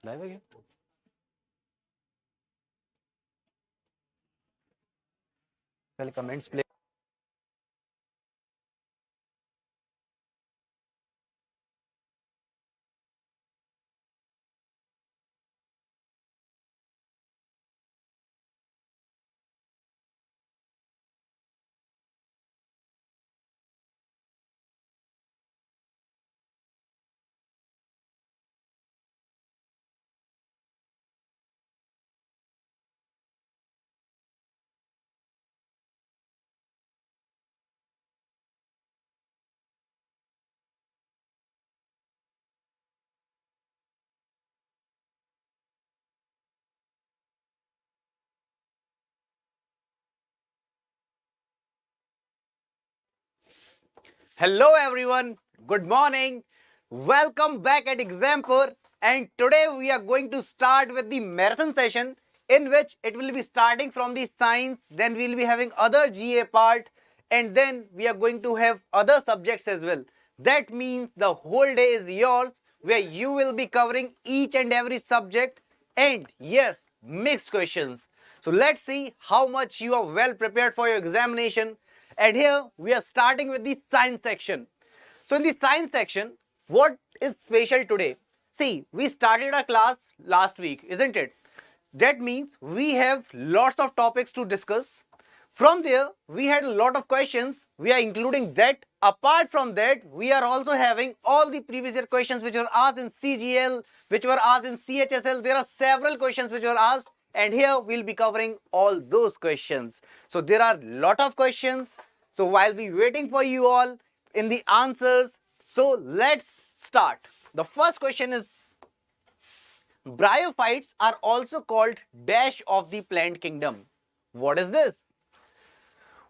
Live है क्या? पहले comments play. Hello everyone, good morning. Welcome back at Exampur, and today we are going to start with the marathon session in which it will be starting from the science, then we will be having other GA part, and then we are going to have other subjects as well. That means the whole day is yours where you will be covering each and every subject and yes, mixed questions. So let's see how much you are well prepared for your examination. And here we are starting with the science section. So in the science section, what is special today? See, we started our class last week, isn't it? That means we have lots of topics to discuss. From there, we had a lot of questions. We are including that. Apart from that, we are also having all the previous year questions which were asked in CGL, which were asked in CHSL. There are several questions which were asked, and here we'll be covering all those questions. So there are a lot of questions. So while we waiting for you all in the answers, so let's start. The first question is, bryophytes are also called dash of the plant kingdom. What is this?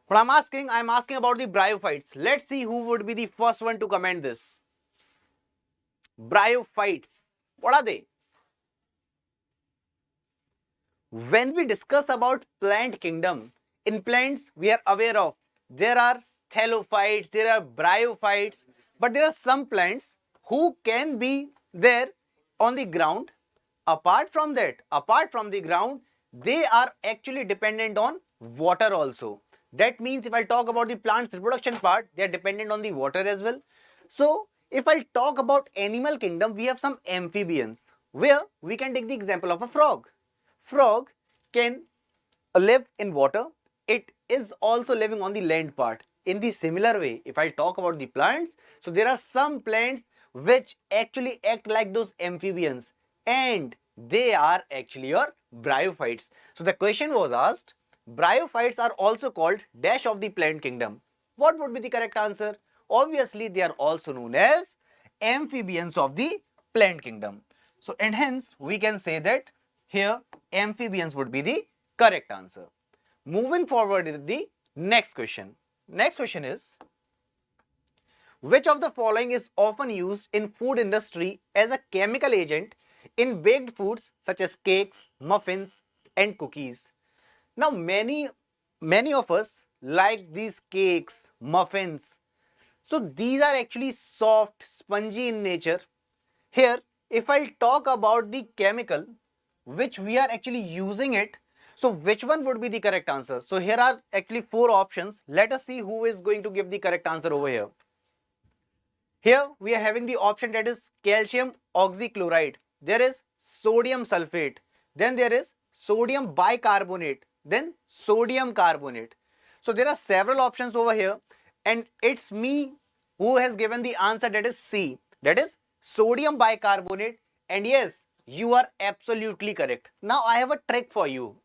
What I'm asking about the bryophytes. Let's see who would be the first one to comment this. Bryophytes. What are they? When we discuss about plant kingdom, in plants we are aware of there are thallophytes, there are bryophytes, but there are some plants who can be there on the ground. Apart from the ground, they are actually dependent on water also. That means if I talk about the plant's reproduction part, they are dependent on the water as well. So if I talk about animal kingdom, we have some amphibians where we can take the example of a frog. Frog can live in water. It is also living on the land part. In the similar way, if I talk about the plants, so there are some plants which actually act like those amphibians, and they are actually your bryophytes. So the question was asked, bryophytes are also called dash of the plant kingdom. What would be the correct answer? Obviously, they are also known as amphibians of the plant kingdom. So, and hence we can say that here amphibians would be the correct answer. Moving forward with the next question. Next question is, which of the following is often used in food industry as a chemical agent in baked foods such as cakes, muffins and cookies? Now many of us like these cakes, muffins. So these are actually soft, spongy in nature. Here, if I talk about the chemical which we are actually using it, so which one would be the correct answer? So here are actually 4 options. Let us see who is going to give the correct answer over here. Here we are having the option that is calcium oxychloride. There is sodium sulfate. Then there is sodium bicarbonate. Then sodium carbonate. So there are several options over here, and it's me who has given the answer, that is C. That is sodium bicarbonate. And yes, you are absolutely correct. Now I have a trick for you.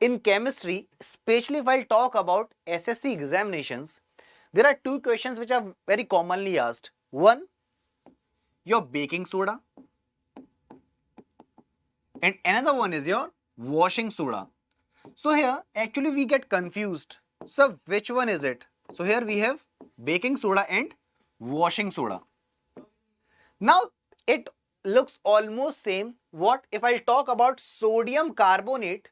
In chemistry, especially if I talk about SSC examinations, there are 2 questions which are very commonly asked. One, your baking soda, and another one is your washing soda. So here actually we get confused. So which one is it? So here we have baking soda and washing soda. Now it looks almost same. What if I talk about sodium carbonate?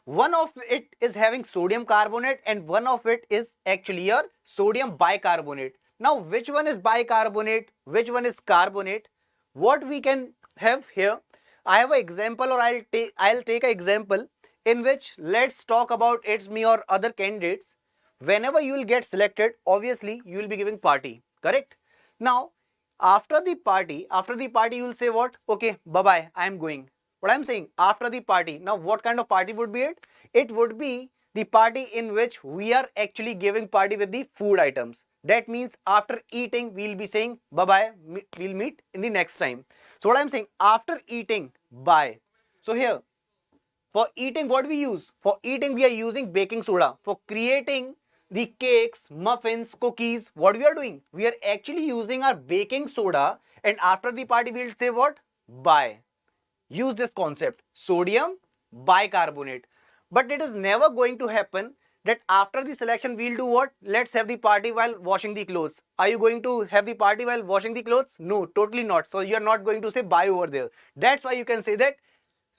One of it is having sodium carbonate and one of it is actually your sodium bicarbonate. Now which one is bicarbonate, which one is carbonate? What we can have here, I have an example, or I'll take an example in which, let's talk about it's me or other candidates. Whenever you will get selected, obviously you will be giving party, correct? Now, after the party you will say what? Okay, bye bye, I am going. What I'm saying, after the party. Now, what kind of party would be it? It would be the party in which we are actually giving party with the food items. That means after eating, we'll be saying bye bye, we'll meet in the next time. So what I'm saying, after eating, bye. So here, for eating, what we use? For eating, we are using baking soda. For creating the cakes, muffins, cookies, what we are doing? We are actually using our baking soda, and after the party, we'll say what? Bye. Use this concept, sodium bicarbonate. But it is never going to happen that after the selection we'll do what? Let's have the party while washing the clothes. Are you going to have the party while washing the clothes? No, totally not. So you're not going to say bye over there. That's why you can say that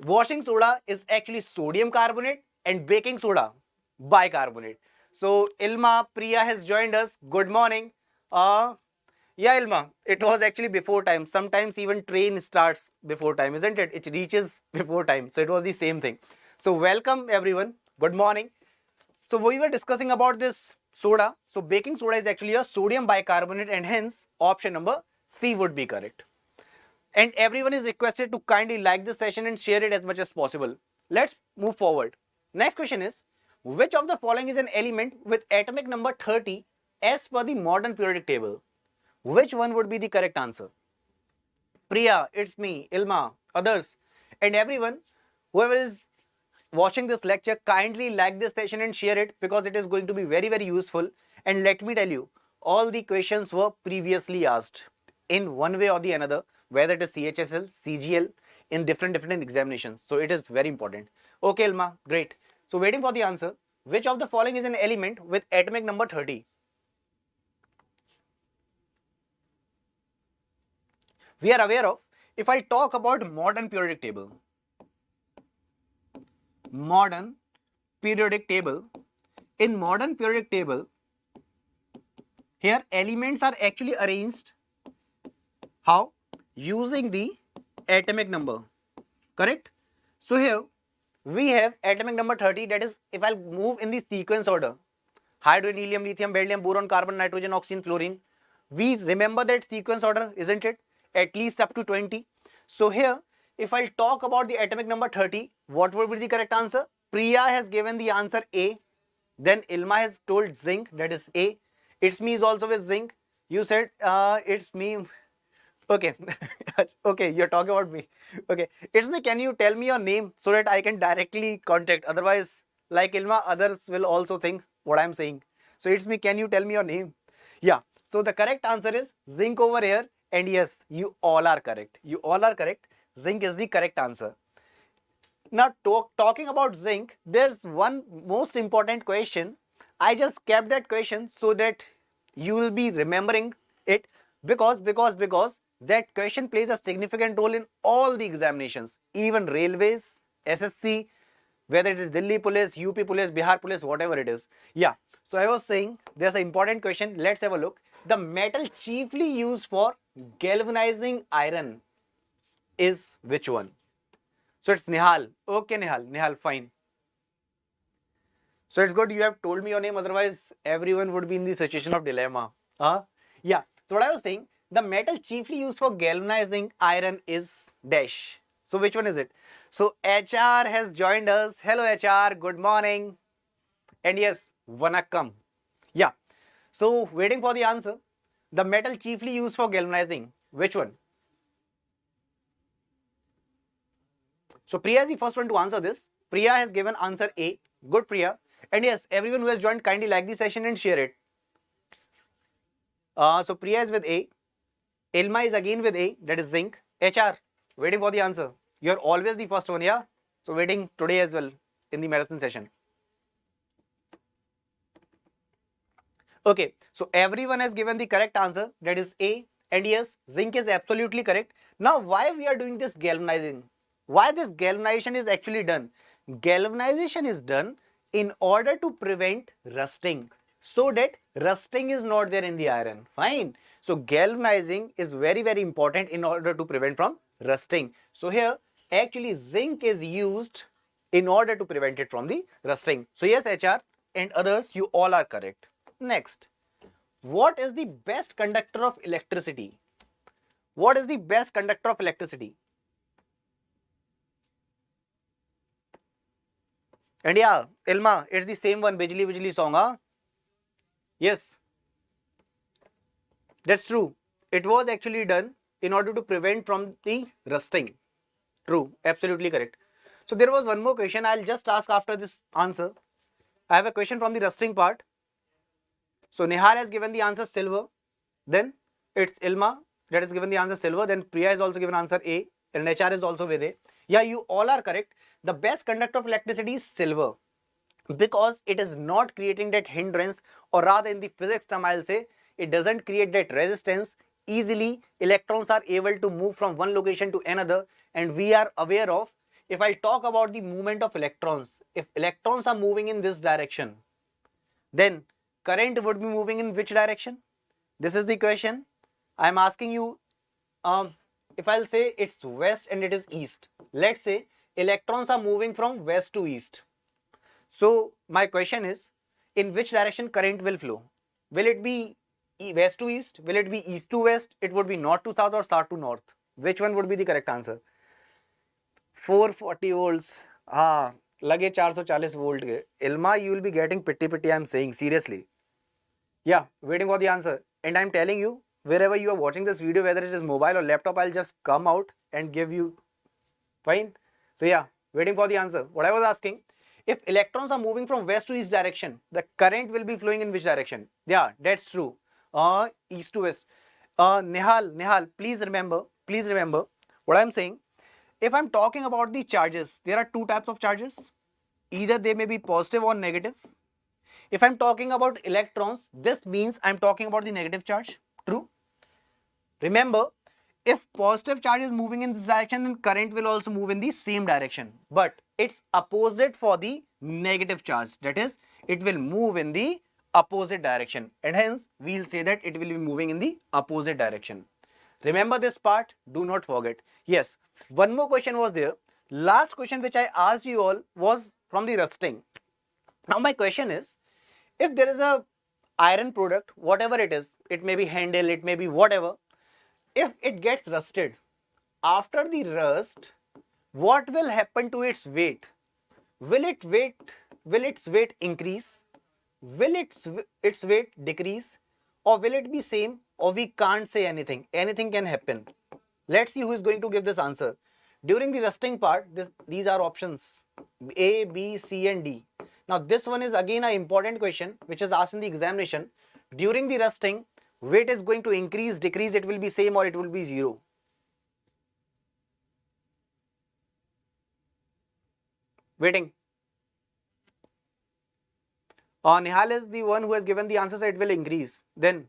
washing soda is actually sodium carbonate and baking soda bicarbonate. So Ilma, Priya has joined us. Good morning. Yeah, Ilma, it was actually before time. Sometimes even train starts before time, isn't it? It reaches before time. So it was the same thing. So welcome everyone. Good morning. So we were discussing about this soda. So baking soda is actually a sodium bicarbonate, and hence option number C would be correct. And everyone is requested to kindly like this session and share it as much as possible. Let's move forward. Next question is, which of the following is an element with atomic number 30 as per the modern periodic table? Which one would be the correct answer? Priya, it's me, Ilma, others, and everyone, whoever is watching this lecture, kindly like this session and share it, because it is going to be very, very useful. And let me tell you, all the questions were previously asked in one way or the another, whether it is CHSL, CGL, in different examinations. So it is very important. Okay, Ilma, great. So waiting for the answer. Which of the following is an element with atomic number 30? We are aware of, if I talk about modern periodic table, in modern periodic table, here elements are actually arranged how? Using the atomic number, correct? So here we have atomic number 30, that is, if I'll move in the sequence order, hydrogen, helium, lithium, beryllium, boron, carbon, nitrogen, oxygen, fluorine, we remember that sequence order, isn't it? At least up to 20. So here, if I talk about the atomic number 30, what would be the correct answer? Priya has given the answer A. Then Ilma has told zinc, that is A. It's me is also with zinc. You said it's me. Okay. Okay, you're talking about me. Okay. It's me, can you tell me your name so that I can directly contact? Otherwise, like Ilma, others will also think what I'm saying. So it's me, can you tell me your name? Yeah. So the correct answer is zinc over here. And yes, you all are correct. You all are correct. Zinc is the correct answer. Now, talking about zinc, there's one most important question. I just kept that question so that you will be remembering it, because that question plays a significant role in all the examinations, even railways, SSC, whether it is Delhi Police, UP Police, Bihar Police, whatever it is. Yeah. So I was saying there's an important question. Let's have a look. The metal chiefly used for galvanizing iron is which one? So it's Nihal. Okay, Nihal, fine. So it's good you have told me your name, otherwise everyone would be in the situation of dilemma. Yeah. So what I was saying, the metal chiefly used for galvanizing iron is dash. So which one is it? So HR has joined us. Hello HR, good morning. And yes, vanakkam. Yeah. So waiting for the answer. The metal chiefly used for galvanizing, which one? So Priya is the first one to answer this. Priya has given answer A. Good, Priya. And yes, everyone who has joined, kindly like the session and share it. So Priya is with A. Ilma is again with A, that is zinc. HR, waiting for the answer. You're always the first one, yeah? So waiting today as well in the marathon session. Okay, so everyone has given the correct answer, that is A. And yes, zinc is absolutely correct. Now, why we are doing this galvanizing? Why this galvanization is actually done? Galvanization is done in order to prevent rusting, so that rusting is not there in the iron. Fine. So galvanizing is very, very important in order to prevent from rusting. So here Actually, zinc is used in order to prevent it from the rusting. So yes, HR and others, you all are correct. Next, what is the best conductor of electricity? What is the best conductor of electricity? And yeah, Ilma, it's the same one, Bijli Bijli song, huh? Yes, that's true. It was actually done in order to prevent from the rusting. True, absolutely correct. So there was one more question I'll just ask after this answer. I have a question from the rusting part. So Nihal has given the answer silver. Then it's Ilma that has given the answer silver. Then Priya has also given answer A. And HR is also with A. Yeah, you all are correct. The best conductor of electricity is silver, because it is not creating that hindrance, or rather in the physics term I'll say, it doesn't create that resistance. Easily electrons are able to move from one location to another, and we are aware of, if I talk about the movement of electrons, if electrons are moving in this direction, then current would be moving in which direction? This is the question I am asking you. If I'll say it's west and it is east, let's say electrons are moving from west to east. So my question is, in which direction current will flow? Will it be west to east? Will it be east to west? It would be north to south or south to north. Which one would be the correct answer? 440 volts. हाँ लगे 440 volt के. Ilma, you will be getting pity. I'm saying seriously. Yeah, waiting for the answer. And I'm telling you, wherever you are watching this video, whether it is mobile or laptop, I'll just come out and give you. Fine. So yeah, waiting for the answer. What I was asking, if electrons are moving from west to east direction, the current will be flowing in which direction? Yeah, that's true. East to west. Nihal, please remember what I'm saying. If I'm talking about the charges, there are two types of charges. Either they may be positive or negative. If I'm talking about electrons, this means I'm talking about the negative charge. True. Remember, if positive charge is moving in this direction, then current will also move in the same direction. But it's opposite for the negative charge. That is, it will move in the opposite direction. And hence, we'll say that it will be moving in the opposite direction. Remember this part. Do not forget. Yes, one more question was there. Last question which I asked you all was from the rusting. Now my question is, if there is a iron product, whatever it is, it may be handle, it may be whatever, if it gets rusted, after the rust, what will happen to its weight? Will its weight increase? Will its weight decrease? Or will it be same? Or we can't say anything. Anything can happen. Let's see who is going to give this answer. During the rusting part, these are options A, B, C and D. Now this one is again an important question which is asked in the examination. During the rusting, weight is going to increase, decrease, it will be same or it will be 0. Waiting. Nihal is the one who has given the answer, so it will increase. Then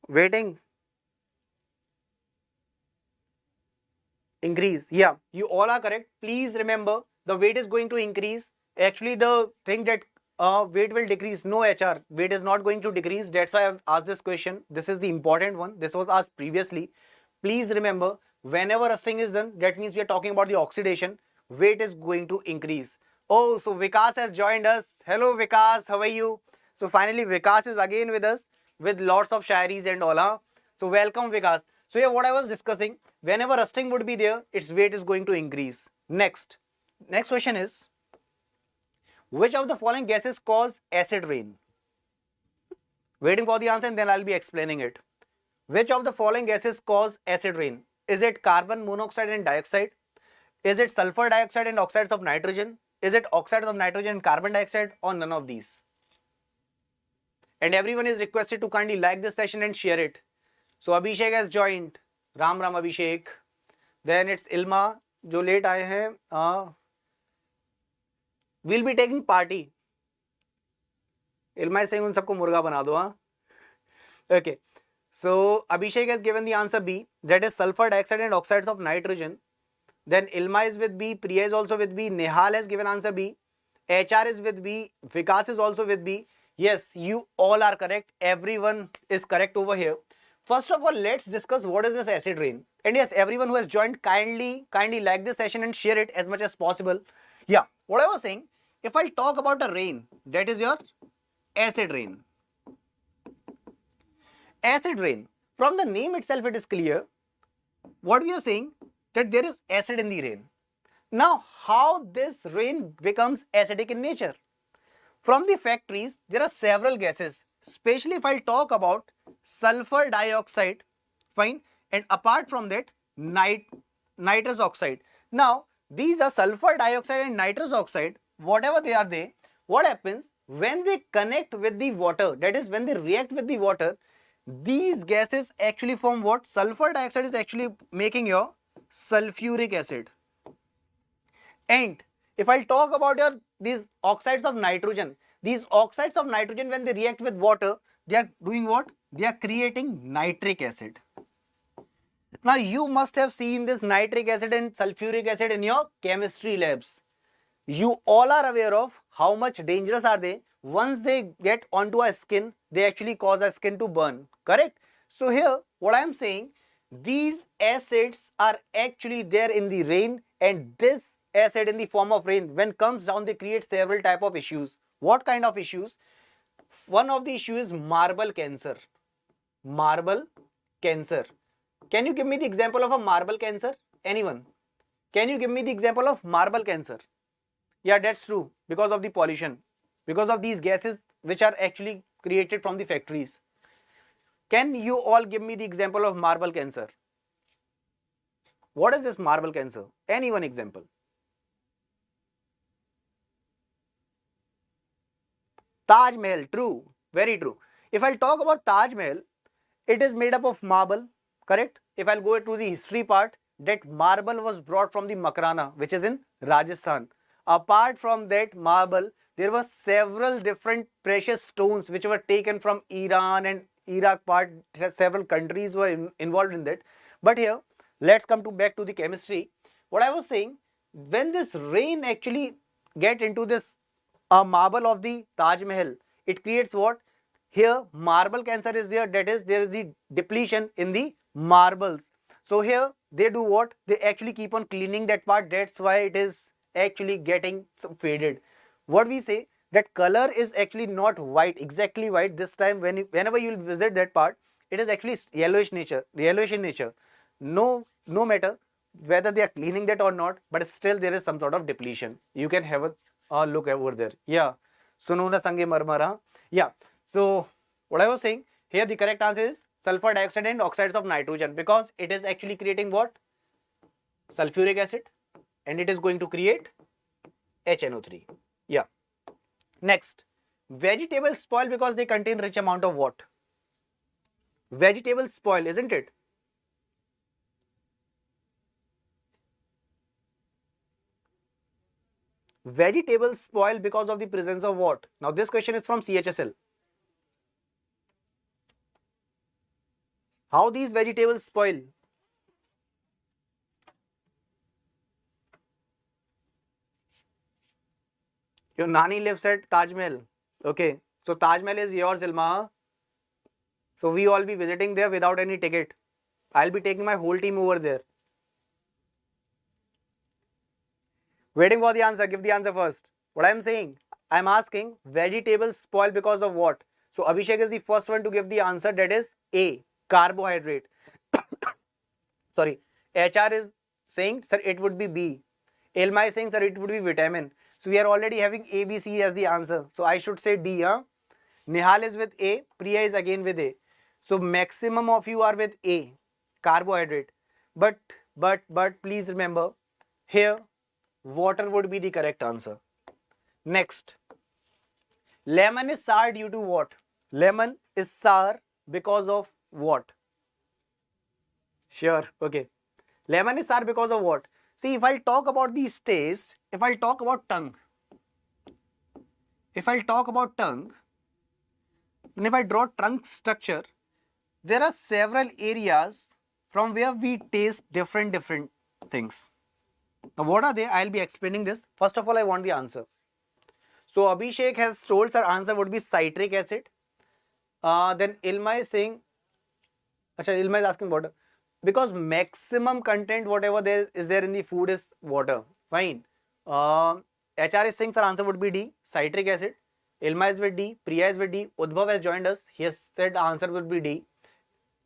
waiting. Increase. Yeah, you all are correct. Please remember, the weight is going to increase. Actually, the thing that weight will decrease. No, HR, weight is not going to decrease. That's why I've asked this question. This is the important one. This was asked previously. Please remember, whenever rusting is done, that means we are talking about the oxidation. Weight is going to increase. Oh, so Vikas has joined us. Hello, Vikas. How are you? So finally, Vikas is again with us with lots of shairis and all. Huh? So welcome, Vikas. So yeah, what I was discussing, whenever rusting would be there, its weight is going to increase. Next question is, which of the following gases cause acid rain? Waiting for the answer and then I'll be explaining it. Which of the following gases cause acid rain? Is it carbon monoxide and dioxide? Is it sulfur dioxide and oxides of nitrogen? Is it oxides of nitrogen and carbon dioxide, or none of these? And everyone is requested to kindly like this session and share it. So Abhishek has joined. Ram Abhishek. Then it's Ilma जो late आए हैं. We'll be taking party. Ilma is saying उन सबको मुर्गा बना दो. हाँ. Okay. So Abhishek has given the answer B, that is sulfur dioxide and oxides of nitrogen. Then Ilma is with B, Priya is also with B, Nihal has given answer B, HR is with B, Vikas is also with B. Yes, you all are correct. Everyone is correct over here. First of all, let's discuss what is this acid rain. And yes, everyone who has joined, kindly like this session and share it as much as possible. Yeah, what I was saying, if I talk about a rain, that is your acid rain. Acid rain. From the name itself, it is clear. What we are saying, that there is acid in the rain. Now, how this rain becomes acidic in nature? From the factories, there are several gases, especially if I talk about sulfur dioxide, fine, and apart from that, nitrous oxide. Now, these are sulfur dioxide and nitrous oxide, whatever they are, what happens when they connect with the water, that is when they react with the water, these gases actually form what? Sulfur dioxide is actually making your sulfuric acid. And if I talk about these oxides of nitrogen, these oxides of nitrogen, when they react with water, they are doing what? They are creating nitric acid. Now you must have seen this nitric acid and sulfuric acid in your chemistry labs. You all are aware of how much dangerous are they. Once they get onto our skin, they actually cause our skin to burn, correct? So here, what I am saying, these acids are actually there in the rain, and this acid in the form of rain, when comes down, they create several type of issues. What kind of issues? One of the issues is marble cancer. Marble cancer. Can you give me the example of a marble cancer? Anyone? Can you give me the example of marble cancer? Yeah, that's true. Because of the pollution. Because of these gases which are actually created from the factories. Can you all give me the example of marble cancer? What is this marble cancer? Any one example. Taj Mahal, true, very true. If I'll talk about Taj Mahal, it is made up of marble, correct? If I'll go to the history part, that marble was brought from the Makrana, which is in Rajasthan. Apart from that marble, there were several different precious stones which were taken from Iran and Iraq part. Several countries were involved in that. But here, let's come back to the chemistry. What I was saying, when this rain actually get into this marble of the Taj Mahal, it creates what? Here marble cancer is there, that is there is the depletion in the marbles. So here they do what? They actually keep on cleaning that part, that's why it is actually getting faded. What we say, that color is actually not white, exactly white. This time whenever you will visit that part, it is actually yellowish in nature. No matter whether they are cleaning that or not, but still there is some sort of depletion. You can have a look over there. Yeah, sununa sange marmara. Yeah, so what I was saying, here the correct answer is sulfur dioxide and oxides of nitrogen, because it is actually creating what? Sulfuric acid, and it is going to create HNO3. Yeah. Next, vegetables spoil because they contain rich amount of what? Vegetables spoil, isn't it? Vegetables spoil because of the presence of what? Now this question is from CHSL. How these vegetables spoil? Your Nani lives at Taj Mahal. Okay, so Taj Mahal is yours, Ilma. So we all be visiting there without any ticket. I'll be taking my whole team over there. Waiting for the answer. Give the answer first. What I'm saying, I'm asking, vegetables spoil because of what? So Abhishek is the first one to give the answer, that is A, carbohydrate. Sorry, HR is saying, sir, it would be B. Ilma is saying, sir, it would be vitamin. So we are already having A, B, C as the answer. So I should say D. Nihal is with A, Priya is again with A. So maximum of you are with A, carbohydrate. But please remember, here water would be the correct answer. Next, lemon is sour due to what? Lemon is sour because of what? Sure, okay. Lemon is sour because of what? See, if I talk about these tastes, if I talk about tongue, and if I draw tongue structure, there are several areas from where we taste different things. Now what are they? I'll be explaining this. First of all, I want the answer. So Abhishek has told her answer would be citric acid. Then Ilma is saying, Ilma is asking water. Because maximum content, whatever there is there in the food is water. Fine. HR is saying her answer would be D, citric acid. Ilma is with D, Priya is with D, Udbhav has joined us. He has said the answer would be D.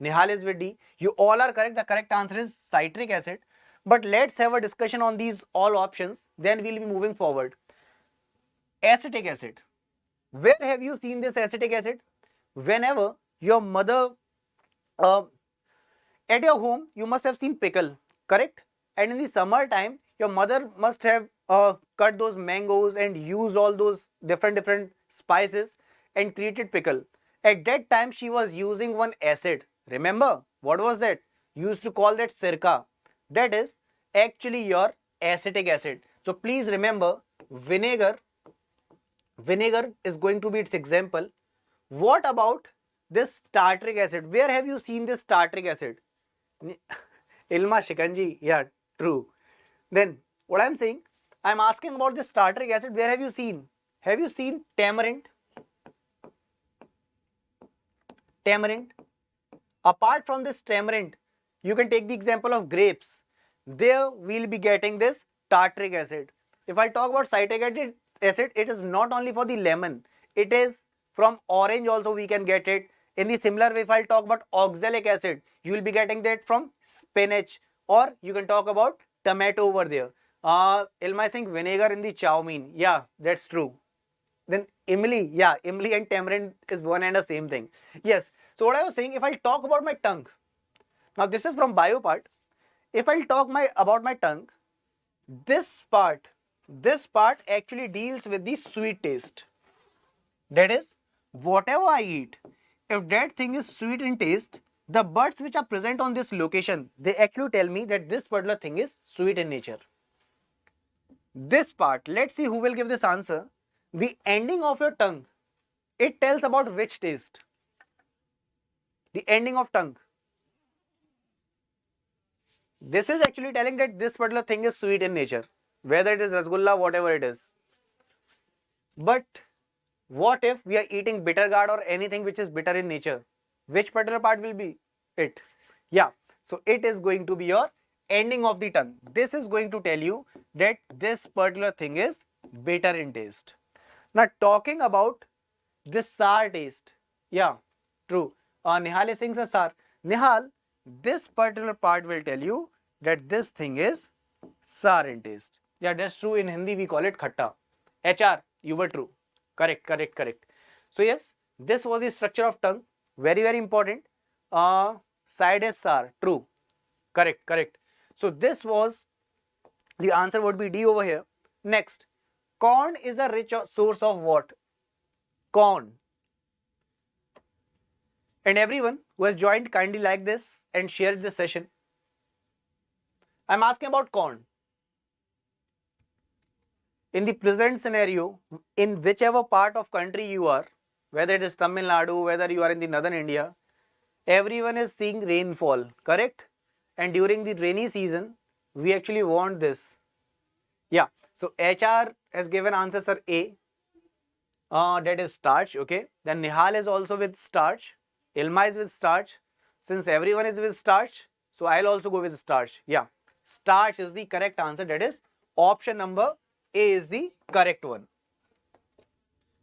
Nihal is with D. You all are correct. The correct answer is citric acid. But let's have a discussion on these all options. Then we'll be moving forward. Acetic acid. Where have you seen this acetic acid? Whenever your mother, at your home, you must have seen pickle, correct? And in the summer time, your mother must have cut those mangoes and used all those different spices and created pickle. At that time, she was using one acid. Remember, what was that? Used to call that sirka. That is actually your acetic acid. So please remember, vinegar is going to be its example. What about this tartaric acid? Where have you seen this tartaric acid? Ilma Shikanji, yeah, true. Then what I'm saying, I'm asking about this tartaric acid. Where have you seen? Have you seen tamarind? Tamarind. Apart from this tamarind, you can take the example of grapes. There we'll be getting this tartaric acid. If I talk about citric acid, it is not only for the lemon. It is from orange also we can get it. In the similar way, if I talk about oxalic acid, you will be getting that from spinach, or you can talk about tomato over there. Ilma is saying vinegar in the chow mein. Yeah, that's true. Then imli, yeah, imli and tamarind is one and the same thing. Yes. So what I was saying, if I talk about my tongue, now this is from bio part. If I talk about my tongue, this part actually deals with the sweet taste. That is, whatever I eat, if that thing is sweet in taste, the buds which are present on this location, they actually tell me that this particular thing is sweet in nature. This part, let's see who will give this answer. The ending of your tongue, it tells about which taste? The ending of tongue. This is actually telling that this particular thing is sweet in nature, whether it is rasgulla, whatever it is. But what if we are eating bitter gourd or anything which is bitter in nature? Which particular part will be it? Yeah, so it is going to be your ending of the tongue. This is going to tell you that this particular thing is bitter in taste. Now talking about this sour taste. Yeah, true. Nihal is saying sour. Nihal, this particular part will tell you that this thing is sour in taste. Yeah, that's true. In Hindi we call it khatta. HR, you were true. Correct. So yes, this was the structure of tongue. Very important. Side is sour. True. Correct. So this was, the answer would be D over here. Next, corn is a rich source of what? Corn. And everyone who has joined, kindly like this and share this session. I'm asking about corn. In the present scenario, in whichever part of country you are, whether it is Tamil Nadu, whether you are in the northern India, everyone is seeing rainfall, correct? And during the rainy season, we actually want this. Yeah, so HR has given answer, sir, A. That is starch, okay. Then Nihal is also with starch. Ilma is with starch. Since everyone is with starch, so I'll also go with starch. Yeah, starch is the correct answer. That is option number A is the correct one.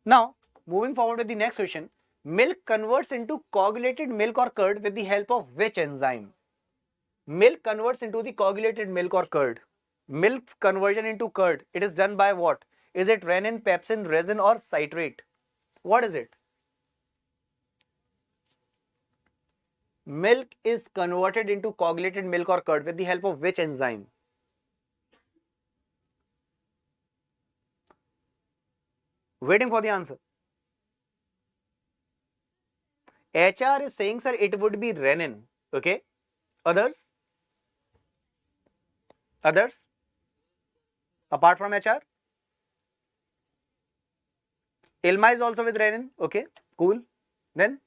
Now, moving forward with the next question. Milk converts into coagulated milk or curd with the help of which enzyme? Milk converts into the coagulated milk or curd. Milk's conversion into curd, it is done by what? Is it rennin, pepsin, resin or citrate? What is it? Milk is converted into coagulated milk or curd with the help of which enzyme? Waiting for the answer. HR is saying, sir, it would be rennin. Okay. Others? Apart from HR? Ilma is also with rennin. Okay. Cool. Then?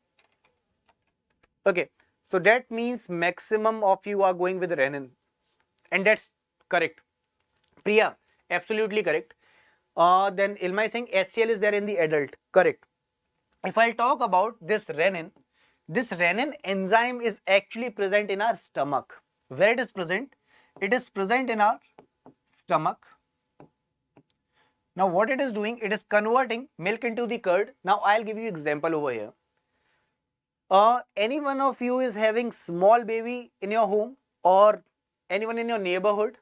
Okay. So that means maximum of you are going with rennin. And that's correct. Priya, absolutely correct. Then Ilma is saying HCl is there in the adult. Correct. If I talk about this renin enzyme is actually present in our stomach. Where it is present? It is present in our stomach. Now what it is doing? It is converting milk into the curd. Now I'll give you example over here. Any one of you is having small baby in your home or anyone in your neighborhood,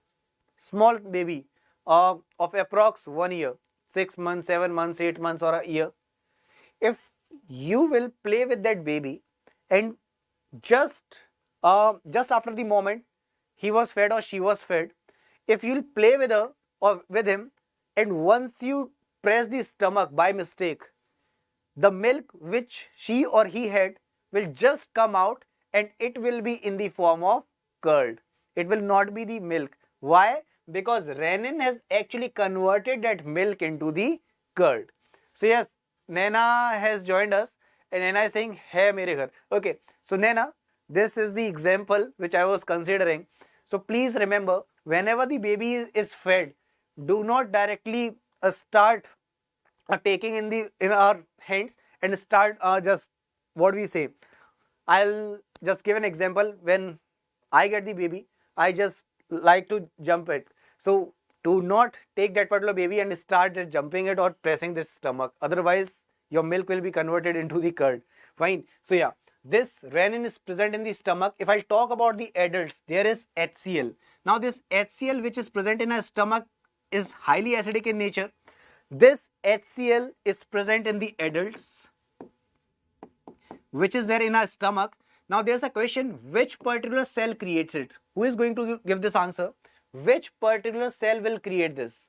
small baby of approx 1 year, 6 months, 7 months, 8 months or a year. If you will play with that baby and just after the moment he was fed or she was fed, if you'll play with her or with him and once you press the stomach by mistake, the milk which she or he had will just come out and it will be in the form of curd. It will not be the milk. Why? Because renin has actually converted that milk into the curd. So yes, Naina has joined us and Naina is saying, hey mere ghar. Okay, so Naina, this is the example which I was considering. So please remember, whenever the baby is fed, do not directly start taking in our hands and start just what we say. I'll just give an example. When I get the baby, I just like to jump it. So do not take that particular baby and start just jumping it or pressing the stomach. Otherwise, your milk will be converted into the curd. Fine. So yeah, this renin is present in the stomach. If I talk about the adults, there is HCl. Now this HCl which is present in our stomach is highly acidic in nature. This HCl is present in the adults, which is there in our stomach. Now there's a question, which particular cell creates it? Who is going to give this answer? Which particular cell will create this?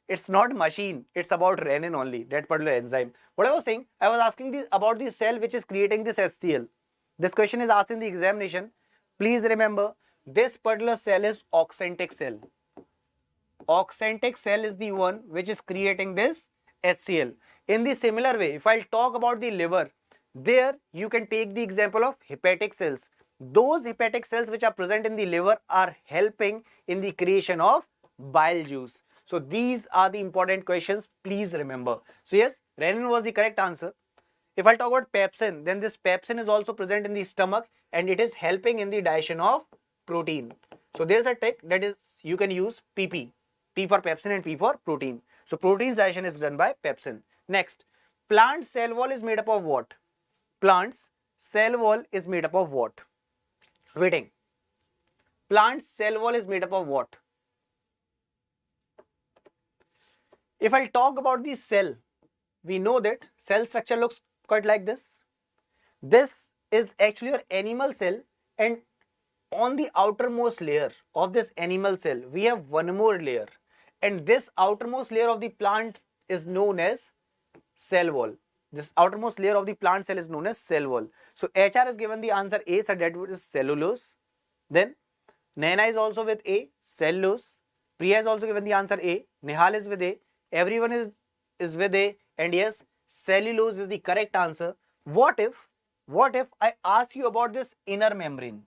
It's not machine, it's about renin only, that particular enzyme. What I was saying, I was asking about the cell which is creating this HCl. This question is asked in the examination. Please remember, this particular cell is oxantic cell. Oxantic cell is the one which is creating this HCl. In the similar way, if I talk about the liver, there you can take the example of hepatic cells. Those hepatic cells which are present in the liver are helping in the creation of bile juice. So these are the important questions, please remember. So yes, renin was the correct answer. If I talk about pepsin, then this pepsin is also present in the stomach and it is helping in the digestion of protein. So there's a trick, that is you can use PP. P for pepsin and P for protein. So protein's digestion is done by pepsin. Next, plant cell wall is made up of what? Plant's cell wall is made up of what? Waiting. Plant's cell wall is made up of what? If I talk about the cell, we know that cell structure looks quite like this. This is actually your animal cell, and on the outermost layer of this animal cell, we have one more layer, and this outermost layer of the plant is known as cell wall. This outermost layer of the plant cell is known as cell wall. So HR is given the answer A, so that is cellulose. Then Naina is also with A, cellulose. Priya is also given the answer A. Nihal is with A. Everyone is with A, and yes, cellulose is the correct answer. What if I ask you about this inner membrane?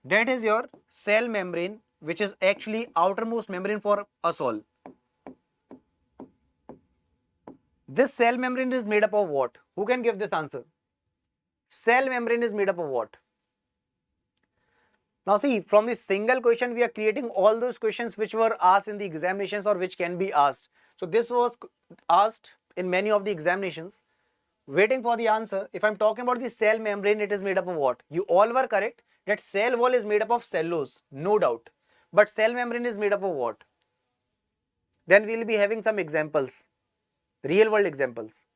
That is your cell membrane, which is actually outermost membrane for us all. This cell membrane is made up of what? Who can give this answer? Cell membrane is made up of what? Now see, from this single question, we are creating all those questions which were asked in the examinations or which can be asked. So this was asked in many of the examinations. Waiting for the answer. If I'm talking about the cell membrane, it is made up of what? You all were correct that cell wall is made up of cellulose, no doubt. But cell membrane is made up of what? Then we will be having some examples, real world examples.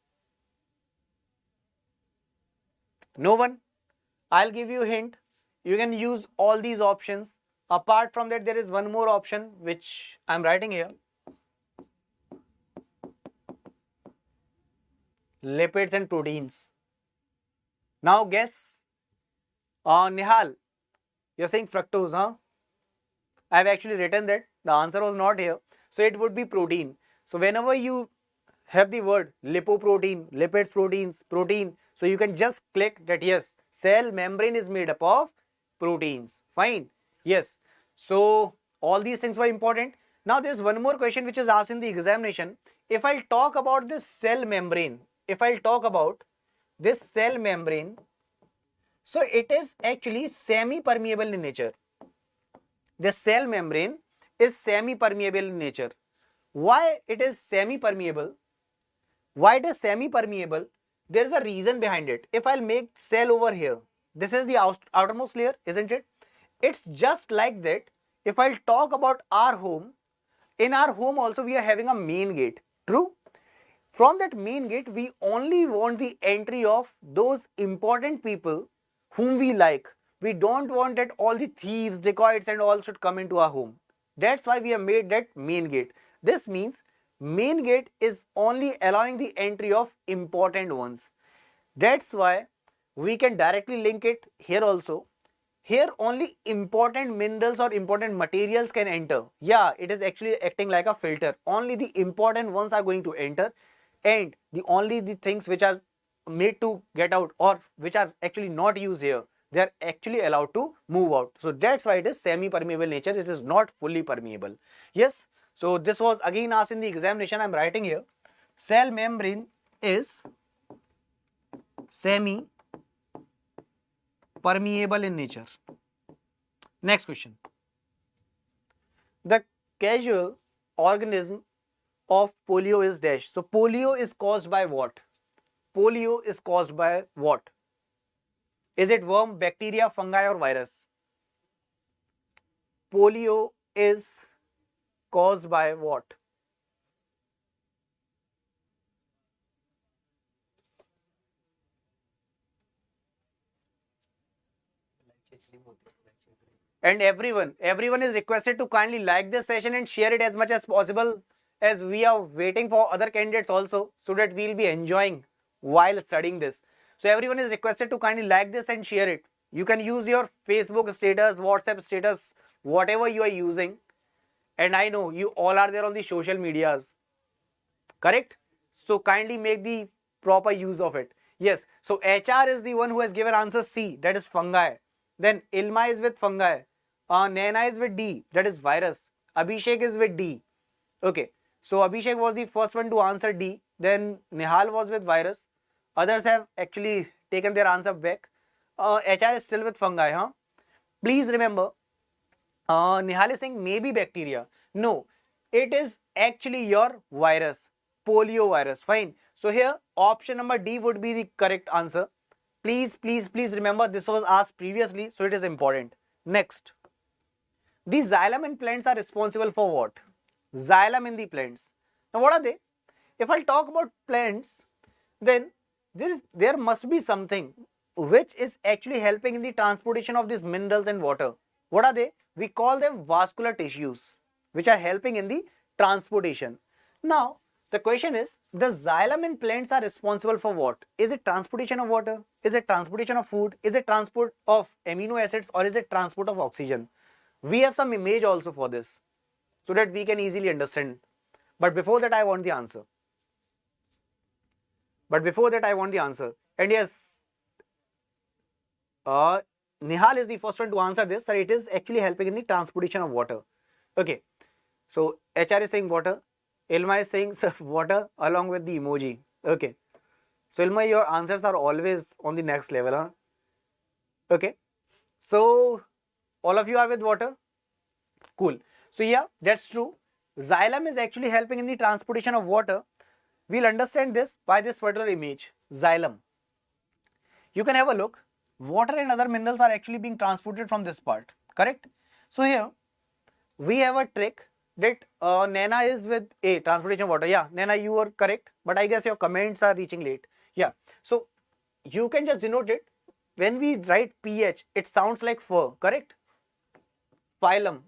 No one? I'll give you a hint. You can use all these options. Apart from that, there is one more option which I'm writing here. Lipids and proteins. Now guess. Nihal, you're saying fructose, huh? I've actually written that. The answer was not here. So it would be protein. So whenever you have the word lipoprotein, lipids, proteins, protein, so you can just click that yes, cell membrane is made up of proteins. Fine. Yes. So All these things were important. Now there's one more question which is asked in the examination. If I'll talk about this cell membrane, so it is actually semi-permeable in nature. The cell membrane is semi-permeable in nature. Why it is semi-permeable? Why it is semi-permeable? There is a reason behind it. If I'll make cell over here, this is the outermost layer, isn't it? It's just like that. If I'll talk about our home, in our home also we are having a main gate. True? From that main gate, we only want the entry of those important people whom we like. We don't want that all the thieves, dacoits and all should come into our home. That's why we have made that main gate. This means main gate is only allowing the entry of important ones. That's why we can directly link it here also. Here only important minerals or important materials can enter. Yeah, it is actually acting like a filter. Only the important ones are going to enter, and only the things which are made to get out or which are actually not used here, they are actually allowed to move out. So that's why it is semi-permeable nature. It is not fully permeable. Yes. So this was again asked in the examination. I am writing here. Cell membrane is semi-permeable in nature. Next question. The causal organism of polio is dash. So polio is caused by what? Polio is caused by what? Is it worm, bacteria, fungi or virus? Polio is caused by what? And everyone is requested to kindly like this session and share it as much as possible, as we are waiting for other candidates also, so that we'll be enjoying while studying this. So everyone is requested to kindly like this and share it. You can use your Facebook status, WhatsApp status, whatever you are using. And I know you all are there on the social medias, correct? So kindly make the proper use of it. Yes, so HR is the one who has given answer C, that is fungi. Then Ilma is with fungi. Naina is with D, that is virus. Abhishek is with D. Okay, so Abhishek was the first one to answer D. Then Nihal was with virus. Others have actually taken their answer back. HR is still with fungi, huh? Please remember, Nihal is saying maybe bacteria. No, it is actually your virus, polio virus. Fine. So here option number D would be the correct answer. Please remember, this was asked previously, so it is important. Next. The xylem in plants are responsible for what? Xylem in the plants. Now what are they? If I talk about plants, then there must be something which is actually helping in the transportation of these minerals and water. What are they? We call them vascular tissues, which are helping in the transportation. Now the question is, the xylem in plants are responsible for what? Is it transportation of water? Is it transportation of food? Is it transport of amino acids, or is it transport of oxygen? We have some image also for this, so that we can easily understand. But before that, I want the answer. And yes, Nihal is the first one to answer this, sir. It is actually helping in the transportation of water. Okay, so HR is saying water. Ilma is saying water along with the emoji. Okay, so Ilma, your answers are always on the next level, huh? Okay, so all of you are with water? Cool. So yeah, that's true. Xylem is actually helping in the transportation of water. We'll understand this by this particular image, xylem. You can have a look. Water and other minerals are actually being transported from this part, correct? So here we have a trick that Naina is with A, transportation of water. Yeah, Naina, you are correct, but I guess your comments are reaching late. Yeah, so you can just denote it. When we write pH, it sounds like fur, correct? Phylum,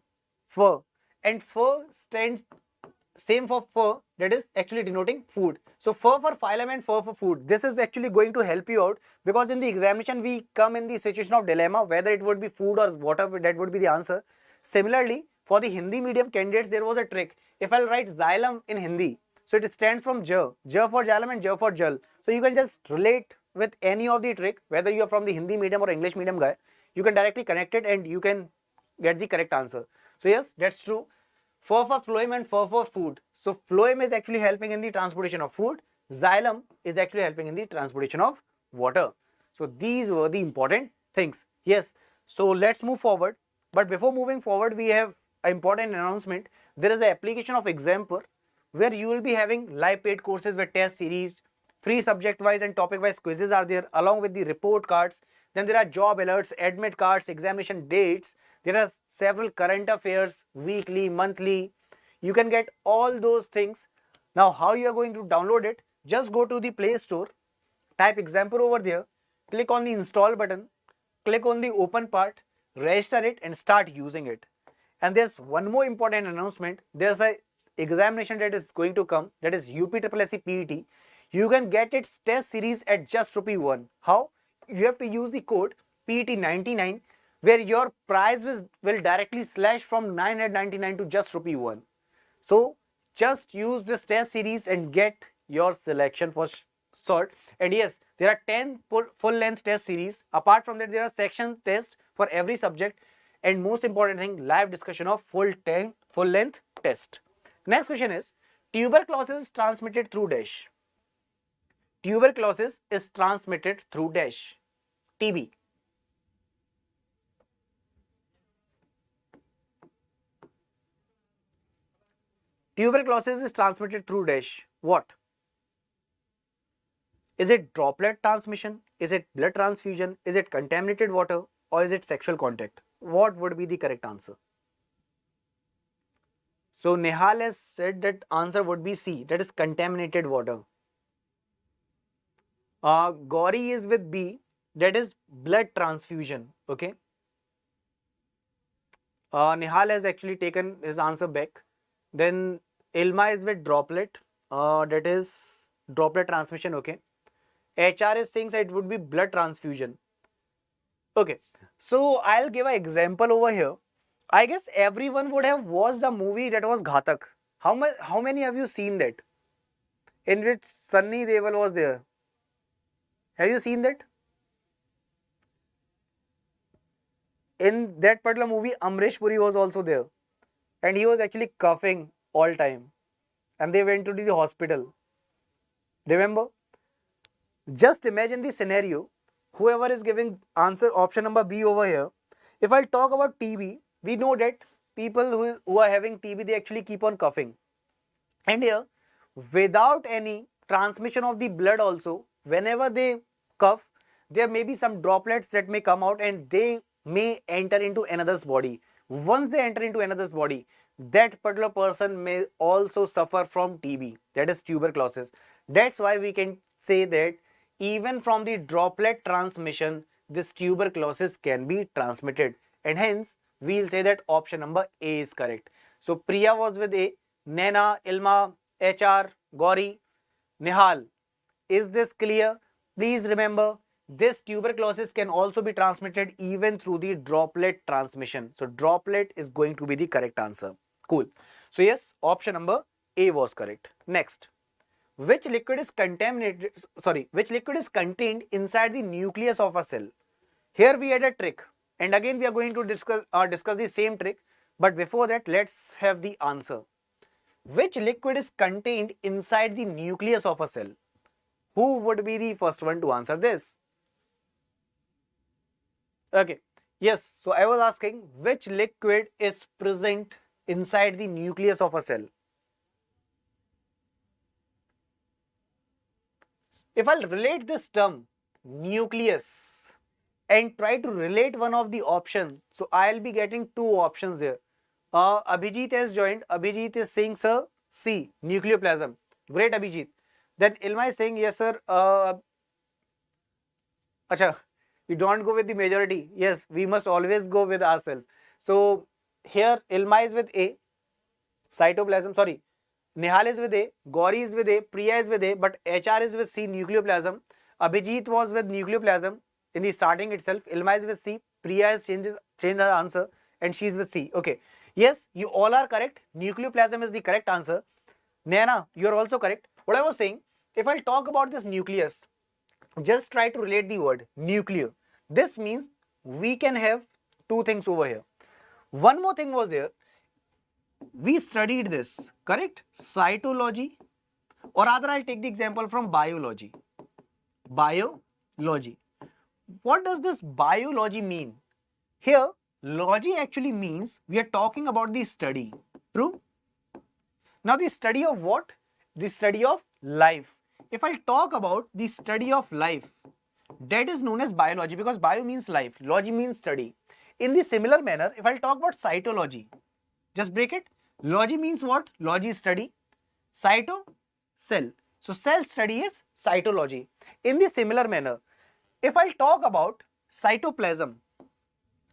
fur, and fur stands same for fur, that is actually denoting food. So fur for phylum and fur for food. This is actually going to help you out, because in the examination we come in the situation of dilemma whether it would be food or water, that would be the answer. Similarly, for the Hindi medium candidates, there was a trick. If I'll write xylem in Hindi, so it stands from J for xylem and J for jal. So you can just relate with any of the trick, whether you are from the Hindi medium or English medium guy, you can directly connect it and you can get the correct answer. So yes, that's true. For phloem and for food. So phloem is actually helping in the transportation of food. Xylem is actually helping in the transportation of water. So these were the important things. Yes. So let's move forward. But before moving forward, we have an important announcement. There is the application of Examper, where you will be having live paid courses with test series, free subject wise and topic wise quizzes are there, along with the report cards. Then there are job alerts, admit cards, examination dates. There are several current affairs, weekly, monthly. You can get all those things. Now how you are going to download it? Just go to the Play Store, type Examper over there, click on the install button, click on the open part, register it and start using it. And there's one more important announcement. There's a examination that is going to come, that is UPSSC PET. You can get its test series at just ₹1. How? You have to use the code PET99, where your price will directly slash from 999 to just ₹1. So just use this test series and get your selection for short. And yes, there are 10 full length test series. Apart from that, there are section tests for every subject, and most important thing, live discussion of full length test. Next question is, tuberculosis transmitted through dash. Tuberculosis is transmitted through dash. TB. Tuberculosis is transmitted through dash. What? Is it droplet transmission? Is it blood transfusion? Is it contaminated water? Or is it sexual contact? What would be the correct answer? So Nihal has said that answer would be C, that is contaminated water. Gauri is with B, that is blood transfusion. Okay. Nihal has actually taken his answer back. Then Ilma is with droplet, that is droplet transmission. Okay. HR is saying that it would be blood transfusion. Okay. So I'll give an example over here. I guess everyone would have watched a movie that was Ghatak. How many have you seen that? In which Sunny Deol was there. Have you seen that? In that particular movie, Amrish Puri was also there. And he was actually coughing all time. And they went to the hospital. Remember? Just imagine the scenario. Whoever is giving answer option number B over here. If I talk about TB, we know that people who are having TB, they actually keep on coughing. And here, without any transmission of the blood also, whenever they cough, there may be some droplets that may come out and they may enter into another's body. Once they enter into another's body, that particular person may also suffer from TB, that is tuberculosis. That's why we can say that even from the droplet transmission, this tuberculosis can be transmitted, and hence we'll say that option number A is correct. So Priya was with A, Naina, Ilma, HR, Gauri, Nihal. Is this clear? Please remember, this tuberculosis can also be transmitted even through the droplet transmission. So droplet is going to be the correct answer. Cool. So yes, option number A was correct. Next. Which liquid is contaminated, which liquid is contained inside the nucleus of a cell? Here we had a trick, and again we are going to discuss the same trick, but before that let's have the answer. Which liquid is contained inside the nucleus of a cell? Who would be the first one to answer this? Okay, yes, so I was asking which liquid is present inside the nucleus of a cell? If I'll relate this term, nucleus, and try to relate one of the options, so I'll be getting two options here. Abhijit has joined. Abhijit is saying, sir, C, nucleoplasm. Great, Abhijit. Then Ilma is saying, yes, sir. Acha, we don't go with the majority. Yes, we must always go with ourselves. So here Ilma is with A, cytoplasm, sorry. Nihal is with A, Gauri is with A, Priya is with A, but HR is with C, nucleoplasm. Abhijit was with nucleoplasm in the starting itself. Ilma is with C, Priya has changed her answer and she is with C. Okay. Yes, you all are correct. Nucleoplasm is the correct answer. Naina, you are also correct. What I was saying, if I talk about this nucleus, just try to relate the word nuclear. This means we can have two things over here. One more thing was there. We studied this, correct? Cytology, or rather I'll take the example from biology. Biology. What does this biology mean? Here, logy actually means we are talking about the study. True? Now the study of what? The study of life. If I talk about the study of life, that is known as biology, because bio means life, logy means study. In the similar manner, if I talk about cytology, just break it. Logy means what? Logy is study. Cyto, cell. So cell study is cytology. In the similar manner, if I talk about cytoplasm,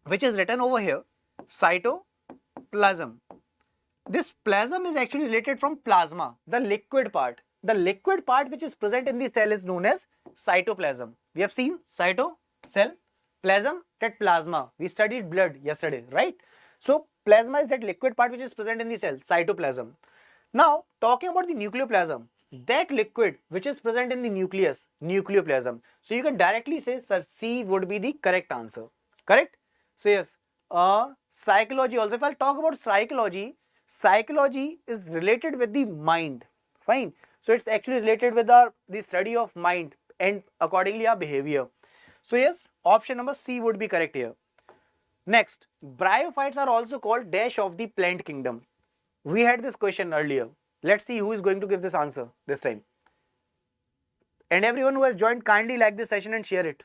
which is written over here, cytoplasm. This plasm is actually related from plasma, the liquid part. The liquid part which is present in the cell is known as cytoplasm. We have seen cyto, cell, plasm, that plasma. We studied blood yesterday, right? So plasma is that liquid part which is present in the cell, cytoplasm. Now talking about the nucleoplasm, that liquid which is present in the nucleus, nucleoplasm. So you can directly say, sir, C would be the correct answer. Correct? So yes, psychology also. If I'll talk about psychology, psychology is related with the mind. Fine. So it's actually related with the study of mind and accordingly our behavior. So yes, option number C would be correct here. Next, bryophytes are also called dash of the plant kingdom. We had this question earlier. Let's see who is going to give this answer this time. And everyone who has joined, kindly like this session and share it.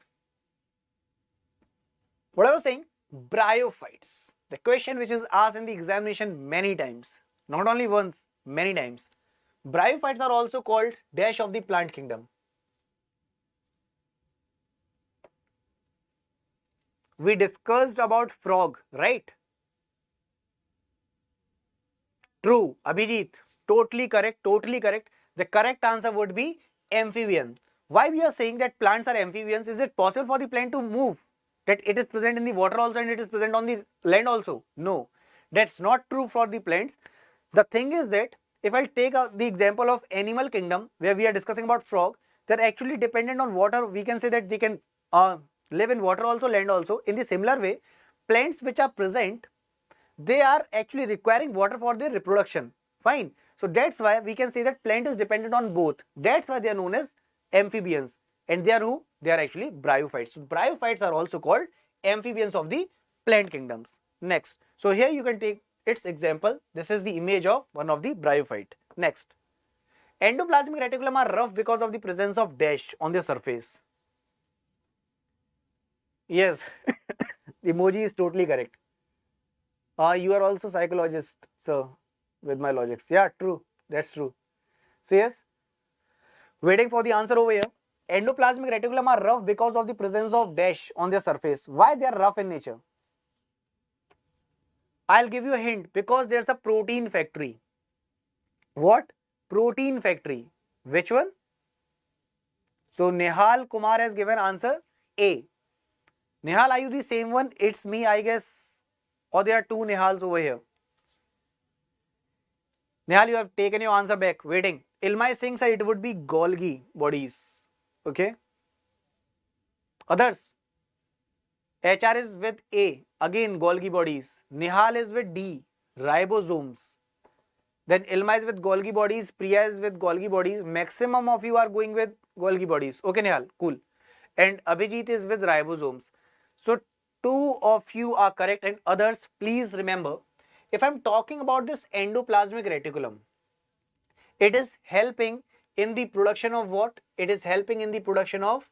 What I was saying, bryophytes. The question which is asked in the examination many times, not only once, many times. Bryophytes are also called dash of the plant kingdom. We discussed about frog, right? True, Abhijit, totally correct, totally correct. The correct answer would be amphibian. Why we are saying that plants are amphibians? Is it possible for the plant to move? That it is present in the water also and it is present on the land also? No, that's not true for the plants. The thing is that if I take the example of animal kingdom where we are discussing about frog, they're actually dependent on water. We can say that they can live in water also, land also. In the similar way, plants which are present, they are actually requiring water for their reproduction. Fine. So that's why we can say that plant is dependent on both. That's why they are known as amphibians. And they are who? They are actually bryophytes. So bryophytes are also called amphibians of the plant kingdoms. Next. So here you can take its example. This is the image of one of the bryophyte. Next. Endoplasmic reticulum are rough because of the presence of dash on their surface. Yes. The emoji is totally correct. You are also psychologist, sir, with my logics. Yeah, true. That's true. So yes, waiting for the answer over here. Endoplasmic reticulum are rough because of the presence of dash on their surface. Why they are rough in nature? I'll give you a hint. Because there's a protein factory. What? Protein factory. Which one? So Nihal Kumar has given answer A. Nihal, are you the same one? It's me, I guess. Or there are two Nihals over here. Nihal, you have taken your answer back. Waiting. Ilmai Singh said it would be Golgi bodies. Okay. Others. HR is with A. Again Golgi bodies. Nihal is with D. Ribosomes. Then Ilma is with Golgi bodies. Priya is with Golgi bodies. Maximum of you are going with Golgi bodies. Okay, Nihal. Cool. And Abhijit is with ribosomes. So two of you are correct and others, please remember, if I'm talking about this endoplasmic reticulum, it is helping in the production of what? It is helping in the production of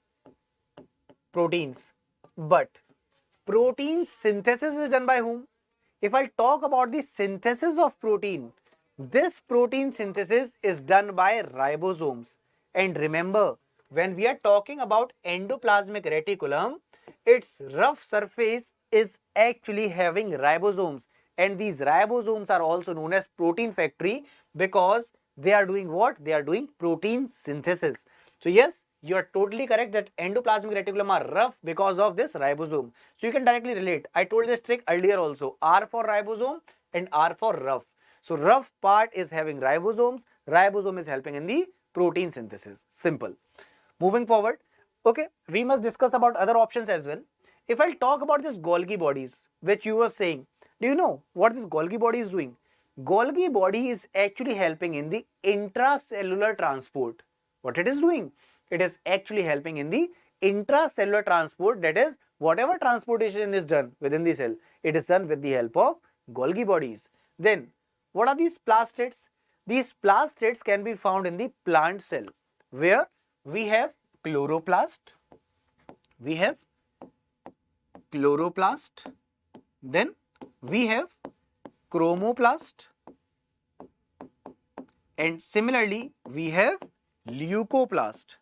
proteins. But protein synthesis is done by whom? If I talk about the synthesis of protein, this protein synthesis is done by ribosomes. And remember, when we are talking about endoplasmic reticulum, its rough surface is actually having ribosomes. And these ribosomes are also known as protein factory because they are doing what? They are doing protein synthesis. So yes, you are totally correct that endoplasmic reticulum are rough because of this ribosome. So you can directly relate. I told this trick earlier also. R for ribosome and R for rough. So rough part is having ribosomes. Ribosome is helping in the protein synthesis. Simple. Moving forward. Okay, we must discuss about other options as well. If I'll talk about this Golgi bodies, which you were saying, do you know what this Golgi body is doing? Golgi body is actually helping in the intracellular transport. What it is doing? It is actually helping in the intracellular transport, that is, whatever transportation is done within the cell, it is done with the help of Golgi bodies. Then, what are these plastids? These plastids can be found in the plant cell, where we have chloroplast, we have chloroplast, then we have chromoplast, and similarly we have leucoplast.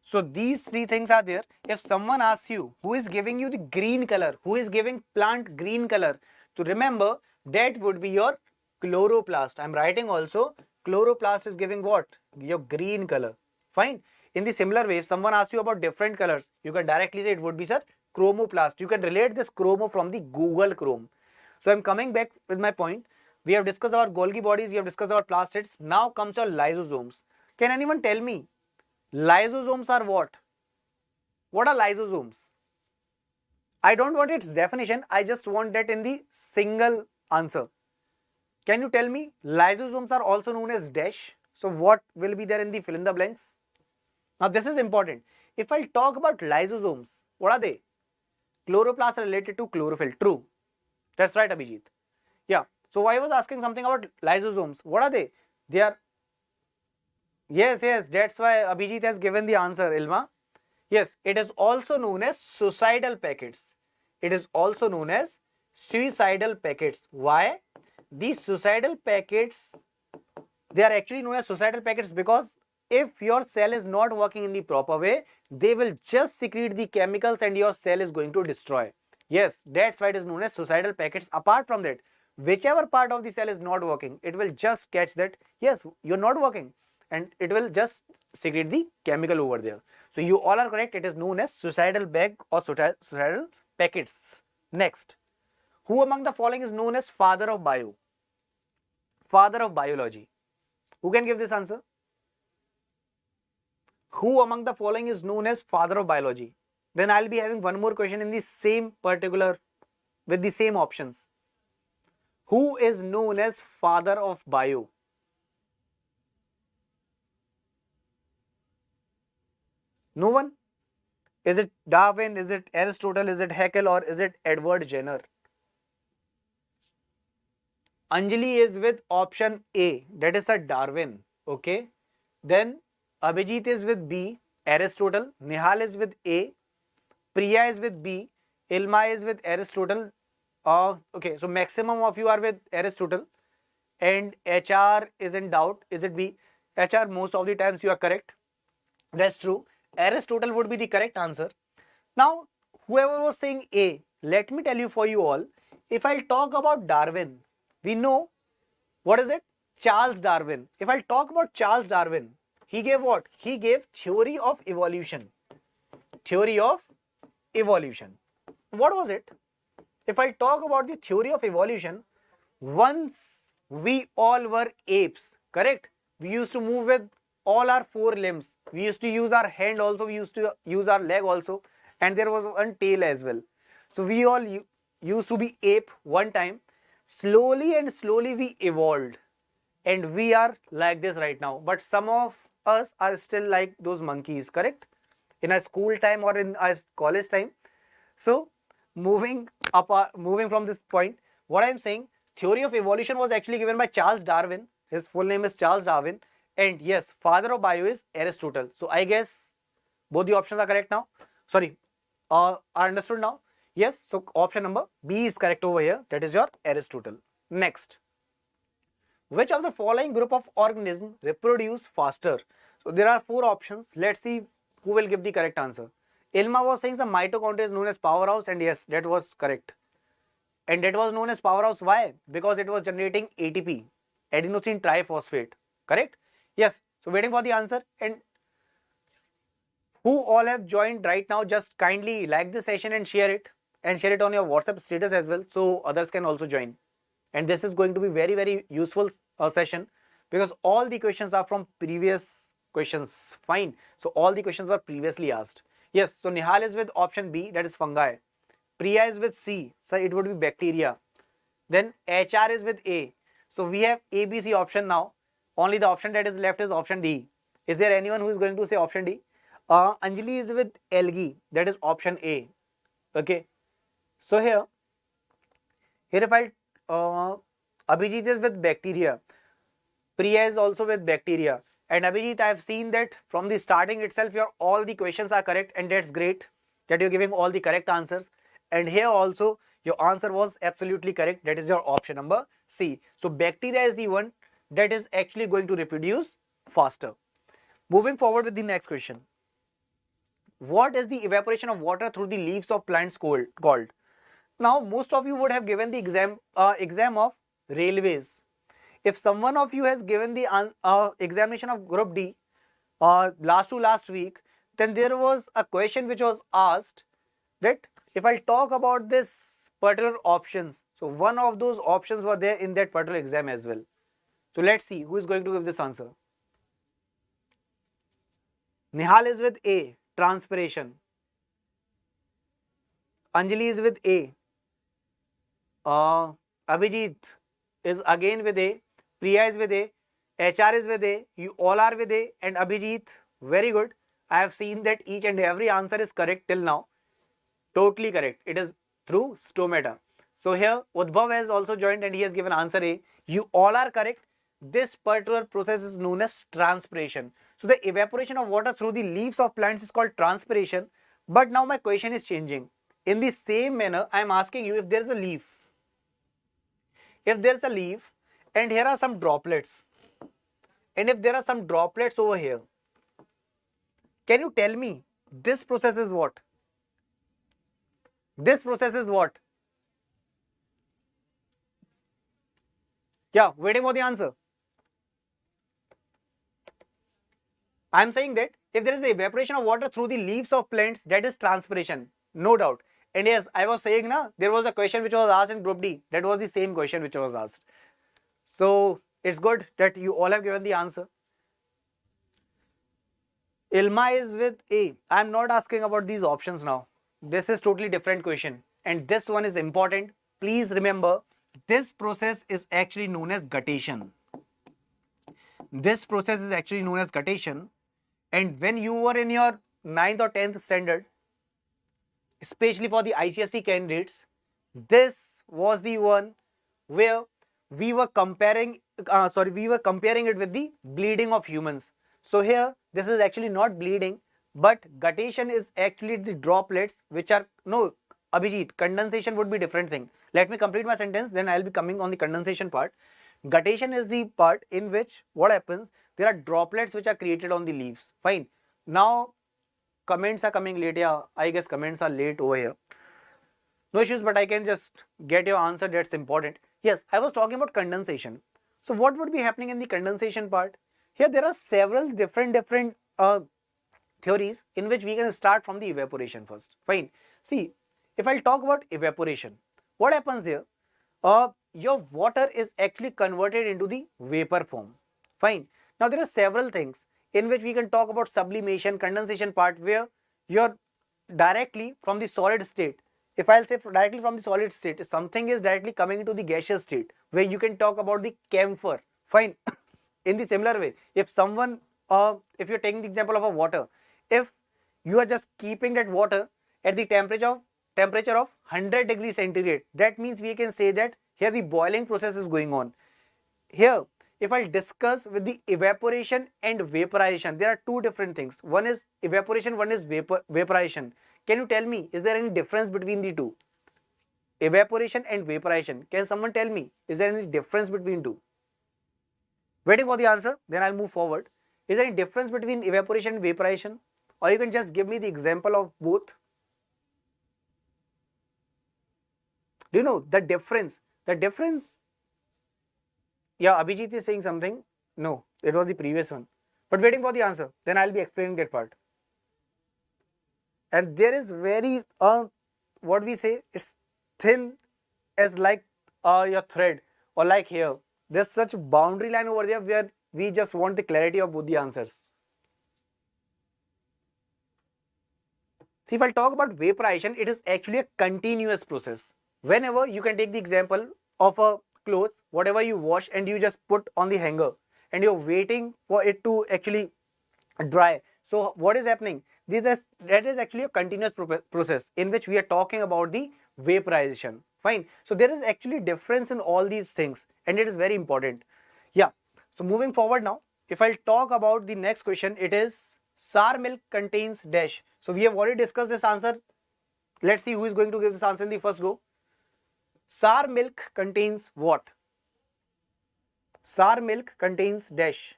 So these three things are there. If someone asks you who is giving you the green color, who is giving plant green color, to remember that would be your chloroplast. I am writing also chloroplast is giving what? Your green color. Fine. In the similar way, if someone asks you about different colors, you can directly say it would be, sir, chromoplast. You can relate this chromo from the Google Chrome. So I am coming back with my point. We have discussed about Golgi bodies, we have discussed about plastids. Now comes your lysosomes. Can anyone tell me lysosomes are what? What are lysosomes? I don't want its definition, I just want that in the single answer. Can you tell me? Lysosomes are also known as dash. So what will be there in the fill in the blanks? Now this is important. If I talk about lysosomes, what are they? Chloroplasts are related to chlorophyll. True. That's right, Abhijit. Yeah. So I was asking something about lysosomes. What are they? They are... Yes, that's why Abhijit has given the answer, Ilma. Yes, it is also known as suicidal packets. It is also known as suicidal packets. Why? These suicidal packets, they are actually known as suicidal packets because if your cell is not working in the proper way, they will just secrete the chemicals and your cell is going to destroy. Yes, that's why it is known as suicidal packets. Apart from that, whichever part of the cell is not working, it will just catch that, yes, you're not working, and it will just secrete the chemical over there. So you all are correct. It is known as suicidal bag or suicidal packets. Next, who among the following is known as father of bio? Father of biology. Who can give this answer? Who among the following is known as father of biology? Then I'll be having one more question in the same particular, with the same options. Who is known as father of bio? No one? Is it Darwin, is it Aristotle, is it Haeckel, or is it Edward Jenner? Anjali is with option A, that is a Darwin. Okay. Then Abhijit is with B, Aristotle. Nihal is with A. Priya is with B. Ilma is with Aristotle. Okay, so maximum of you are with Aristotle. And HR is in doubt. Is it B? HR, most of the times you are correct. That's true. Aristotle would be the correct answer. Now, whoever was saying A, let me tell you for you all, if I talk about Darwin, we know, what is it? Charles Darwin. If I talk about Charles Darwin, he gave what? He gave theory of evolution. Theory of evolution. What was it? If I talk about the theory of evolution, once we all were apes, correct? We used to move with all our four limbs. We used to use our hand also, we used to use our leg also, and there was one tail as well. So we all used to be ape one time. Slowly and slowly we evolved, and we are like this right now. But some of us are still like those monkeys, correct? In our school time or in our college time. So moving from this point, what I am saying, theory of evolution was actually given by Charles Darwin. His full name is Charles Darwin. And yes, father of bio is Aristotle. So I guess both the options are correct now. Sorry, are understood now? Yes, so option number B is correct over here. That is your Aristotle. Next, which of the following group of organisms reproduce faster? So there are four options. Let's see who will give the correct answer. Ilma was saying the mitochondria is known as powerhouse, and yes, that was correct. And that was known as powerhouse. Why? Because it was generating ATP, adenosine triphosphate. Correct? Yes. So waiting for the answer. And who all have joined right now, just kindly like this session and share it. And share it on your WhatsApp status as well, so others can also join. And this is going to be very, very useful session, because all the questions are from previous questions. Fine. So all the questions were previously asked. Yes. So Nihal is with option B, that is fungi. Priya is with C, so it would be bacteria. Then HR is with A. So we have A, B, C option now. Only the option that is left is option D. Is there anyone who is going to say option D? Anjali is with algae. That is option A. Okay. So here if I Abhijit is with bacteria. Priya is also with bacteria. And Abhijit, I have seen that from the starting itself, your all the questions are correct, and that's great that you're giving all the correct answers. And here also, your answer was absolutely correct. That is your option number C. So bacteria is the one that is actually going to reproduce faster. Moving forward with the next question. What is the evaporation of water through the leaves of plants called? Now, most of you would have given the exam of railways. If someone of you has given the examination of Group D last to last week, then there was a question which was asked that if I talk about this particular options, so one of those options were there in that particular exam as well. So let's see who is going to give this answer. Nihal is with A, transpiration. Anjali is with A. Abhijit is again with A. Priya is with A. HR is with A. You all are with A. And Abhijit, very good. I have seen that each and every answer is correct till now. Totally correct. It is through stomata. So here Udbhav has also joined and he has given answer A. You all are correct. This particular process is known as transpiration. So the evaporation of water through the leaves of plants is called transpiration. But now my question is changing. In the same manner, I am asking you, if there is a leaf. If there is a leaf and here are some droplets. And if there are some droplets over here. Can you tell me this process is what? This process is what? Yeah, waiting for the answer. I am saying that if there is the evaporation of water through the leaves of plants, that is transpiration, no doubt. And yes, I was saying there was a question which was asked in Group D. That was the same question which was asked. So it's good that you all have given the answer. Ilma is with A. I am not asking about these options now. This is totally different question. And this one is important. Please remember, this process is actually known as guttation. This process is actually known as guttation. And when you were in your 9th or 10th standard, especially for the ICSE candidates, this was the one where we were comparing it with the bleeding of humans. So here, this is actually not bleeding, but guttation is actually the droplets which are, no, Abhijit, condensation would be different thing. Let me complete my sentence, then I'll be coming on the condensation part. Guttation is the part in which what happens, there are droplets which are created on the leaves. Fine. Now, comments are coming late. Yeah, I guess comments are late over here. No issues, but I can just get your answer. That's important. Yes, I was talking about condensation. So what would be happening in the condensation part? Here there are several different theories in which we can start from the evaporation first. Fine. See, if I talk about evaporation, what happens there? Your water is actually converted into the vapor form. Fine. Now there are several things in which we can talk about sublimation, condensation part, where you're directly from the solid state. If I'll say directly from the solid state, something is directly coming into the gaseous state, where you can talk about the camphor. Fine. In the similar way, if someone, if you're taking the example of a water, if you are just keeping that water at the temperature of 100 degrees centigrade, that means we can say that here the boiling process is going on. Here, if I discuss with the evaporation and vaporization, there are two different things. One is evaporation, one is vaporization. Can you tell me, is there any difference between the two? Evaporation and vaporization. Can someone tell me, is there any difference between two? Waiting for the answer, then I'll move forward. Is there any difference between evaporation and vaporization? Or you can just give me the example of both. Do you know the difference? The difference. Yeah, Abhijit is saying something. No, it was the previous one. But waiting for the answer, then I'll be explaining that part. And there is very, what we say, it's thin as like your thread, or like here. There's such a boundary line over there where we just want the clarity of both the answers. See, if I talk about vaporization, it is actually a continuous process. Whenever you can take the example of a clothes, whatever you wash and you just put on the hanger and you're waiting for it to actually dry. So what is happening? That is actually a continuous process in which we are talking about the vaporization. Fine. So there is actually difference in all these things and it is very important. Yeah. So moving forward now, if I'll talk about the next question, it is sour milk contains dash. So we have already discussed this answer. Let's see who is going to give this answer in the first go. Sour milk contains what? Sour milk contains dash.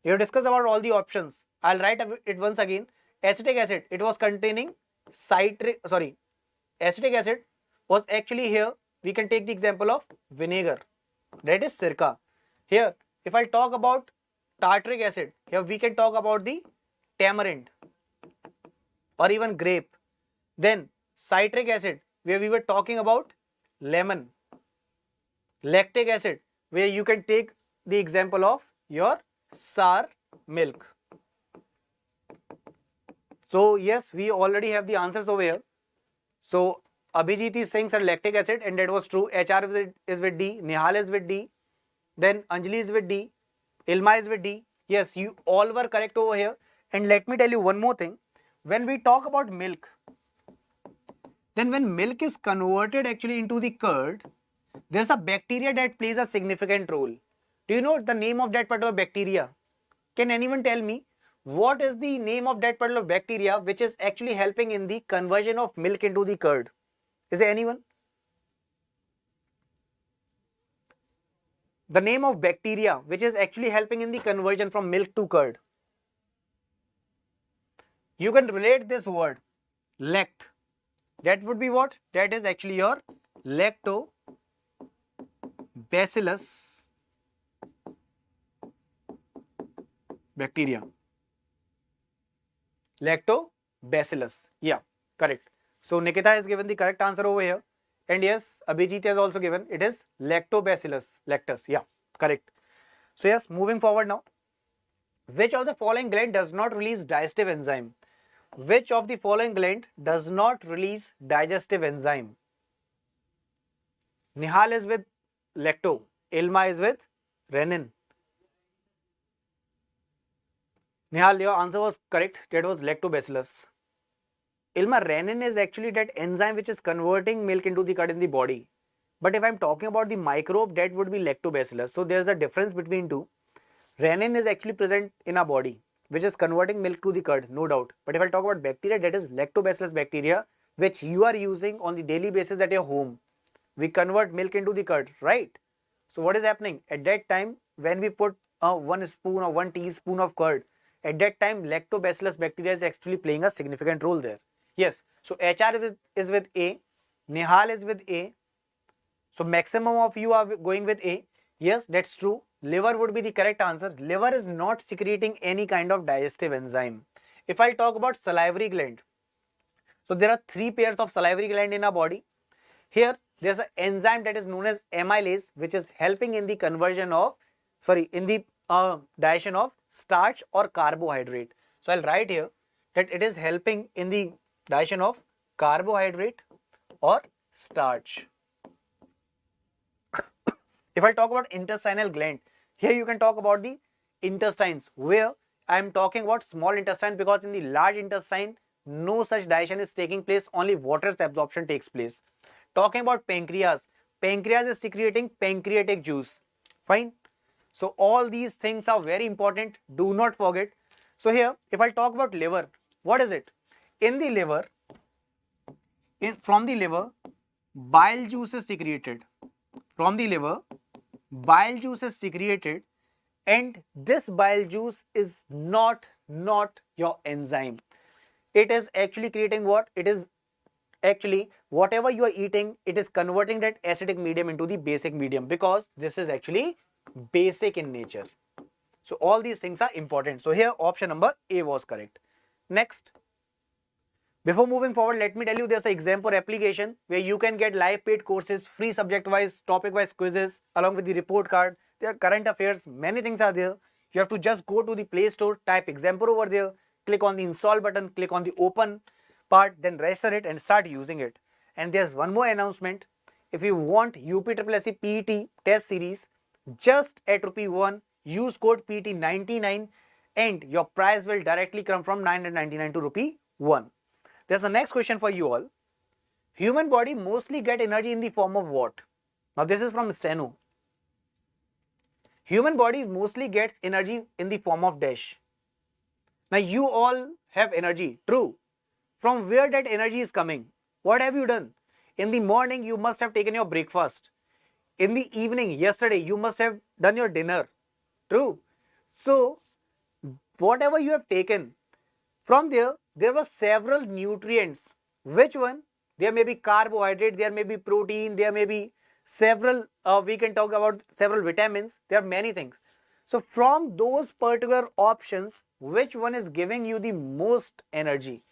We have discussed about all the options. I'll write it once again. Acetic acid, it was containing acetic acid was actually here. We can take the example of vinegar. That is sirka. Here, if I talk about tartaric acid, here we can talk about the tamarind or even grape. Then citric acid, where we were talking about lemon. Lactic acid, where you can take the example of your sour milk. So yes, we already have the answers over here. So Abhijit is saying sir lactic acid, and that was true. HR is with D, Nihal is with D, then Anjali is with D, Ilma is with D. Yes, you all were correct over here. And let me tell you one more thing. When we talk about milk, then when milk is converted actually into the curd, there's a bacteria that plays a significant role. Do you know the name of that particular bacteria? Can anyone tell me what is the name of that particular bacteria which is actually helping in the conversion of milk into the curd? Is there anyone? The name of bacteria which is actually helping in the conversion from milk to curd. You can relate this word, lact. That would be what? That is actually your lactobacillus bacteria. Lactobacillus. Yeah, correct. So Nikita has given the correct answer over here. And yes, Abhijit has also given, it is lactobacillus lactus. Yeah, correct. So yes, moving forward now. Which of the following gland does not release digestive enzyme? Which of the following gland does not release digestive enzyme? Nihal is with lacto. Ilma is with renin. Nihal, your answer was correct. That was lactobacillus. Ilma, renin is actually that enzyme which is converting milk into the curd in the body. But if I'm talking about the microbe, that would be lactobacillus. So there's a difference between two. Renin is actually present in our body, which is converting milk to the curd, no doubt. But if I talk about bacteria, that is lactobacillus bacteria, which you are using on the daily basis at your home. We convert milk into the curd, right? So what is happening? At that time, when we put 1 spoon or 1 teaspoon of curd, at that time, lactobacillus bacteria is actually playing a significant role there. Yes, so HR is with A, Nihal is with A. So maximum of you are going with A. Yes, that's true. Liver would be the correct answer. Liver is not secreting any kind of digestive enzyme. If I talk about salivary gland, so there are 3 pairs of salivary gland in our body. Here, there's an enzyme that is known as amylase, which is helping in the conversion of, in the digestion of starch or carbohydrate. So I'll write here that it is helping in the digestion of carbohydrate or starch. If I talk about intestinal gland, here you can talk about the intestines, where I am talking about small intestine, because in the large intestine, no such digestion is taking place, only water's absorption takes place. Talking about pancreas, pancreas is secreting pancreatic juice. Fine. So all these things are very important. Do not forget. So here, if I talk about liver, what is it? In the liver, from the liver, bile juice is secreted. From the liver, bile juice is secreted, and this bile juice is not your enzyme. It is actually creating what? It is actually whatever you are eating, it is converting that acidic medium into the basic medium, because this is actually basic in nature. So all these things are important. So here option number A was correct. Next, before moving forward, let me tell you there's an exam for application where you can get live paid courses, free subject wise, topic wise quizzes along with the report card. There are current affairs, many things are there. You have to just go to the Play Store, type Exampro over there, click on the install button, click on the open part, then register it and start using it. And there's one more announcement. if you want UPSSC PET test series, just at ₹1, use code PET99 and your price will directly come from 999 to ₹1. There's the next question for you all. Human body mostly get energy in the form of what? Now this is from Steno. Human body mostly gets energy in the form of dash. Now you all have energy, true. From where that energy is coming? What have you done? In the morning you must have taken your breakfast. In the evening, yesterday, you must have done your dinner. True. So, whatever you have taken, from there were several nutrients. Which one? There may be carbohydrate, there may be protein, there may be several, we can talk about several vitamins. There are many things. So, from those particular options, which one is giving you the most energy?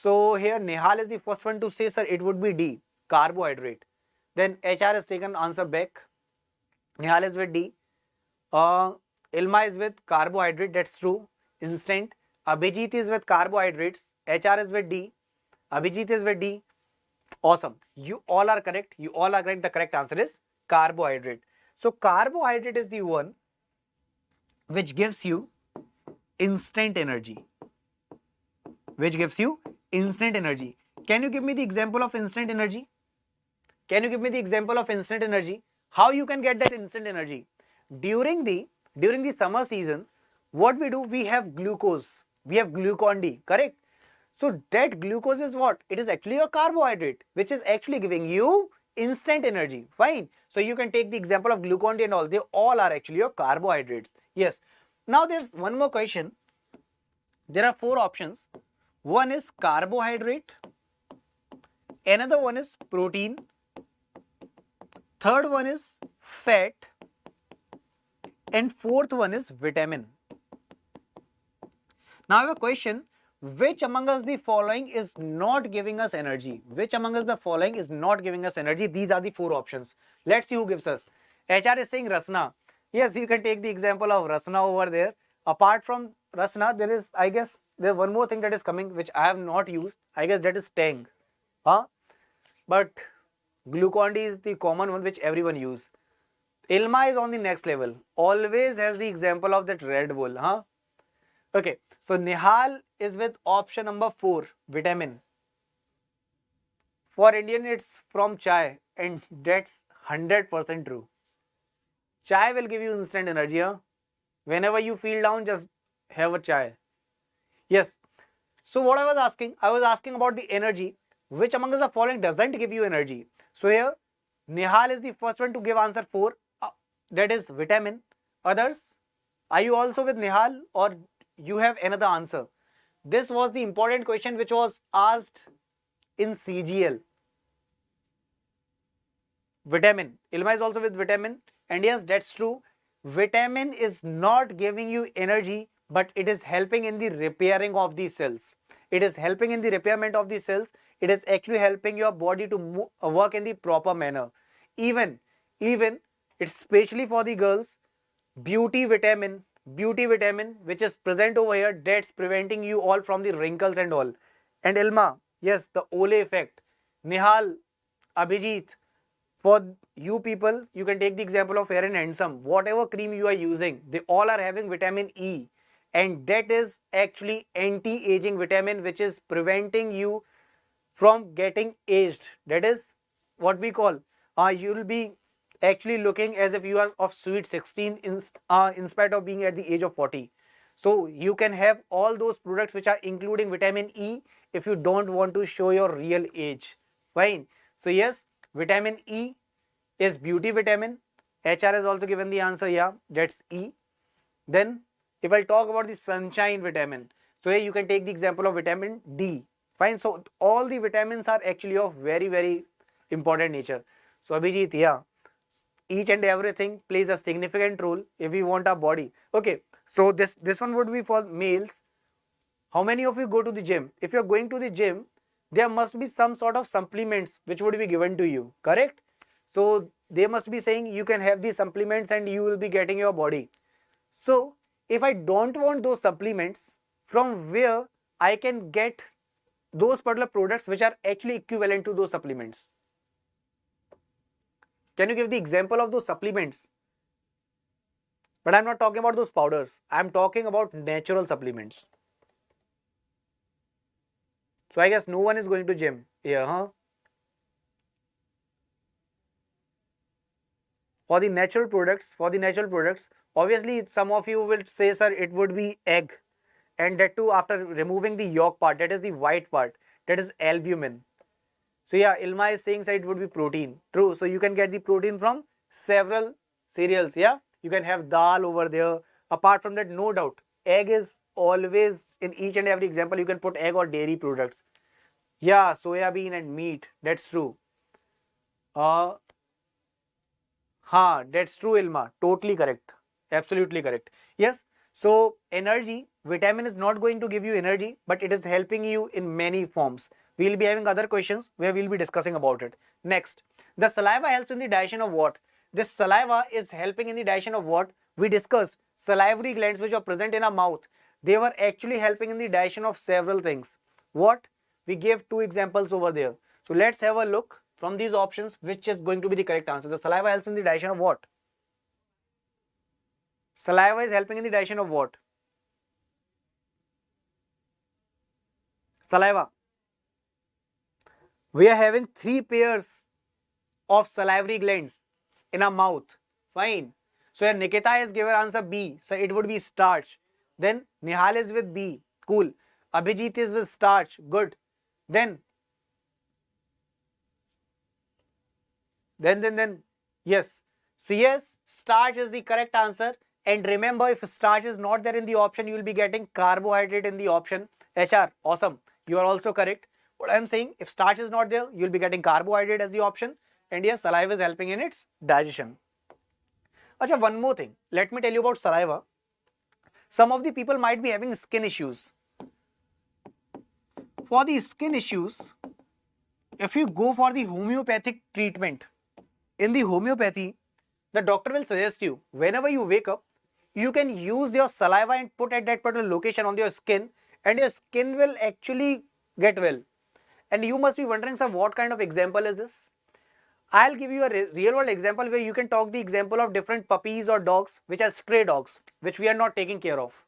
So, here Nihal is the first one to say, sir, it would be D, carbohydrate. Then HR has taken answer back. Nihal is with D. Ilma is with carbohydrate, that's true. Instant. Abhijit is with carbohydrates. HR is with D. Abhijit is with D. Awesome. You all are correct. You all are correct. The correct answer is carbohydrate. So carbohydrate is the one which gives you instant energy. Which gives you instant energy. Can you give me the example of instant energy? Can you give me the example of instant energy? How you can get that instant energy? During the summer season, what we do, we have glucose. We have glucon-D, correct? So that glucose is what? It is actually a carbohydrate, which is actually giving you instant energy. Fine. So you can take the example of glucon-D and all. They all are actually your carbohydrates. Yes. Now there's one more question. There are 4 options. One is carbohydrate. Another one is protein. Third one is fat. And fourth one is vitamin. Now I have a question. Which among us the following is not giving us energy? Which among us the following is not giving us energy? These are the 4 options. Let's see who gives us. HR is saying Rasna. Yes, you can take the example of Rasna over there. Apart from Rasna, there is, I guess, there's one more thing that is coming which I have not used. I guess that is Tang. But Glucon-D is the common one which everyone use. Ilma is on the next level. Always has the example of that Red Bull. Okay. So Nihal is with option number 4, vitamin. For Indian, it's from chai, and that's 100% true. Chai will give you instant energy. Whenever you feel down, just have a chai. Yes. So what I was asking about the energy. Which among us the following doesn't give you energy? So here, Nihal is the first one to give answer 4. That is vitamin. Others, are you also with Nihal or you have another answer? This was the important question which was asked in CGL. Vitamin. Ilma is also with vitamin. And yes, that's true. Vitamin is not giving you energy, but it is helping in the repairing of the cells. It is helping in the repairment of the cells. It is actually helping your body to work in the proper manner. Even it's especially for the girls, beauty vitamin which is present over here, that's preventing you all from the wrinkles and all. And Ilma, yes, the Olay effect. Nihal, Abhijit, for you people, you can take the example of Fair and Handsome. Whatever cream you are using, they all are having vitamin E. And that is actually anti-aging vitamin which is preventing you from getting aged. That is what we call, you will be actually looking as if you are of sweet 16 in spite of being at the age of 40. So you can have all those products which are including vitamin E if you don't want to show your real age. Fine. So yes, vitamin E is beauty vitamin. HR has also given the answer. Yeah, that's E. Then if I talk about the sunshine vitamin, so here you can take the example of vitamin D. Fine. So all the vitamins are actually of very, very important nature. So Abhijit, yeah, each and everything plays a significant role if we want our body. Okay, so this one would be for males. How many of you go to the gym? If you are going to the gym, there must be some sort of supplements which would be given to you, correct? So they must be saying you can have these supplements and you will be getting your body. So if I don't want those supplements, from where I can get those particular products which are actually equivalent to those supplements? Can you give the example of those supplements? But I'm not talking about those powders. I'm talking about natural supplements. So I guess no one is going to gym here, huh? For the natural products, obviously some of you will say, sir, it would be egg. And that too after removing the yolk part, that is the white part, that is albumin. So yeah, Ilma is saying that it would be protein. True. So you can get the protein from several cereals. Yeah, you can have dal over there. Apart from that, no doubt, egg is always in each and every example. You can put egg or dairy products. Yeah, soya bean and meat. That's true. That's true, Ilma. Totally correct. Absolutely correct. Yes. So energy, vitamin is not going to give you energy, but it is helping you in many forms. We will be having other questions where we will be discussing about it. Next, the saliva helps in the digestion of what? This saliva is helping in the digestion of what? We discussed salivary glands which are present in our mouth. They were actually helping in the digestion of several things. What? We gave two examples over there. So let's have a look from these options which is going to be the correct answer. The saliva helps in the digestion of what? Saliva is helping in the digestion of what? Saliva. We are having 3 pairs of salivary glands in our mouth. Fine. So here Nikita has given answer B. So it would be starch. Then Nihal is with B. Cool. Abhijit is with starch. Good. Then yes. So yes, starch is the correct answer. And remember, if starch is not there in the option, you will be getting carbohydrate in the option. HR, awesome. You are also correct. What I am saying, if starch is not there, you will be getting carbohydrate as the option. And yes, saliva is helping in its digestion. Acha, one more thing. Let me tell you about saliva. Some of the people might be having skin issues. For the skin issues, if you go for the homeopathic treatment, in the homeopathy, the doctor will suggest you, whenever you wake up, you can use your saliva and put at that particular location on your skin, and your skin will actually get well. And you must be wondering, sir, what kind of example is this? I'll give you a real world example where you can talk the example of different puppies or dogs which are stray dogs, which we are not taking care of.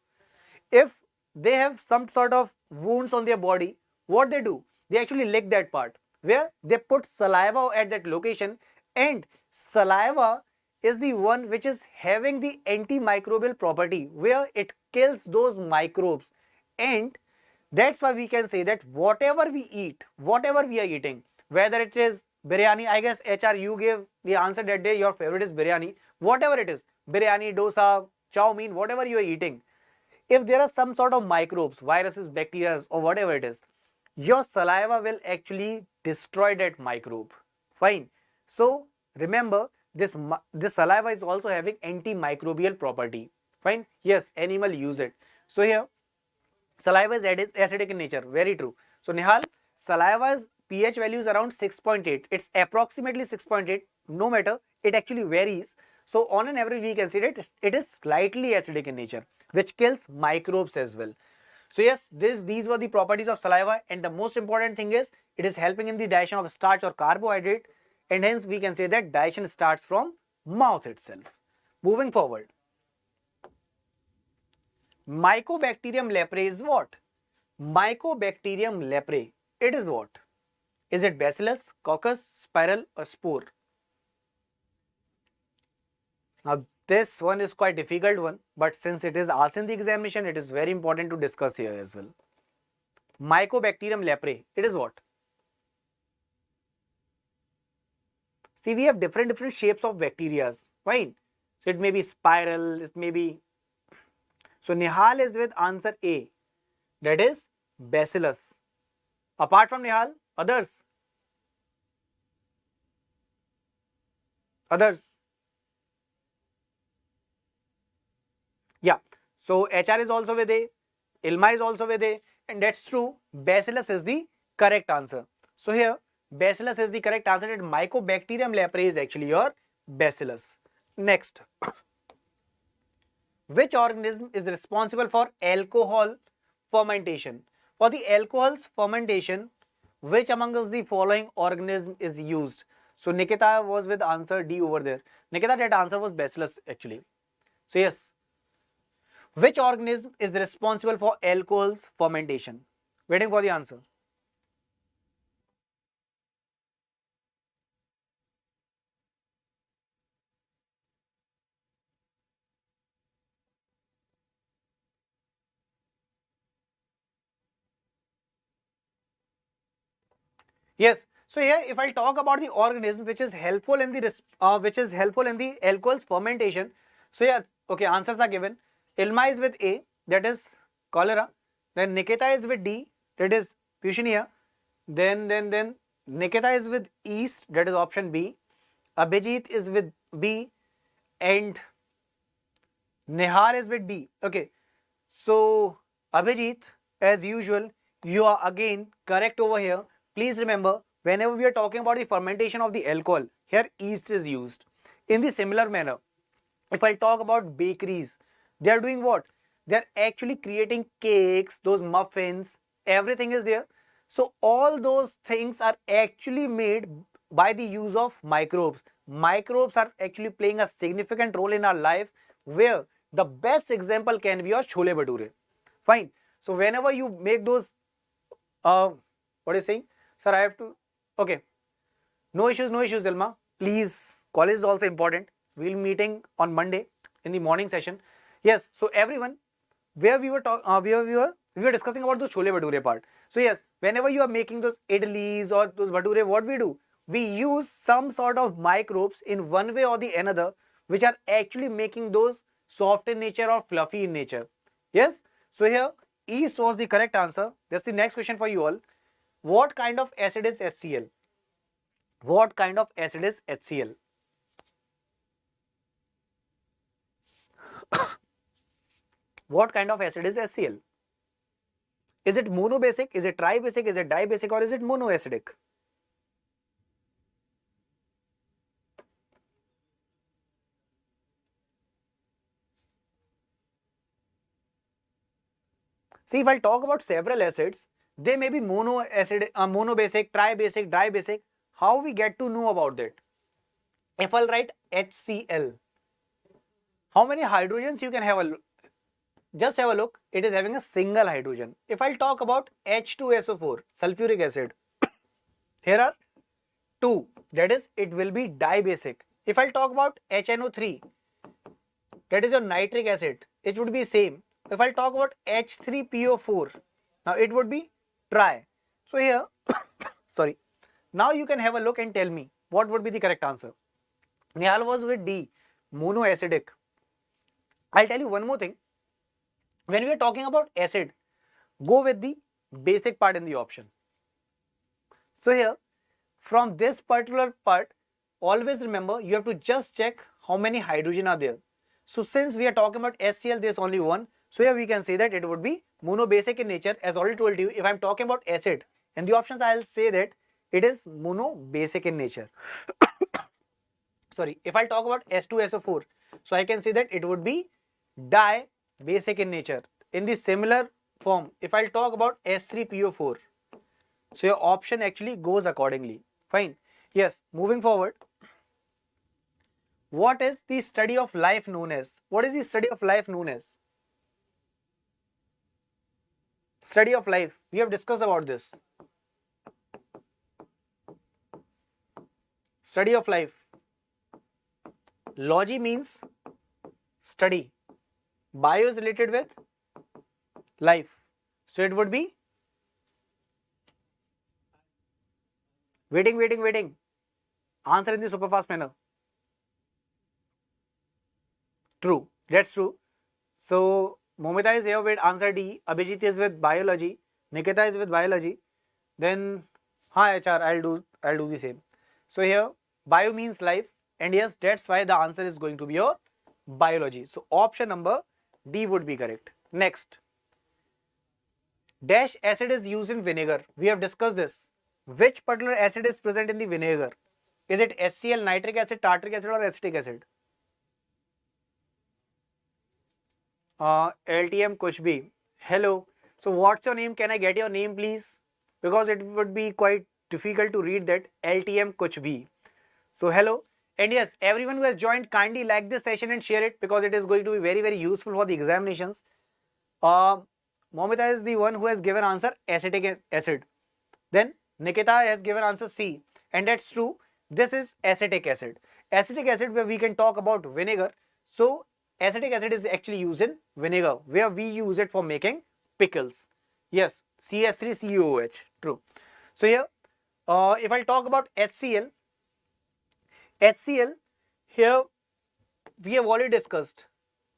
If they have some sort of wounds on their body, what they do? They actually lick that part where they put saliva at that location, and saliva is the one which is having the antimicrobial property where it kills those microbes. And that's why we can say that whatever we eat, whatever we are eating, whether it is biryani, I guess HR you gave the answer that day, your favorite is biryani, whatever it is, biryani, dosa, chow mein, whatever you are eating, if there are some sort of microbes, viruses, bacteria or whatever it is, your saliva will actually destroy that microbe. Fine. So remember, this saliva is also having antimicrobial property. Fine. Yes, animal use it. So here, saliva is acidic in nature. Very true. So Nihal, saliva's pH value is around 6.8. It's approximately 6.8. No matter, it actually varies. So on an average, we can say that it is slightly acidic in nature, which kills microbes as well. So yes, these were the properties of saliva, and the most important thing is it is helping in the digestion of starch or carbohydrate, and hence we can say that digestion starts from mouth itself. Moving forward, Mycobacterium leprae is what? Mycobacterium leprae, it is what? Is it bacillus, coccus, spiral or spore? Now this one is quite difficult one, but since it is asked in the examination, it is very important to discuss here as well. Mycobacterium leprae, it is what? See, we have different shapes of bacteria. Fine. So it may be spiral, it may be. So Nihal is with answer A, that is bacillus. Apart from Nihal, others. Yeah. So HR is also with A, Ilma is also with A, and that's true. Bacillus is the correct answer. So here, bacillus is the correct answer, and Mycobacterium leprae is actually your bacillus. Next, which organism is responsible for alcohol fermentation? For the alcohol's fermentation, which among us the following organism is used? So Nikita was with answer D over there. Nikita, that answer was Bacillus actually. So yes, which organism is responsible for alcohol's fermentation? Waiting for the answer. Yes. So here, if I talk about the organism which is helpful in the alcohol's fermentation. So yeah, okay, answers are given. Ilma is with A, that is cholera. Then Nikita is with D, that is Puccinia. Then Nikita is with yeast, that is option B. Abhijit is with B, and Nihar is with D. Okay. So Abhijit, as usual, you are again correct over here. Please remember, whenever we are talking about the fermentation of the alcohol, here yeast is used. In the similar manner, if I talk about bakeries, they are doing what? They are actually creating cakes, those muffins, everything is there. So all those things are actually made by the use of microbes. Microbes are actually playing a significant role in our life, where the best example can be your chole bhature. Fine. So whenever you make those, what are you saying? Sir, I have to, okay. No issues, Ilma. Please, college is also important. We'll be meeting on Monday in the morning session. Yes, so everyone, where we were we were discussing about those chole bhature part. So yes, whenever you are making those idlis or those bhature, what we do? We use some sort of microbes in one way or the another, which are actually making those soft in nature or fluffy in nature. Yes. So here, yeast was the correct answer. That's the next question for you all. What kind of acid is HCl? What kind of acid is HCl? What kind of acid is HCl? Is it monobasic? Is it tribasic? Is it dibasic? Or is it monoacidic? See, if I talk about several acids, they may be monobasic, tribasic, dibasic. How we get to know about that? If I'll write HCl, how many hydrogens you can have a look? Just have a look. It is having a single hydrogen. If I'll talk about H2SO4, sulfuric acid, here are two. That is, it will be dibasic. If I'll talk about HNO3, that is your nitric acid, it would be same. If I'll talk about H3PO4, now it would be tri. So here, sorry. Now you can have a look and tell me what would be the correct answer. Nihal was with D, monoacidic. I'll tell you one more thing. When we are talking about acid, go with the basic part in the option. So here, from this particular part, always remember you have to just check how many hydrogen are there. So since we are talking about HCl, there is only one. So here we can say that it would be monobasic in nature. As already told you, if I am talking about acid, in the options I will say that it is monobasic in nature. Sorry, if I talk about H2SO4, so I can say that it would be dibasic in nature. In the similar form, if I talk about H3PO4, so your option actually goes accordingly. Fine. Yes, moving forward. What is the study of life known as? What is the study of life known as? Study of life. We have discussed about this. Study of life. Logy means study. Bio is related with life. So it would be waiting. Answer in the super fast manner. True. That's true. So Momita is here with answer D. Abhijit is with biology. Nikita is with biology. Then HR, I'll do the same. So here bio means life, and yes, that's why the answer is going to be your biology. So option number D would be correct. Next. Dash acid is used in vinegar. We have discussed this. Which particular acid is present in the vinegar? Is it HCl, nitric acid, tartaric acid, or acetic acid? LTM kuch bhi. Hello. So what's your name? Can I get your name please? Because it would be quite difficult to read that. LTM kuch bhi. So hello, and yes, everyone who has joined, kindly like this session and share it because it is going to be very, very useful for the examinations. Momita is the one who has given answer acetic acid. Then Nikita has given answer C, and that's true. This is acetic acid. Acetic acid, where we can talk about vinegar. So acetic acid is actually used in vinegar, where we use it for making pickles. Yes, CS3COOH. True. So here, if I talk about HCl, HCl, here we have already discussed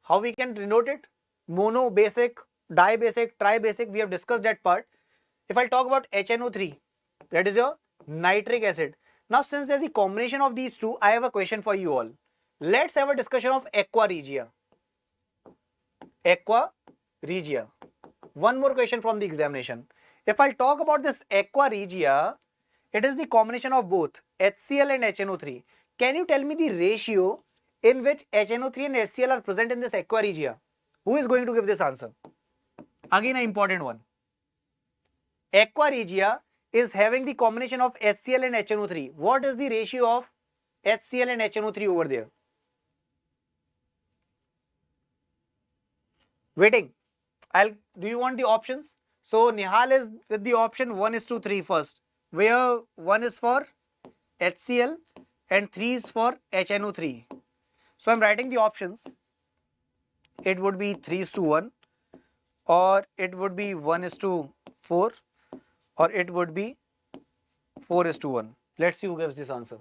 how we can denote it. Mono, basic, dibasic, tribasic, we have discussed that part. If I talk about HNO3, that is your nitric acid. Now since there is the combination of these two, I have a question for you all. Let's have a discussion of aqua regia. Aqua regia. One more question from the examination. If I talk about this aqua regia, it is the combination of both HCl and HNO3. Can you tell me the ratio in which HNO3 and HCl are present in this aqua regia? Who is going to give this answer? Again, an important one. Aqua regia is having the combination of HCl and HNO3. What is the ratio of HCl and HNO3 over there? Waiting. Do you want the options? So Nihal is with the option 1:3 first, where 1 is for HCl and 3 is for HNO3. So I'm writing the options. It would be 3:1, or it would be 1:4, or it would be 4:1. Let's see who gives this answer.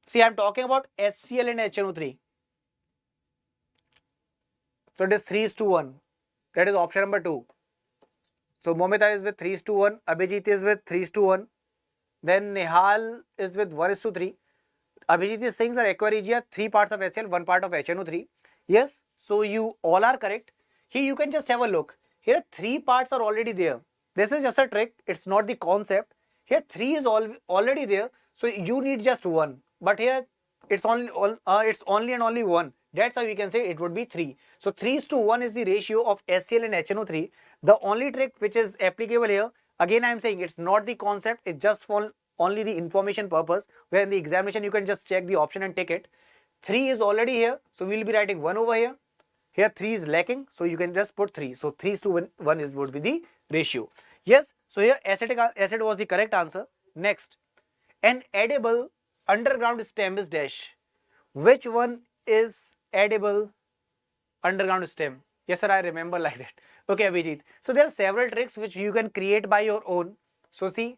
See, I'm talking about HCl and HNO3. So it is 3:1. That is option number 2. So Momita is with 3:1, Abhijit is with 3:1, then Nihal is with 1:3. Abhijit is saying, sir, aqua regia, 3 parts of HCl, 1 part of HNO3. Yes, so you all are correct. Here you can just have a look. Here 3 parts are already there. This is just a trick. It's not the concept. Here 3 is already there. So you need just 1. But here it's only and only 1. That's how we can say it would be 3. So 3:1 is the ratio of HCl and HNO3. The only trick which is applicable here, again I am saying it's not the concept, it's just for only the information purpose, where in the examination you can just check the option and take it. 3 is already here, so we will be writing 1 over here. Here 3 is lacking, so you can just put 3. So 3:1 would be the ratio. Yes, so here acetic acid was the correct answer. Next, an edible underground stem is dash. Which one is edible underground stem? Yes sir, I remember like that. Okay Abhijit. So there are several tricks which you can create by your own. So see,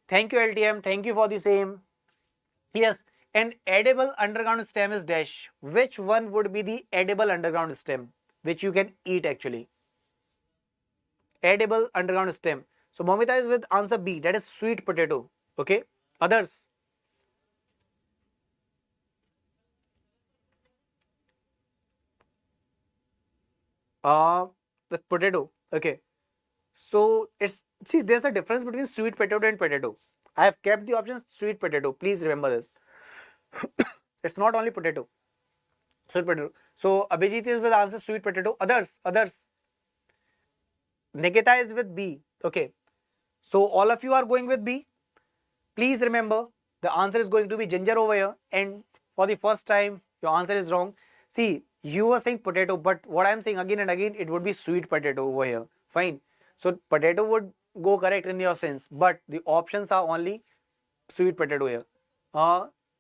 thank you LTM, thank you for the same. Yes, an edible underground stem is dash. Which one would be the edible underground stem which you can eat actually? Edible underground stem. So Momita is with answer B, that is sweet potato. Okay, others? With potato. Okay, so it's, see, there's a difference between sweet potato and potato. I have kept the option sweet potato. Please remember this. It's not only potato. Sweet potato. So Abhijit is with answer sweet potato. Others. Nikita is with B. Okay. So all of you are going with B. Please remember the answer is going to be ginger over here. And for the first time, your answer is wrong. See, you were saying potato, but what I am saying again and again, it would be sweet potato over here. Fine. So potato would go correct in your sense, but the options are only sweet potato here.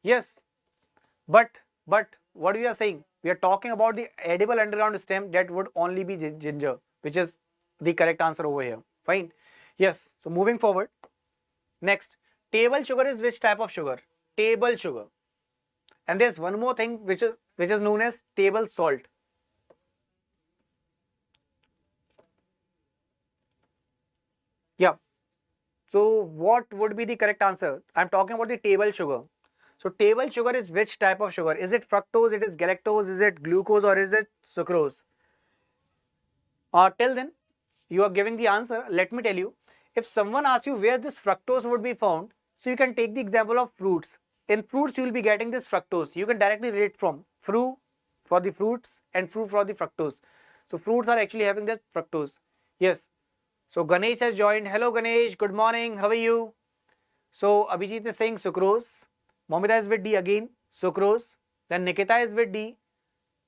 Yes, but what we are saying, we are talking about the edible underground stem, that would only be ginger, which is the correct answer over here. Fine. Yes. So moving forward. Next, table sugar is which type of sugar? Table sugar. And there's one more thing which is known as table salt. Yeah. So what would be the correct answer? I'm talking about the table sugar. So table sugar is which type of sugar? Is it fructose, it is galactose, is it glucose, or is it sucrose? Till then, you are giving the answer. Let me tell you, if someone asks you where this fructose would be found, so you can take the example of fruits. In fruits, you will be getting this fructose. You can directly relate from fruit for the fruits and fruit for the fructose. So fruits are actually having that fructose. Yes. So Ganesh has joined. Hello Ganesh, good morning. How are you? So Abhijit is saying sucrose. Momita is with D again, sucrose. Then Nikita is with D.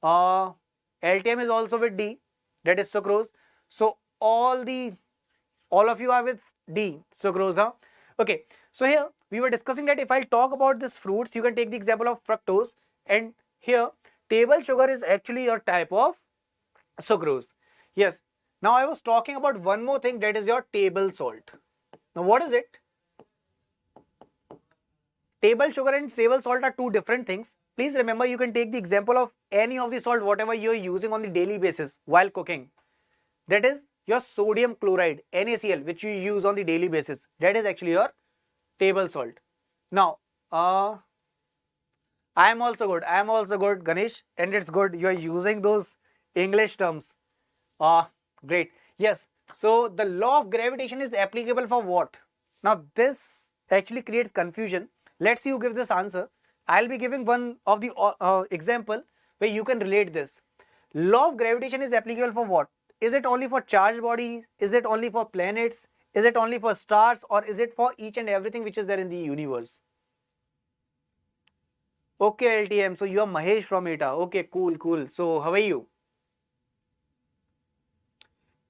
LTM is also with D, that is sucrose. So all of you are with D, sucrose, huh? Okay, so here we were discussing that if I talk about this fruits, you can take the example of fructose, and here table sugar is actually your type of sucrose. Yes. Now I was talking about one more thing, that is your table salt. Now what is it? Table sugar and table salt are two different things. Please remember, you can take the example of any of the salt whatever you are using on the daily basis while cooking. That is your sodium chloride, NaCl, which you use on the daily basis. That is actually your table salt. Now, I am also good. I am also good, Ganesh, and it's good you are using those English terms. Great. Yes. So the law of gravitation is applicable for what? Now this actually creates confusion. Let's see who gives this answer. I'll be giving one of the example where you can relate this. Law of gravitation is applicable for what? Is it only for charged bodies? Is it only for planets? Is it only for stars? Or is it for each and everything which is there in the universe? Okay, LTM. So you are Mahesh from ETA. Okay, cool, cool. So how are you?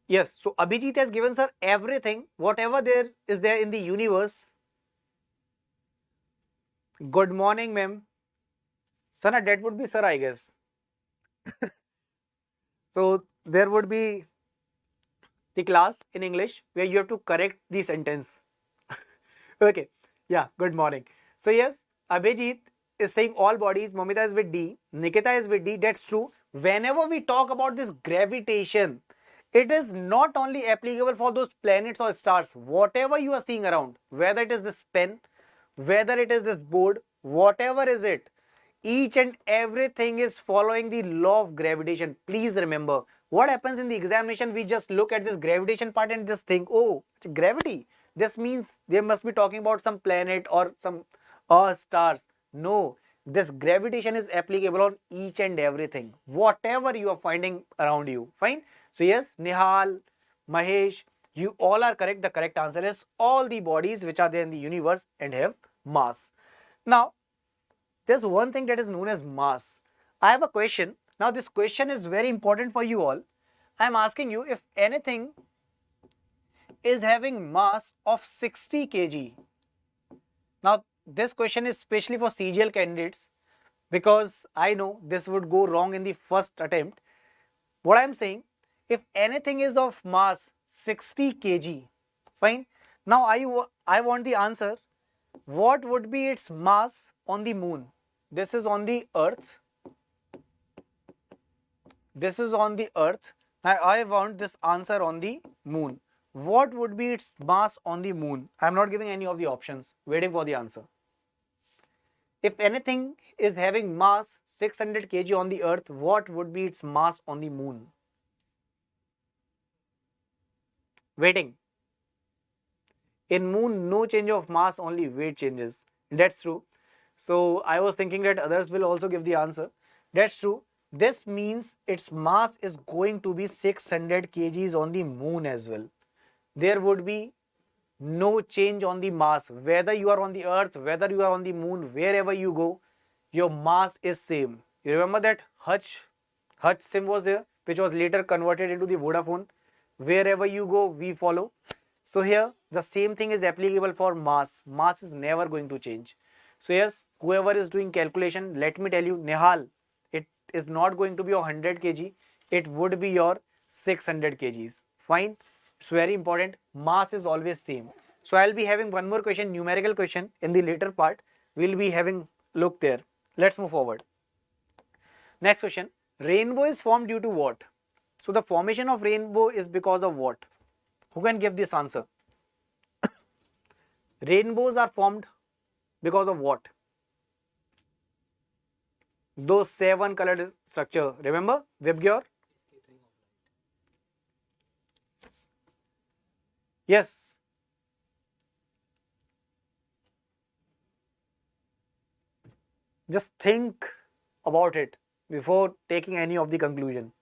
Yes. So Abhijit has given sir everything, whatever there is there in the universe. Good morning, ma'am. Sana, that would be sir, I guess. So there would be the class in English where you have to correct the sentence. Okay. Yeah. Good morning. So yes, Abhijit is saying all bodies. Momita is with D. Nikita is with D. That's true. Whenever we talk about this gravitation, it is not only applicable for those planets or stars. Whatever you are seeing around, whether it is this pen, whether it is this board, whatever is it, each and everything is following the law of gravitation. Please remember, what happens in the examination, we just look at this gravitation part and just think, oh, it's gravity. This means they must be talking about some planet or some stars. No, this gravitation is applicable on each and everything, whatever you are finding around you. Fine. So yes, Nihal, Mahesh, you all are correct. The correct answer is all the bodies which are there in the universe and have mass. Now, there's one thing that is known as mass. I have a question. Now, this question is very important for you all. I am asking you, if anything is having mass of 60 kg. Now, this question is especially for CGL candidates because I know this would go wrong in the first attempt. What I am saying, if anything is of mass 60 kg, fine. Now, I want the answer. What would be its mass on the moon? This is on the earth. This is on the earth. Now I want this answer on the moon. What would be its mass on the moon? I am not giving any of the options. Waiting for the answer. If anything is having mass 600 kg on the earth, what would be its mass on the moon? Waiting. In moon, no change of mass, only weight changes. That's true. So I was thinking that others will also give the answer. That's true. This means its mass is going to be 600 kgs on the moon as well. There would be no change on the mass. Whether you are on the earth, whether you are on the moon, wherever you go, your mass is same. You remember that Hutch SIM was there, which was later converted into the Vodafone. Wherever you go, we follow. So here, the same thing is applicable for mass. Mass is never going to change. So yes, whoever is doing calculation, let me tell you, Nihal, it is not going to be your 100 kg. It would be your 600 kgs. Fine. It's very important. Mass is always same. So I'll be having one more question, numerical question in the later part. We'll be having look there. Let's move forward. Next question. Rainbow is formed due to what? So the formation of rainbow is because of what? Who can give this answer? Rainbows are formed because of what? Those 7 colored structure. Remember? Vibgyor? Yes. Just think about it before taking any of the conclusion.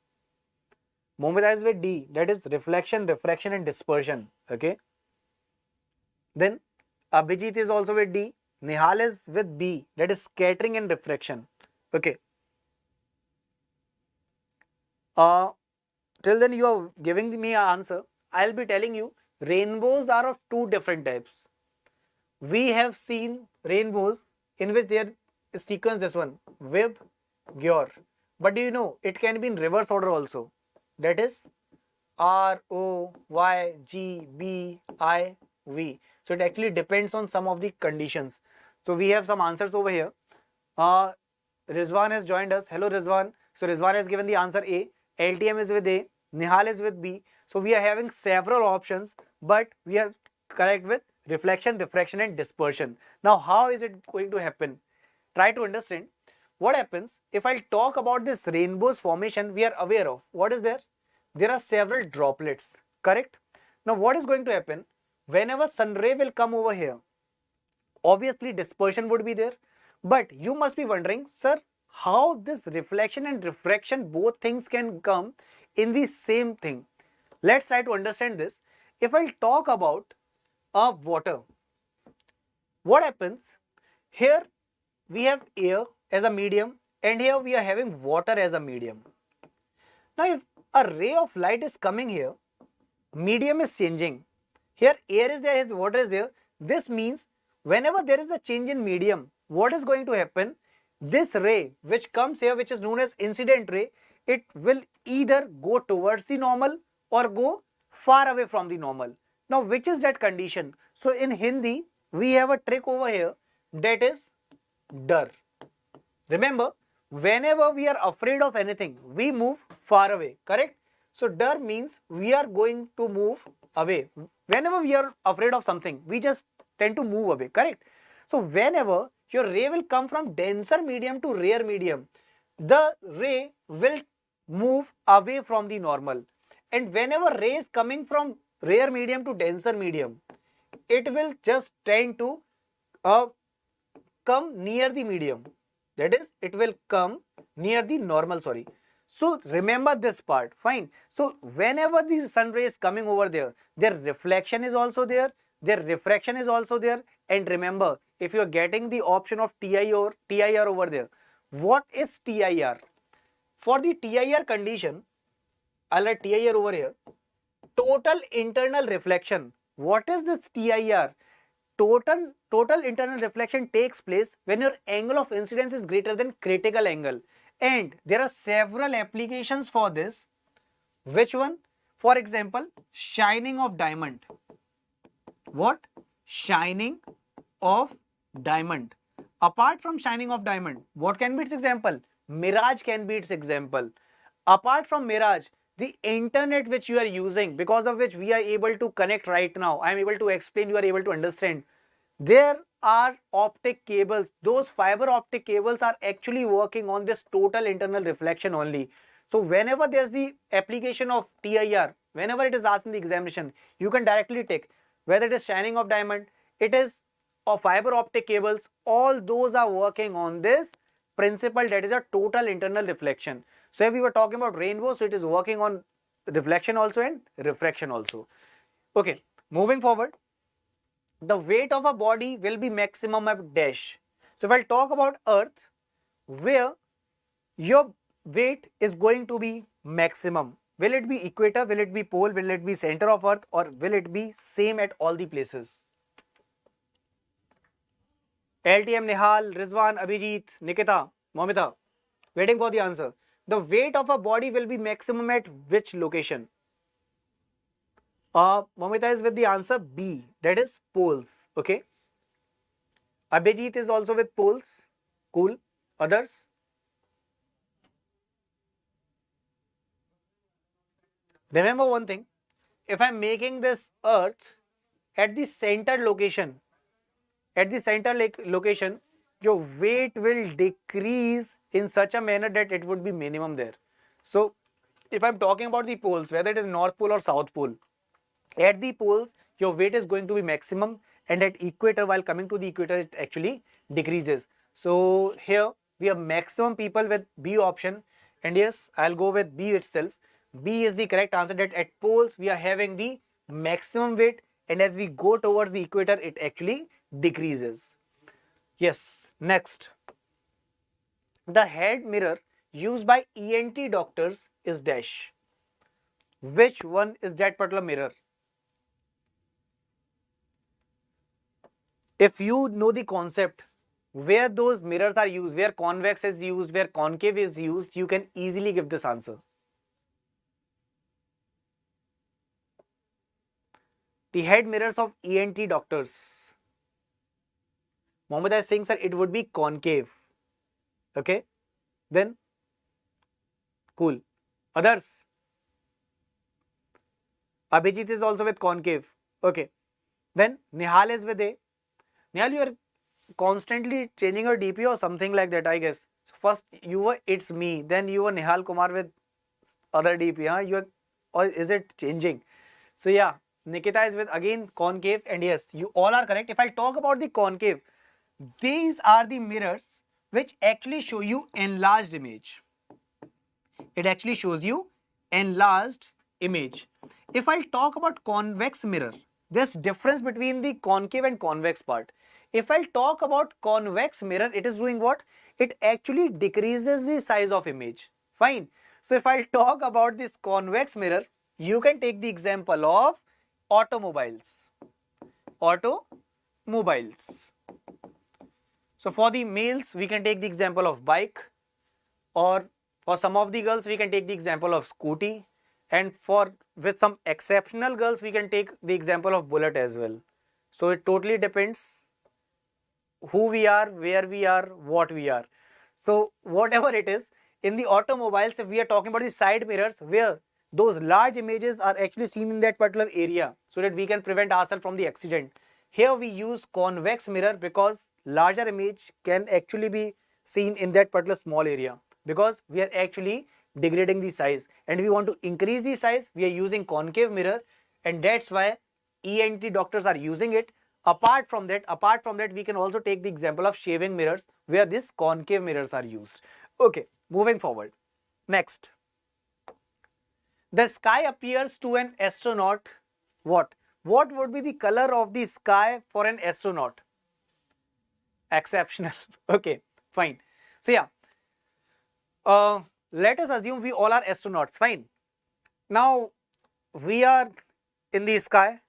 Momita is with D. That is reflection, refraction and dispersion. Okay. Then Abhijit is also with D. Nihal is with B, that is scattering and refraction. Okay. Till then you are giving me an answer. I'll be telling you rainbows are of two different types. We have seen rainbows in which their sequence this one, Wib, Gyor. But do you know it can be in reverse order also? That is R, O, Y, G, B, I, V. So it actually depends on some of the conditions. So we have some answers over here. Rizwan has joined us. Hello Rizwan. So Rizwan has given the answer A. LTM is with A. Nihal is with B. So we are having several options, but we are correct with reflection, diffraction and dispersion. Now how is it going to happen? Try to understand. What happens if I talk about this rainbow's formation we are aware of? What is there? There are several droplets, correct? Now what is going to happen? Whenever sun ray will come over here, obviously dispersion would be there. But you must be wondering, sir, how this reflection and refraction, both things can come in the same thing. Let's try to understand this. If I talk about water, what happens? Here we have air as a medium and here we are having water as a medium. Now if a ray of light is coming here, medium is changing. Here air is there, water is there. This means whenever there is a change in medium, what is going to happen? This ray which comes here, which is known as incident ray, it will either go towards the normal or go far away from the normal. Now which is that condition? So in Hindi, we have a trick over here, that is dar. Remember, whenever we are afraid of anything, we move far away, correct? So dar means we are going to move away. Whenever we are afraid of something, we just tend to move away, correct? So whenever your ray will come from denser medium to rare medium, the ray will move away from the normal. And whenever ray is coming from rare medium to denser medium, it will just tend to come near the medium. That is, it will come near the normal, sorry. So remember this part, fine. So whenever the sun ray is coming over there, their reflection is also there, their refraction is also there. And remember, if you are getting the option of TI or TIR over there, what is TIR? For the TIR condition, I'll write TIR over here. Total internal reflection. What is this TIR? Total internal reflection takes place when your angle of incidence is greater than critical angle. And there are several applications for this. Which one? For example, shining of diamond. What? Shining of diamond. Apart from shining of diamond, what can be its example? Mirage can be its example. Apart from mirage, the internet which you are using, because of which we are able to connect right now, I am able to explain, you are able to understand. There are optic cables. Those fiber optic cables are actually working on this total internal reflection only. So whenever there's the application of TIR, whenever it is asked in the examination, you can directly take whether it is shining of diamond, it is of fiber optic cables, all those are working on this principle, that is a total internal reflection. So if we were talking about rainbow, so it is working on reflection also and refraction also. Okay, moving forward, the weight of a body will be maximum at dash. So if I talk about earth, where your weight is going to be maximum, will it be equator, will it be pole, will it be center of earth, or will it be same at all the places? LTM, Nihal, Rizwan, Abhijit, Nikita, Momita, waiting for the answer. The weight of a body will be maximum at which location? Momita is with the answer B, that is poles. Okay. Abhijit is also with poles. Cool. Others? Remember one thing, if I am making this earth at the center location, your weight will decrease in such a manner that it would be minimum there. So if I'm talking about the poles, whether it is North Pole or South Pole, at the poles your weight is going to be maximum, and at equator, while coming to the equator, it actually decreases. So here we have maximum people with B option, and yes, I'll go with B itself. B is the correct answer, that at poles we are having the maximum weight, and as we go towards the equator, it actually decreases. Yes, next. The head mirror used by ENT doctors is dash. Which one is that particular mirror? If you know the concept, where those mirrors are used, where convex is used, where concave is used, you can easily give this answer. The head mirrors of ENT doctors. Mohammed is saying, sir, it would be concave. Okay, then cool. Others? Abhijit is also with concave. Okay, then Nihal is with A. Nihal, you are constantly changing your DP or something like that, I guess. First you were It's Me, then you were Nihal Kumar with other DP, huh? You are, or is it changing? So yeah, Nikita is with again concave, and yes, you all are correct. If I talk about the concave, these are the mirrors which actually show you enlarged image. It actually shows you enlarged image. If I talk about convex mirror, there's difference between the concave and convex part. If I talk about convex mirror, it is doing what? It actually decreases the size of image. Fine. So if I talk about this convex mirror, you can take the example of automobiles. Automobiles. So for the males, we can take the example of bike, or for some of the girls, we can take the example of scooty, and for with some exceptional girls, we can take the example of bullet as well. So it totally depends who we are, where we are, what we are. So whatever it is, in the automobiles, if we are talking about the side mirrors, where those large images are actually seen in that particular area, so that we can prevent ourselves from the accident. Here we use convex mirror because larger image can actually be seen in that particular small area, because we are actually degrading the size, and we want to increase the size, we are using concave mirror, and that's why ENT doctors are using it. Apart from that, we can also take the example of shaving mirrors, where these concave mirrors are used. Okay, moving forward. Next. The sky appears to an astronaut what? What would be the color of the sky for an astronaut? Exceptional. Okay, fine. So yeah, let us assume we all are astronauts. Fine. Now we are in the sky,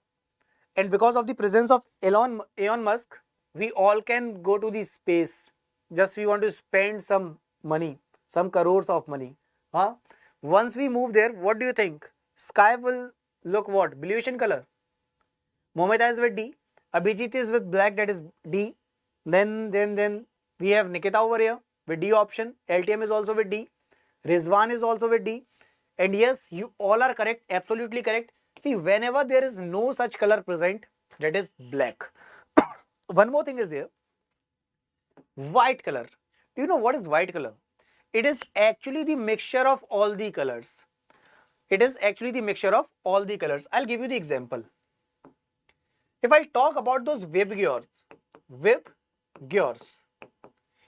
and because of the presence of Elon Musk, we all can go to the space. Just we want to spend some money, some crores of money. Huh? Once we move there, what do you think? Sky will look what? Bluish in color. Momita is with D. Abhijit is with black, that is D. Then we have Nikita over here with D option. LTM is also with D. Rizwan is also with D. And yes, you all are correct, absolutely correct. See, whenever there is no such color present, that is black. One more thing is there. White color. Do you know what is white color? It is actually the mixture of all the colors. It is actually the mixture of all the colors. I'll give you the example. If I talk about those web gears,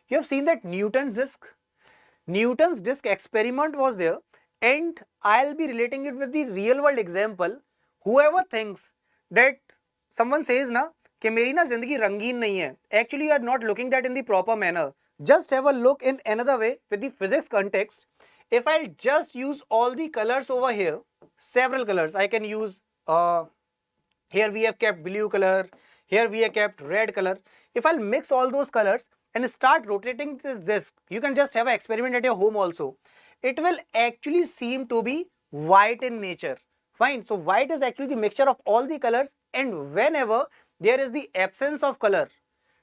you have seen that Newton's disk experiment was there, and I'll be relating it with the real world example. Whoever thinks that someone says na कि मेरी ना जिंदगी रंगीन नहीं है, actually you are not looking that in the proper manner. Just have a look in another way with the physics context. If I just use all the colors over here, several colors, I can use here we have kept blue color, here we have kept red color. If I'll mix all those colors and start rotating this disk, you can just have an experiment at your home also. It will actually seem to be white in nature. Fine. So white is actually the mixture of all the colors, and whenever there is the absence of color,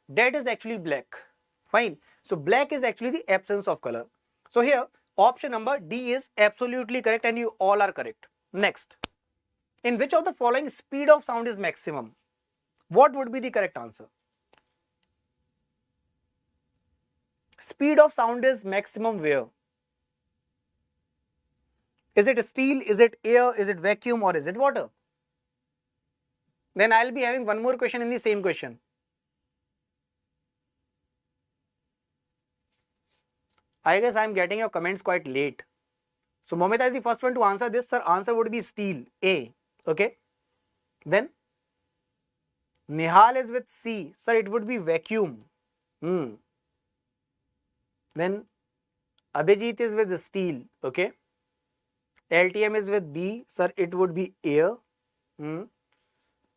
that is actually black. Fine. So black is actually the absence of color. So here option number D is absolutely correct, and you all are correct. Next. In which of the following speed of sound is maximum? What would be the correct answer? Speed of sound is maximum where? Is it steel, is it air, is it vacuum, or is it water? Then I'll be having one more question in the same question. I guess I'm getting your comments quite late. So Momita is the first one to answer this. Sir, answer would be steel, A. Okay. Then Nihal is with C. Sir, it would be vacuum. Then Abhijit is with steel. Okay. LTM is with B. Sir, it would be air.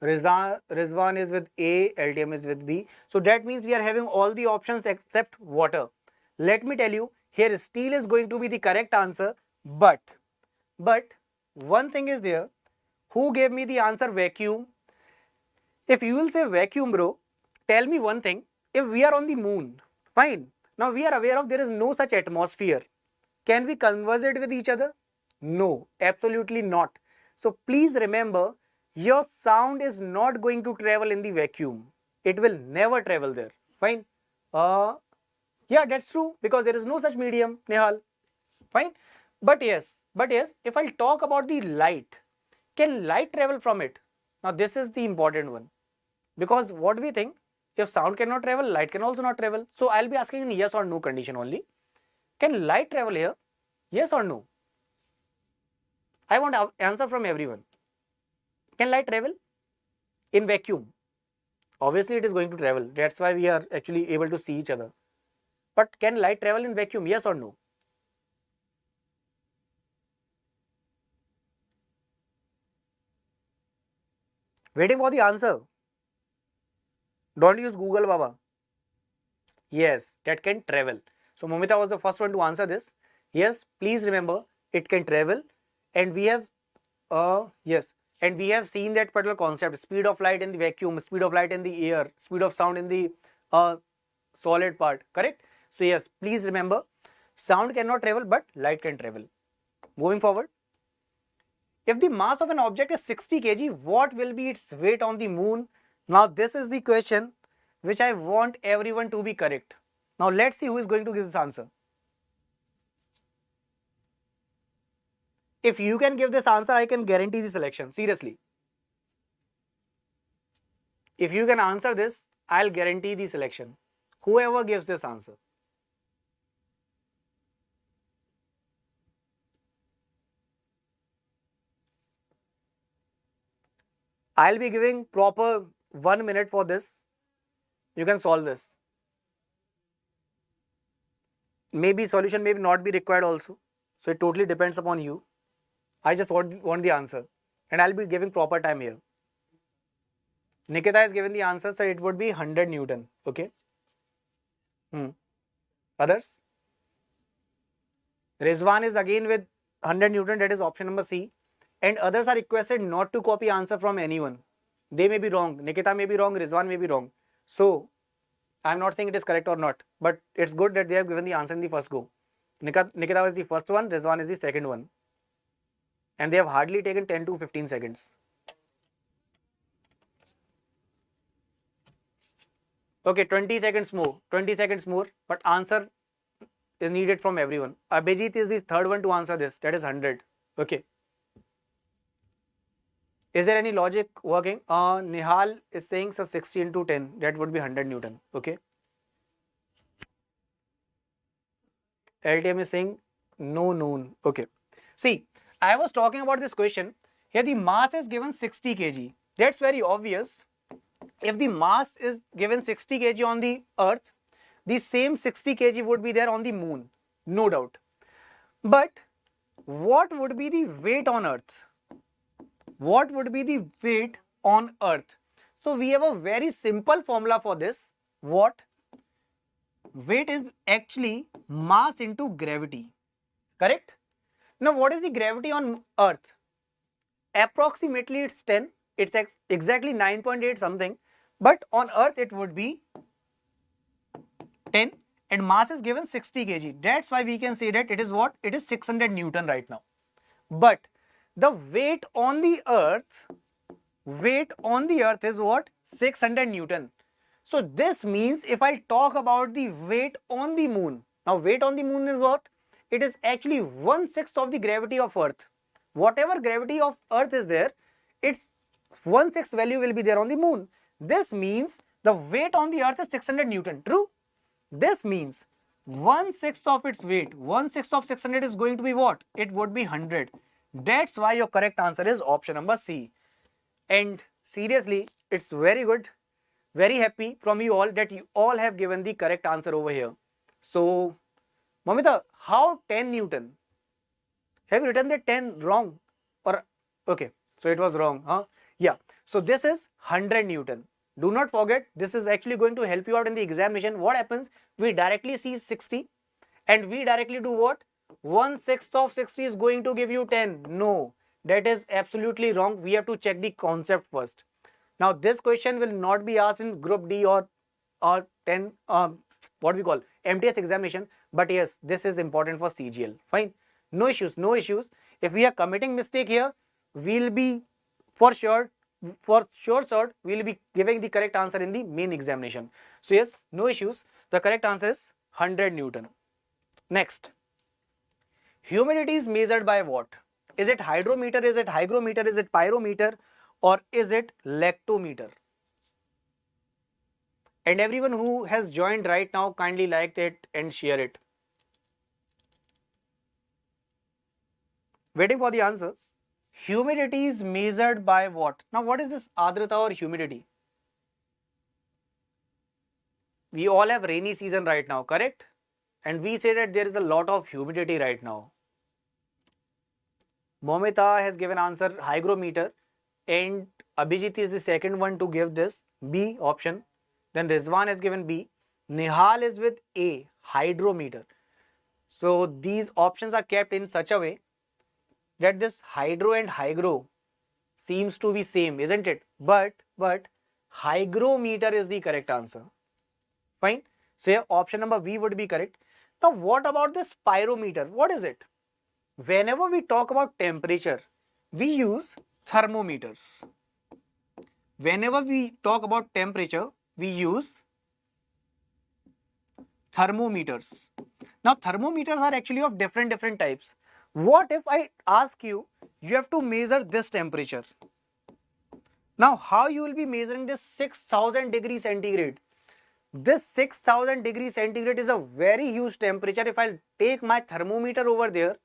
Rizwan is with A. LTM is with B. So that means we are having all the options except water. Let me tell you, here steel is going to be the correct answer. But one thing is there. Who gave me the answer vacuum? If you will say vacuum, bro, tell me one thing. If we are on the moon, fine. Now we are aware of there is no such atmosphere. Can we converse with each other? No, absolutely not. So please remember, your sound is not going to travel in the vacuum. It will never travel there. Fine. Yeah, that's true because there is no such medium, Nihal. Fine. But yes, if I talk about the light, can light travel from it? Now this is the important one. Because what we think, if sound cannot travel, light can also not travel. So I'll be asking in yes or no condition only. Can light travel here? Yes or no? I want an answer from everyone. Can light travel in vacuum? Obviously it is going to travel. That's why we are actually able to see each other. But can light travel in vacuum? Yes or no? Waiting for the answer. Don't use Google, Baba. Yes, that can travel. So Momita was the first one to answer this. Yes, please remember, it can travel. And we have, and we have seen that particular concept, speed of light in the vacuum, speed of light in the air, speed of sound in the solid part, correct? So yes, please remember, sound cannot travel, but light can travel. Moving forward. If the mass of an object is 60 kg, what will be its weight on the moon? Now this is the question which I want everyone to be correct. Now let's see who is going to give this answer. If you can give this answer, I can guarantee the selection. Seriously. If you can answer this, I'll guarantee the selection. Whoever gives this answer. I'll be giving proper 1 minute for this. You can solve this. Maybe solution may not be required also. So it totally depends upon you. I just want the answer. And I'll be giving proper time here. Nikita has given the answer, so it would be 100 Newton. Okay. Others? Rizwan is again with 100 Newton. That is option number C. And others are requested not to copy answer from anyone. They may be wrong. Nikita may be wrong. Rizwan may be wrong. So I'm not saying it is correct or not. But it's good that they have given the answer in the first go. Nikita was the first one. Rizwan is the second one. And they have hardly taken 10 to 15 seconds. Okay, 20 seconds more. 20 seconds more. But answer is needed from everyone. Abhijit is the third one to answer this. That is 100. Okay. Is there any logic working? Nihal is saying so 60 into 10. That would be 100 Newton. Okay. LTM is saying no known. Okay. See, I was talking about this question. Here the mass is given 60 kg. That's very obvious. If the mass is given 60 kg on the earth, the same 60 kg would be there on the moon. No doubt. But what would be the weight on earth? What would be the weight on earth? So we have a very simple formula for this. What? Weight is actually mass into gravity. Correct? Now what is the gravity on earth? Approximately it's 10. It's exactly 9.8 something. But on earth it would be 10 and mass is given 60 kg. That's why we can say that it is what? It is 600 Newton right now. But the weight on the earth is what? 600 Newton. So this means if I talk about the weight on the moon, now weight on the moon is what? It is actually 1/6 of the gravity of earth. Whatever gravity of earth is there, its 1/6 value will be there on the moon. This means the weight on the earth is 600 Newton. True? This means 1/6 of its weight, 1/6 of 600 is going to be what? It would be 100. That's why your correct answer is option number C. And seriously, it's very good Very happy from you all that you all have given the correct answer over here. So, Mamita, how 10 Newton? Have you written the 10 wrong? Or, okay, so it was wrong, huh? Yeah, so this is 100 Newton. Do not forget, this is actually going to help you out in the examination. What happens? We directly see 60 and we directly do what? 1/6 of 60 is going to give you 10. No, that is absolutely wrong. We have to check the concept first. Now, this question will not be asked in Group D or 10, what we call MTS examination. But yes, this is important for CGL. Fine. No issues, no issues. If we are committing mistake here, we'll be for sure we'll be giving the correct answer in the main examination. So yes, no issues. The correct answer is 100 Newton. Next, humidity is measured by what? Is it hydrometer, is it hygrometer, is it pyrometer, or is it lactometer? And everyone who has joined right now, kindly like it and share it. Waiting for the answer. Humidity is measured by what? Now, what is this adrata or humidity? We all have rainy season right now, correct? And we say that there is a lot of humidity right now. Momita has given answer hygrometer, and Abhijit is the second one to give this B option. Then Rizwan has given B. Nihal is with A, hydrometer. So these options are kept in such a way that this hydro and hygro seems to be same, isn't it? But hygrometer is the correct answer. Fine. So here option number B would be correct. Now what about this pyrometer? What is it? Whenever we talk about temperature, we use thermometers. Whenever we talk about temperature, we use thermometers. Now thermometers are actually of different types. What if I ask you, you have to measure this temperature? Now how you will be measuring this 6000 degrees centigrade? This 6000 degrees centigrade is a very huge temperature. If I take my thermometer over there,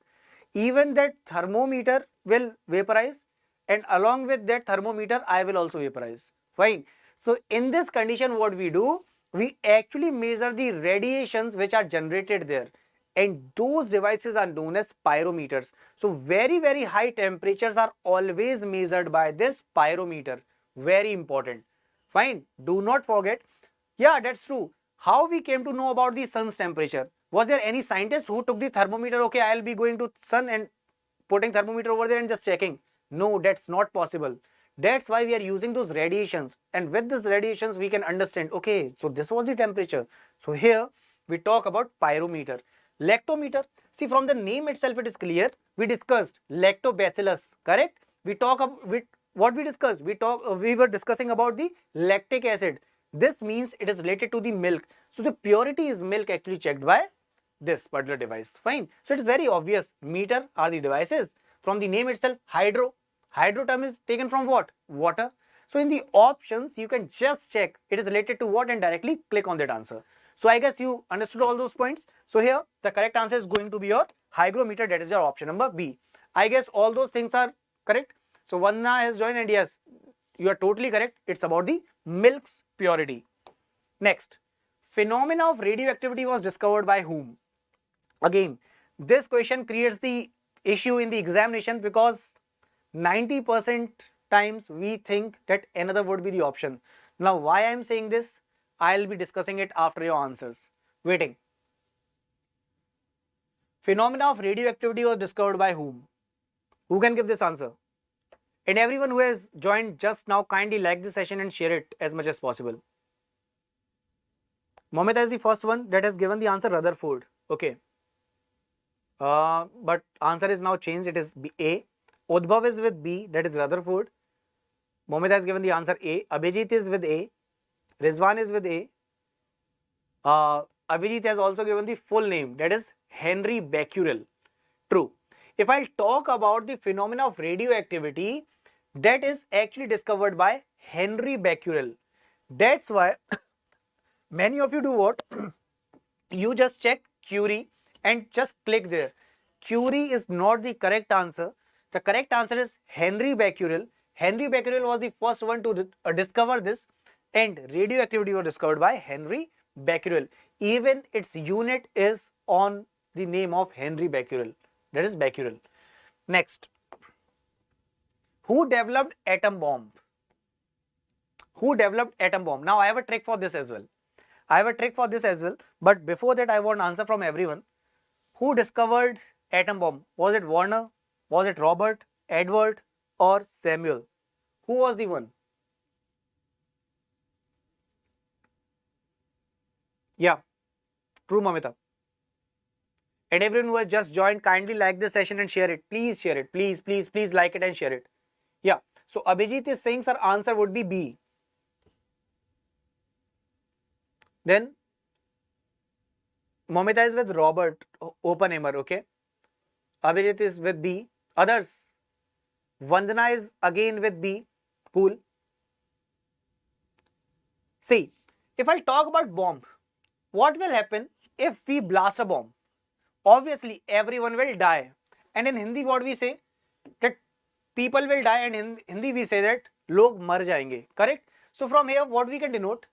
even that thermometer will vaporize, and along with that thermometer I will also vaporize. Fine. So in this condition, what we do, we actually measure the radiations which are generated there, and those devices are known as pyrometers. So very high temperatures are always measured by this pyrometer. Very important. Fine. Do not forget. Yeah, that's true. How we came to know about the sun's temperature? Was there any scientist who took the thermometer? Okay, I'll be going to sun and putting thermometer over there and just checking. No, that's not possible. That's why we are using those radiations, and with these radiations we can understand, okay, so this was the temperature. So here we talk about pyrometer. Lactometer, see, from the name itself it is clear. We discussed lactobacillus, correct? We talk about what we discussed. We were discussing about the lactic acid. This means it is related to the milk. So the purity is milk actually checked by this particular device. Fine. So it is very obvious. Meter are the devices. From the name itself, hydro. Hydro term is taken from what? Water. So in the options, you can just check it is related to what and directly click on that answer. So I guess you understood all those points. So here the correct answer is going to be your hygrometer. That is your option number B. I guess all those things are correct. So Vanna has joined, and yes, you are totally correct. It's about the milk's purity. Next, phenomena of radioactivity was discovered by whom? Again, this question creates the issue in the examination because 90% times we think that another would be the option. Now, why I am saying this? I'll be discussing it after your answers. Waiting. Phenomena of radioactivity was discovered by whom? Who can give this answer? And everyone who has joined just now, kindly like this session and share it as much as possible. Momita is the first one that has given the answer, Rutherford. Okay. But answer is now changed. It is A. Udbhav is with B, that is Rutherford. Momita has given the answer A. Abhijit is with A. Rizwan is with A. Abhijit has also given the full name, that is Henry Becquerel. True. If I talk about the phenomena of radioactivity, that is actually discovered by Henry Becquerel. That's why many of you do what? You just check Curie and just click there. Curie is not the correct answer. The correct answer is Henry Becquerel. Henry Becquerel was the first one to discover this. and radioactivity was discovered by Henry Becquerel. Even its unit is on the name of Henry Becquerel, that is Becquerel. Next, who developed atom bomb? Who developed atom bomb? Now I have a trick for this as well. But before that I want answer from everyone. Who discovered atom bomb? Was it Warner? Was it Robert, Edward, or Samuel? Who was the one? Yeah, true, Mamita. And everyone who has just joined, kindly like this session and share it. Please share it. Please, please, please like it and share it. Yeah. So Abhijit is saying, sir, answer would be B. Then Momita is with Robert Oppenheimer, okay? Abhijit is with B. Others? Vandana is again with B. Cool. See, if I talk about bomb, what will happen if we blast a bomb? Obviously, everyone will die. And in Hindi, what we say? That people will die, and in Hindi we say that log mar jayenge. Correct? So from here, what we can denote?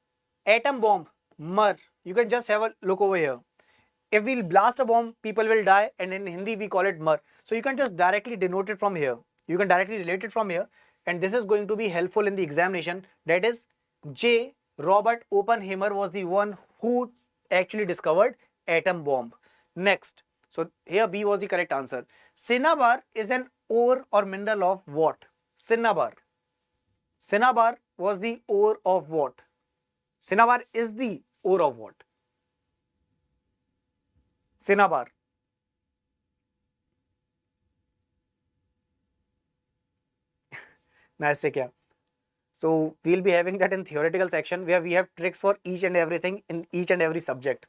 Atom bomb, mar. You can just have a look over here. If we'll blast a bomb, people will die, and in Hindi we call it mar. So you can just directly denote it from here. You can directly relate it from here, and this is going to be helpful in the examination. That is, J. Robert Oppenheimer was the one who actually discovered atom bomb. Next, so here B was the correct answer. Cinnabar is an ore or mineral of what? Cinnabar. Cinnabar was the ore of what? Cinnabar is the ore of what? Cinnabar. Nice trick, yeah. So we'll be having that in theoretical section where we have tricks for each and everything in each and every subject,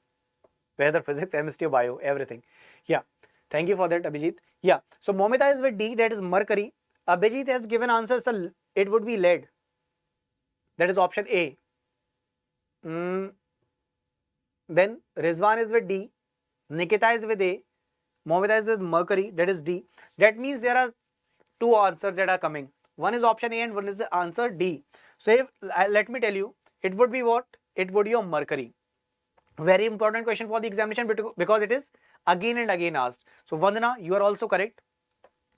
whether physics, chemistry, bio, everything. Yeah. Thank you for that, Abhijit. Yeah. So Momita is with D, that is mercury. Abhijit has given answers, so it would be lead. That is option A. Then Rizwan is with D. Nikita is with A. Momita is with mercury, that is D. That means there are two answers that are coming. One is option A and one is the answer D. So if, let me tell you, it would be what? It would be your mercury. Very important question for the examination because it is again and again asked. So Vandana, you are also correct.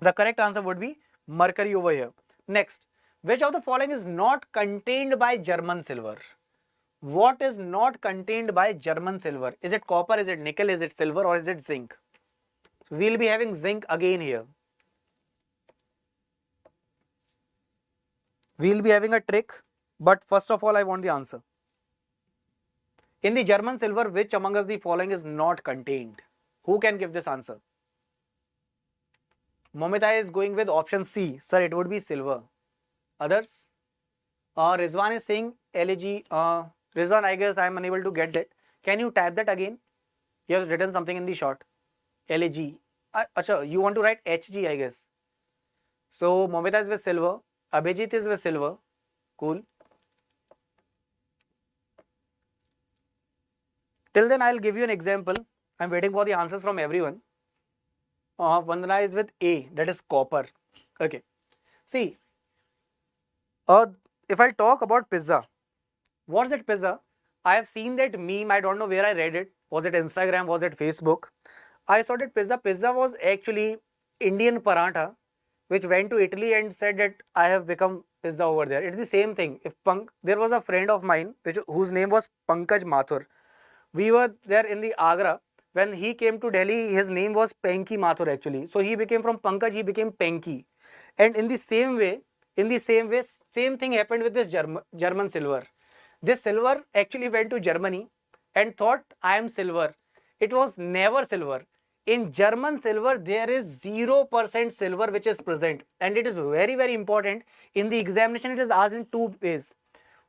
The correct answer would be mercury over here. Next, which of the following is not contained by German silver? What is not contained by German silver? Is it copper, is it nickel, is it silver, or is it zinc? So we'll be having zinc again here. We'll be having a trick, but first of all, I want the answer. In the German silver, which among us the following is not contained? Who can give this answer? Momita is going with option C. Sir, it would be silver. Others? Rizwan is saying LAG. Rizwan, I guess I am unable to get that. Can you type that again? You have written something in the short. LAG. Achha, you want to write HG, I guess. So Momita is with silver. Abhijit is with silver. Cool. Till then, I'll give you an example. I'm waiting for the answers from everyone. Vandana is with A, that is copper. Okay. See, if I talk about pizza, what's that pizza? I have seen that meme. I don't know where I read it. Was it Instagram? Was it Facebook? I saw that pizza. Pizza was actually Indian paratha, which went to Italy and said that I have become pizza over there. It's the same thing. If there was a friend of mine whose name was Pankaj Mathur. We were there in the Agra. When he came to Delhi, his name was Penki Mathur actually. So he became from Pankaj, he became Penki. And in the same way, same thing happened with this German silver. This silver actually went to Germany and thought, I am silver. It was never silver. In German silver, there is 0% silver which is present. And it is very, very important. In the examination, it is asked in two ways.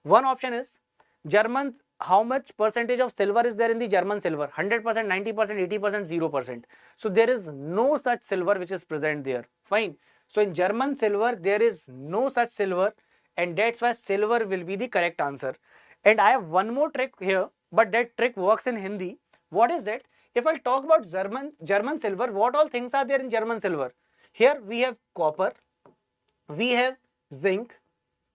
One option is, German, how much percentage of silver is there in the German silver? 100%, 90%, 80%, 0%. So there is no such silver which is present there. Fine. So in German silver, there is no such silver, and that's why silver will be the correct answer. And I have one more trick here, but that trick works in Hindi. What is that? If I talk about German silver, what all things are there in German silver? Here we have copper, we have zinc,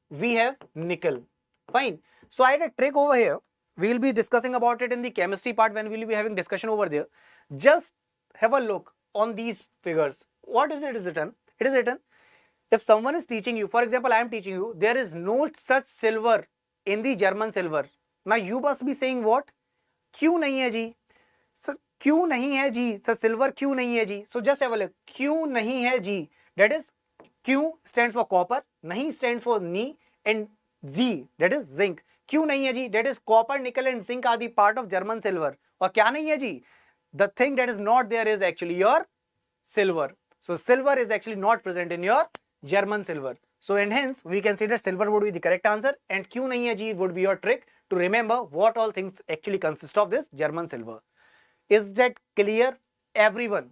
we have nickel. Fine. So I had a trick over here. We will be discussing about it in the chemistry part when we will be having discussion over there. Just have a look on these figures. What is it is written? It is written, if someone is teaching you, for example, I am teaching you, there is no such silver in the German silver. Now you must be saying what? क्यों नहीं है जी? Sir क्यों नहीं है जी? Sir silver क्यों नहीं है जी? So just have a look. क्यों नहीं है जी? That is Q stands for copper, नहीं stands for Ni, and Z that is zinc. क्यों नहीं है जी? That is copper, nickel and zinc are the part of German silver. और क्या नहीं है जी? The thing that is not there is actually your silver. So silver is actually not present in your German silver. So and hence we can say that silver would be the correct answer, and क्यों नहीं है जी would be your trick to remember what all things actually consist of this German silver. Is that clear, everyone?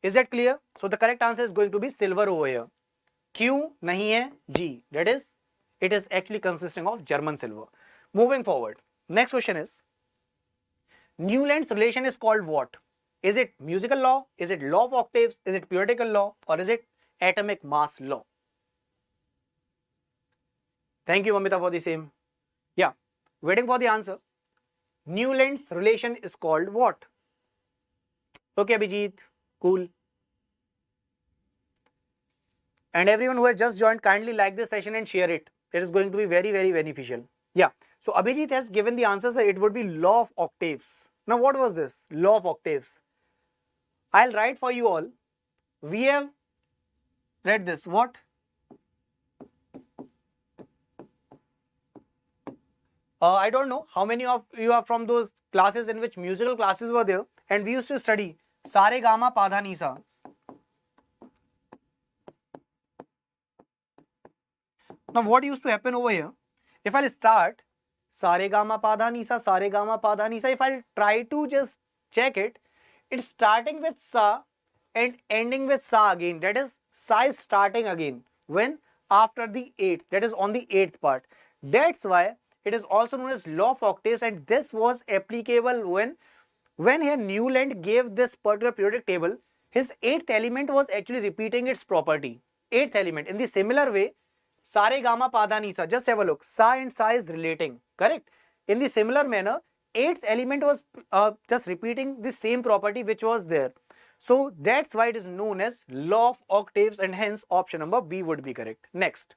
Is that clear? So the correct answer is going to be silver over here. क्यों नहीं है G? That is, it is actually consisting of German silver. Moving forward, next question is, Newland's relation is called what? Is it musical law? Is it law of octaves? Is it periodical law? Or is it atomic mass law? Thank you, Amita, for the same. Yeah, waiting for the answer. Newland's relation is called what? Okay, Abhijit, cool. And everyone who has just joined, kindly like this session and share it. It is going to be very, very beneficial. Yeah. So Abhijit has given the answers that it would be law of octaves. Now what was this? Law of octaves. I'll write for you all. We have read this. What? I don't know how many of you are from those classes in which musical classes were there, and we used to study Sare Gama Pada Nisa. Now what used to happen over here? If I'll start Sare Gama Pada Nisa, Sare Gama Pada Nisa, if I'll try to just check it, it's starting with Sa and ending with Sa again. That is, Sa is starting again. When? After the 8th. That is on the 8th part. That's why it is also known as law of octaves, and this was applicable when here Newland gave this particular periodic table. His 8th element was actually repeating its property. 8th element. In the similar way, Sare Gama Pada Nisa, just have a look. Sa and Sa is relating, correct? In the similar manner, 8th element was just repeating the same property which was there. So that's why it is known as law of octaves, and hence option number B would be correct. Next.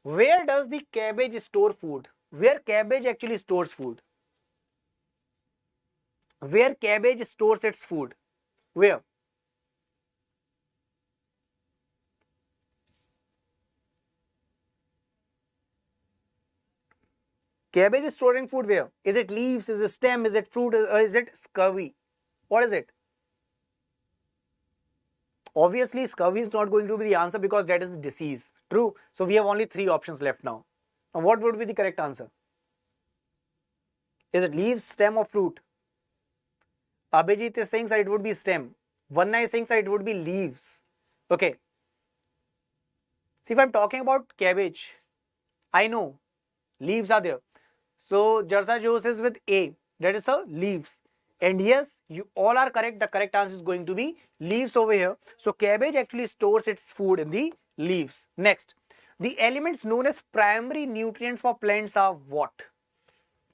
Where does the cabbage store food? Where cabbage actually stores food? Where cabbage stores its food? Where? Cabbage is storing food where? Is it leaves? Is it stem? Is it fruit? Or is it scurvy? What is it? Obviously, scurvy is not going to be the answer because that is disease. True. So we have only 3 options left now. Now what would be the correct answer? Is it leaves, stem or fruit? Abhijit is saying that it would be stem. Vanna is saying that it would be leaves. Okay. See, if I'm talking about cabbage, I know leaves are there. So Jarsa Jose is with A. That is a leaves. And yes, you all are correct. The correct answer is going to be leaves over here. So cabbage actually stores its food in the leaves. Next, the elements known as primary nutrients for plants are what?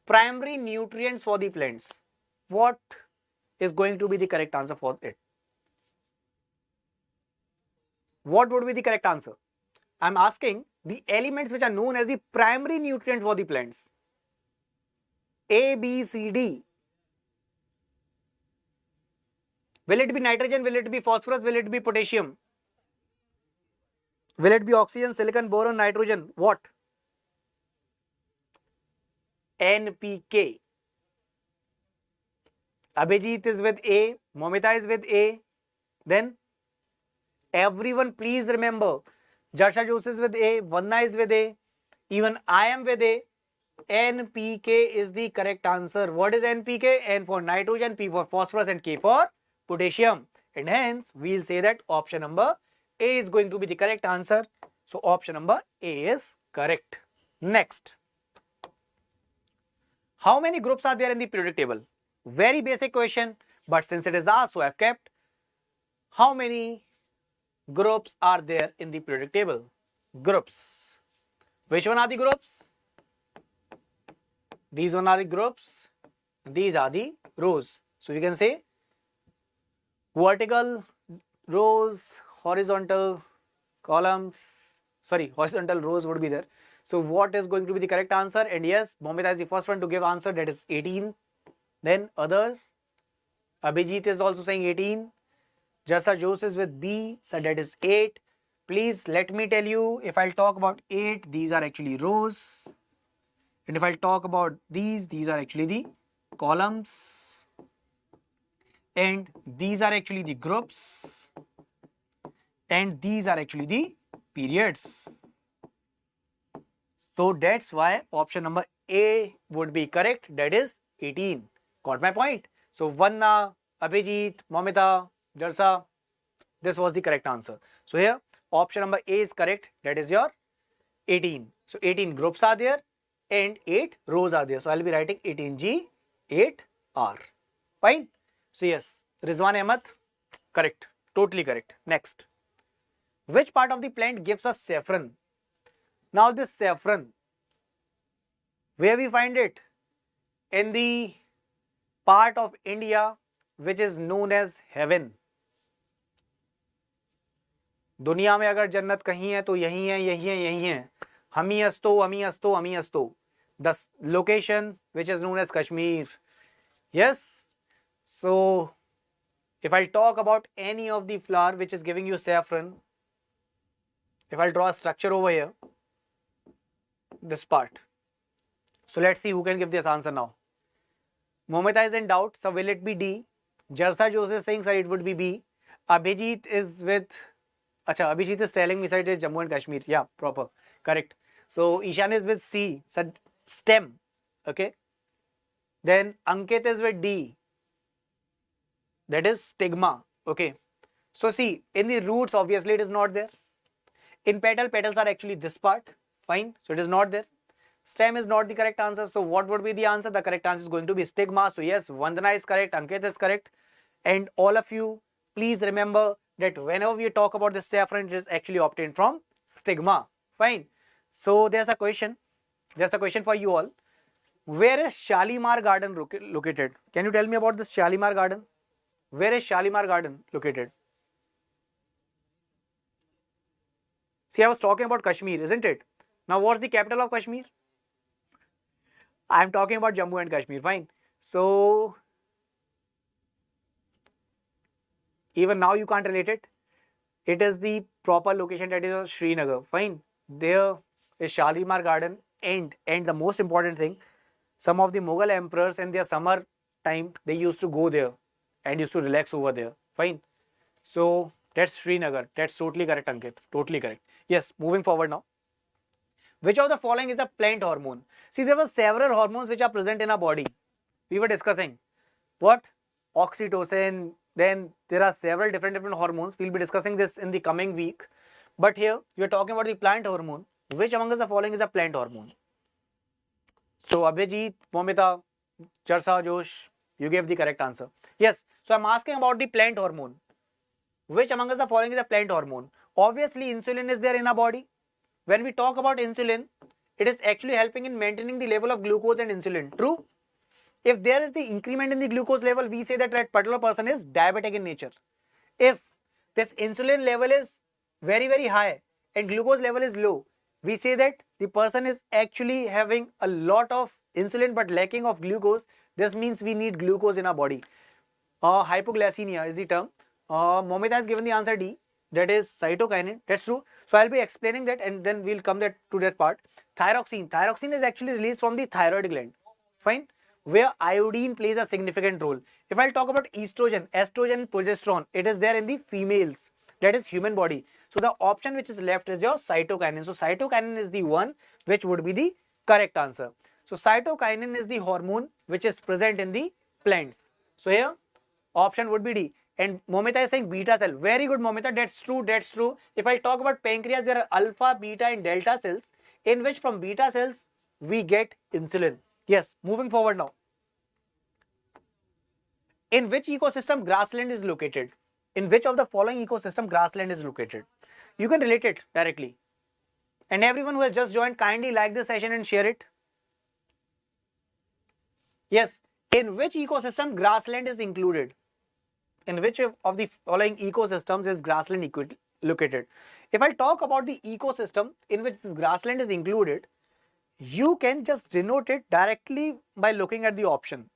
Primary nutrients for the plants. What is going to be the correct answer for it? What would be the correct answer? I'm asking the elements which are known as the primary nutrients for the plants. A, B, C, D. Will it be nitrogen? Will it be phosphorus? Will it be potassium? Will it be oxygen, silicon, boron, nitrogen? What? NPK. Abhijit is with A. Momita is with A. Then everyone please remember. Jarsha Jose is with A. Vanna is with A. Even I am with A. NPK is the correct answer. What is NPK? N for nitrogen, P for phosphorus and K for potassium. And hence, we'll say that option number A is going to be the correct answer. So, option number A is correct. Next. How many groups are there in the periodic table? Very basic question, but since it is asked, so I've kept. How many groups are there in the periodic table? Groups. Which one are the groups? These one are the groups, these are the rows. So you can say vertical rows, horizontal columns, sorry, horizontal rows would be there. So what is going to be the correct answer? And yes, Momita is the first one to give answer, that is 18. Then others, Abhijit is also saying 18. Jasa Joseph with B, so that is 8. Please let me tell you, if I'll talk about 8, these are actually rows. And if I'll talk about these are actually the columns. And these are actually the groups. And these are actually the periods. So that's why option number A would be correct, that is 18. Got my point? So Vanna, Abhijit, Momita, Jarsa, this was the correct answer. So here option number A is correct, that is your 18. So 18 groups are there and 8 rows are there. So I'll be writing 18G, 8R. Fine. So yes, Rizwan Ahmed, correct, totally correct. Next, which part of the plant gives us saffron? Now this saffron, where we find it? In the part of India which is known as heaven. दुनिया में अगर जन्नत कहीं है तो यही है, यही है, यही है. हमी अस्तो, अमी अस्तो, अमी अस्तो. The location which is known as Kashmir. Yes. So if I talk about any of the flower which is giving you saffron, if I draw a structure over here, this part. So let's see who can give this answer now. Momita is in doubt, so will it be D? Jarsa Joseph is saying, sir, it would be B. Abhijit is with, Abhijit is telling me, sir, it is Jammu and Kashmir. Yeah, proper, correct. So Ishan is with C, sir, stem, okay. Then Ankit is with D, that is stigma, okay. So see, in the roots, obviously it is not there. In petal, petals are actually this part, fine, so it is not there. Stem is not the correct answer, so what would be the answer? The correct answer is going to be stigma. So yes, Vandana is correct, Ankit is correct. And all of you, please remember that whenever we talk about the saffron, it is actually obtained from stigma. Fine. So there's a question for you all. Where is Shalimar Garden located? Can you tell me about this Shalimar Garden? Where is Shalimar Garden located? See, I was talking about Kashmir, isn't it? Now what's the capital of Kashmir? I am talking about Jammu and Kashmir, fine. So even now you can't relate it. It is the proper location, that is Srinagar, fine. There is Shalimar Garden, and the most important thing, some of the Mughal emperors in their summer time, they used to go there and used to relax over there, fine. So that's Srinagar. That's totally correct, Ankit, totally correct. Yes, moving forward now. Which of the following is a plant hormone? See, there were several hormones which are present in our body. We were discussing what? Oxytocin. Then there are several different hormones. We'll be discussing this in the coming week. But here we are talking about the plant hormone. Which among the following is a plant hormone? So Abhijit, Momita, Charsa, Josh, you gave the correct answer. Yes. So I'm asking about the plant hormone. Which among the following is a plant hormone? Obviously, insulin is there in our body. When we talk about insulin, it is actually helping in maintaining the level of glucose and insulin. True? If there is the increment in the glucose level, we say that particular person is diabetic in nature. If this insulin level is very, very high and glucose level is low, we say that the person is actually having a lot of insulin but lacking of glucose. This means we need glucose in our body. Hypoglycemia is the term. Momita has given the answer D. That is cytokinin. That's true. So I'll be explaining that and then we'll come to that part. Thyroxine. Thyroxine is actually released from the thyroid gland. Fine. Where iodine plays a significant role. If I'll talk about estrogen, estrogen, progesterone, it is there in the females. That is human body. So the option which is left is your cytokinin. So cytokinin is the one which would be the correct answer. So cytokinin is the hormone which is present in the plants. So here option would be D. And Momita is saying beta cell. Very good, Momita. That's true. That's true. If I talk about pancreas, there are alpha, beta, and delta cells, in which from beta cells we get insulin. Yes. Moving forward now. In which ecosystem grassland is located? In which of the following ecosystem grassland is located? You can relate it directly. And everyone who has just joined, kindly like this session and share it. Yes. In which ecosystem grassland is included? In which of the following ecosystems is grassland located? If I talk about the ecosystem in which grassland is included, you can just denote it directly by looking at the option.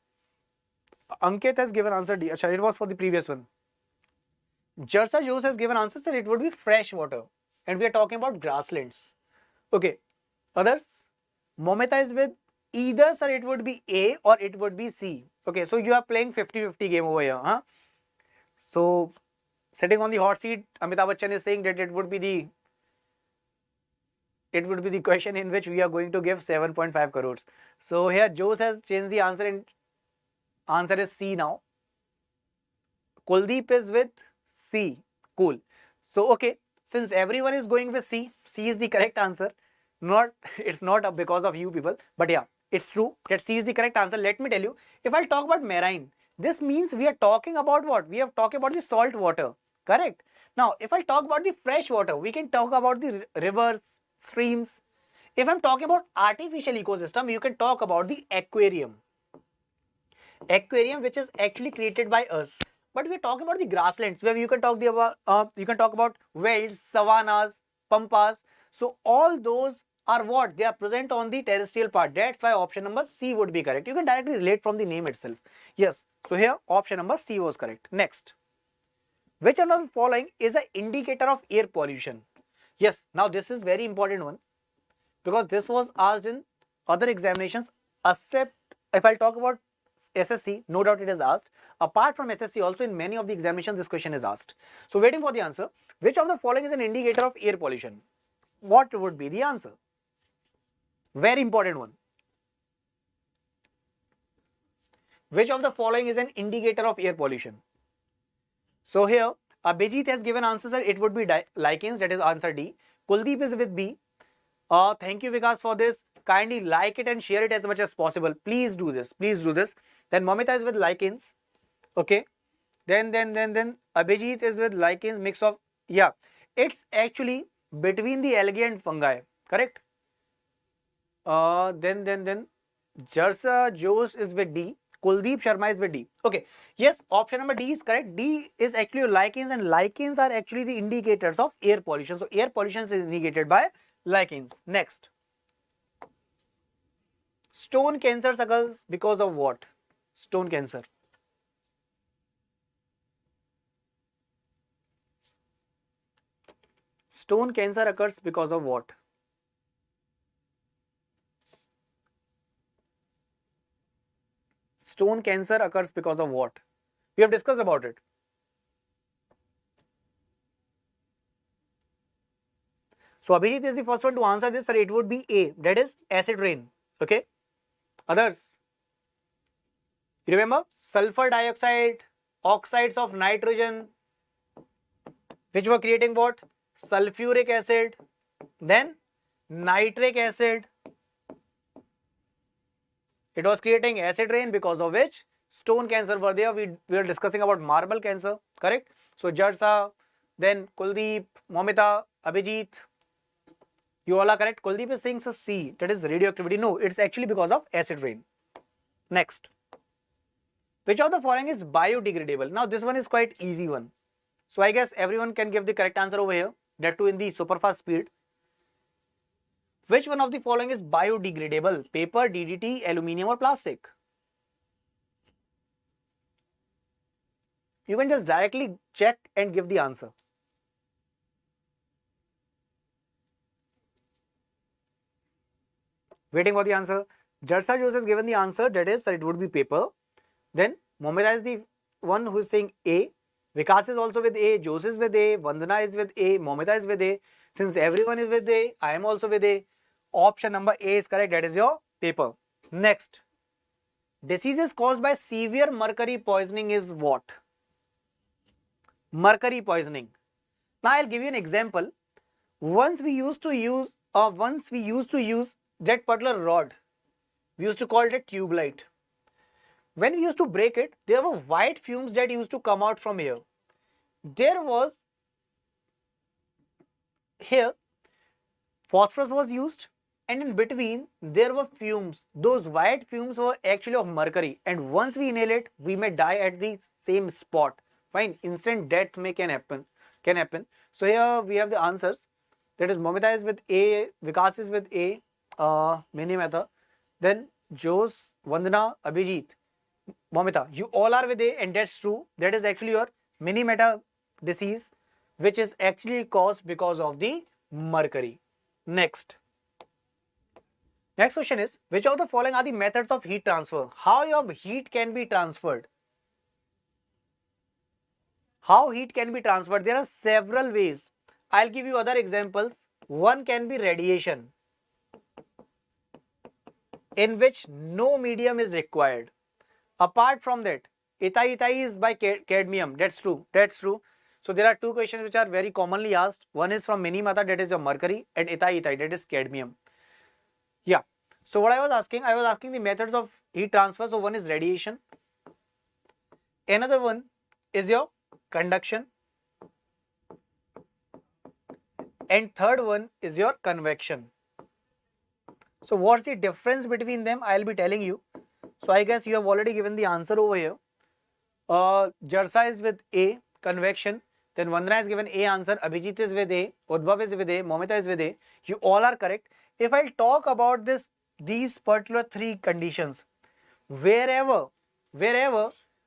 Ankit has given answer D. Achha, it was for the previous one. Jarsa Jose has given answer that it would be fresh water. And we are talking about grasslands. Okay. Others? Momita is with either, sir, it would be A or it would be C. Okay, so you are playing 50-50 game over here. Huh? So, sitting on the hot seat, Amitabh Bachchan is saying that it would be the question in which we are going to give 7.5 crores. So here Jose has changed the answer and answer is C now. Kuldeep is with C. Cool. So okay, since everyone is going with C, C is the correct answer. It's not because of you people, but yeah, it's true that C is the correct answer. Let me tell you, if I talk about marine, this means we are talking about what? We are talking about the salt water, correct? Now, if I talk about the fresh water, we can talk about the rivers, streams. If I'm talking about artificial ecosystem, you can talk about the aquarium. Aquarium which is actually created by us. But we're talking about the grasslands where you can talk about welds, savannas, pampas. So all those are what? They are present on the terrestrial part. That's why option number C would be correct. You can directly relate from the name itself. Yes. So here option number C was correct. Next. Which one of the following is an indicator of air pollution? Yes. Now this is very important one because this was asked in other examinations except if I'll talk about SSC, no doubt it is asked. Apart from SSC, also in many of the examinations, this question is asked. So, waiting for the answer. Which of the following is an indicator of air pollution? What would be the answer? Very important one. Which of the following is an indicator of air pollution? So, here, Abhijit has given answers, it would be lichens, that is answer D. Kuldeep is with B. Thank you, Vikas, for this. Kindly like it and share it as much as possible. Please do this. Please do this. Then Momita is with lichens. Okay. Then Abhijit is with lichens, mix of, yeah. It's actually between the algae and fungi. Correct? Then Jarsa Jose is with D. Kuldeep Sharma is with D. Okay. Yes, option number D is correct. D is actually lichens and lichens are actually the indicators of air pollution. So, air pollution is indicated by lichens. Next. Stone cancer occurs because of what? Stone cancer. Stone cancer occurs because of what? Stone cancer occurs because of what? We have discussed about it. So, Abhijit is the first one to answer this, sir. It would be A, that is acid rain. Okay. Others? You remember? Sulfur dioxide, oxides of nitrogen, which were creating what? Sulfuric acid, then nitric acid. It was creating acid rain because of which stone cancer were there. We were discussing about marble cancer, correct? So, Jarsa, then Kuldeep, Momita, Abhijit. You all are correct. Kuldeep is saying so C, that is radioactivity. No, it's actually because of acid rain. Next. Which of the following is biodegradable? Now, this one is quite easy one. So, I guess everyone can give the correct answer over here. That too in the super fast speed. Which one of the following is biodegradable? Paper, DDT, aluminium or plastic? You can just directly check and give the answer. Waiting for the answer. Jarsa Jose has given the answer, that is that it would be paper. Then Momita is the one who is saying A. Vikas is also with A. Jose is with A. Vandana is with A. Momita is with A. Since everyone is with A, I am also with A. Option number A is correct. That is your paper. Next. Diseases caused by severe mercury poisoning is what? Mercury poisoning. Now I'll give you an example. Once we used to use that particular rod, we used to call it a tube light. When we used to break it, there were white fumes that used to come out from here. There was here phosphorus was used and in between there were fumes. Those white fumes were actually of mercury, and once we inhale it, we may die at the same spot. Fine, instant death can happen. So here we have the answers. That is, Momita is with A, Vikas is with A, Mini Mehta, then Jose, Vandana, Abhijit, Momita, you all are with A, and that's true. That is actually your mini meta disease, which is actually caused because of the mercury. Next question is, which of the following are the methods of heat transfer? How your heat can be transferred? How heat can be transferred? There are several ways. I'll give you other examples. One can be radiation, in which no medium is required. Apart from that, Itai is by cadmium. That's true. So there are two questions which are very commonly asked. One is from Mini Mata, that is your mercury, and Itai, that is cadmium. Yeah. So what I was asking the methods of heat transfer. So one is radiation. Another one is your conduction. And third one is your convection. So what's the difference between them? I'll be telling you. So I guess you have already given the answer over here. Jarsa is with A, convection. Then Vandana is given A answer. Abhijit is with A. Udbhav is with A. Momita is with A. You all are correct. If I talk about these particular three conditions, wherever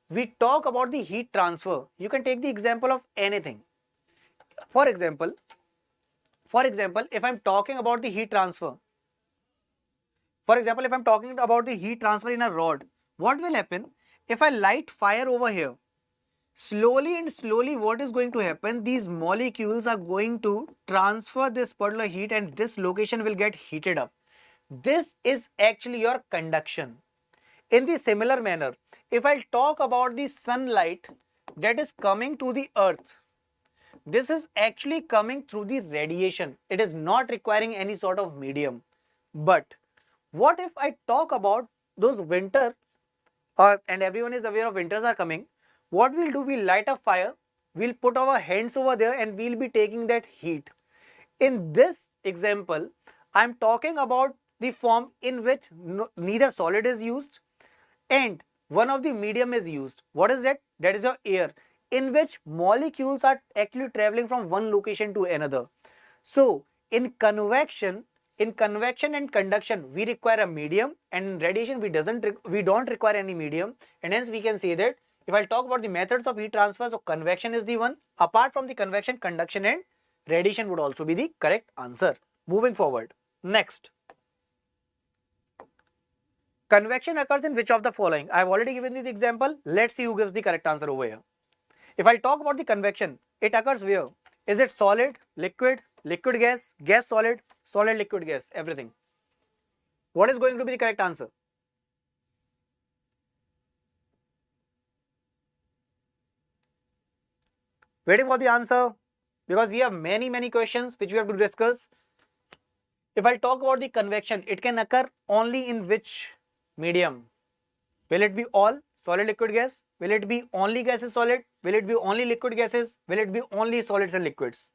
we talk about the heat transfer, you can take the example of anything. For example, if I'm talking about the heat transfer, in a rod, what will happen? If I light fire over here, slowly what is going to happen? These molecules are going to transfer this particular heat, and this location will get heated up. This is actually your conduction. In the similar manner, if I talk about the sunlight that is coming to the earth, this is actually coming through the radiation. It is not requiring any sort of medium. But what if I talk about those winters, and everyone is aware of winters are coming? What we'll do, we'll light a fire, we'll put our hands over there, and we'll be taking that heat. In this example, I'm talking about the form in which neither solid is used and one of the medium is used. What is that? That is your air, in which molecules are actually traveling from one location to another. So in convection and conduction, we require a medium, and in radiation we don't require any medium, and hence we can say that if I talk about the methods of heat transfer, so convection is the one. Apart from the convection, conduction and radiation would also be the correct answer. Moving forward, next. Convection occurs in which of the following? I have already given you the example. Let's see who gives the correct answer over here. If I talk about the convection, it occurs where? Is it solid, liquid, liquid gas, gas solid, solid liquid gas, everything? What is going to be the correct answer? Waiting for the answer, because we have many questions which we have to discuss. If I talk about the convection, it can occur only in which medium? Will it be all solid liquid gas? Will it be only gases solid? Will it be only liquid gases? Will it be only solids and liquids?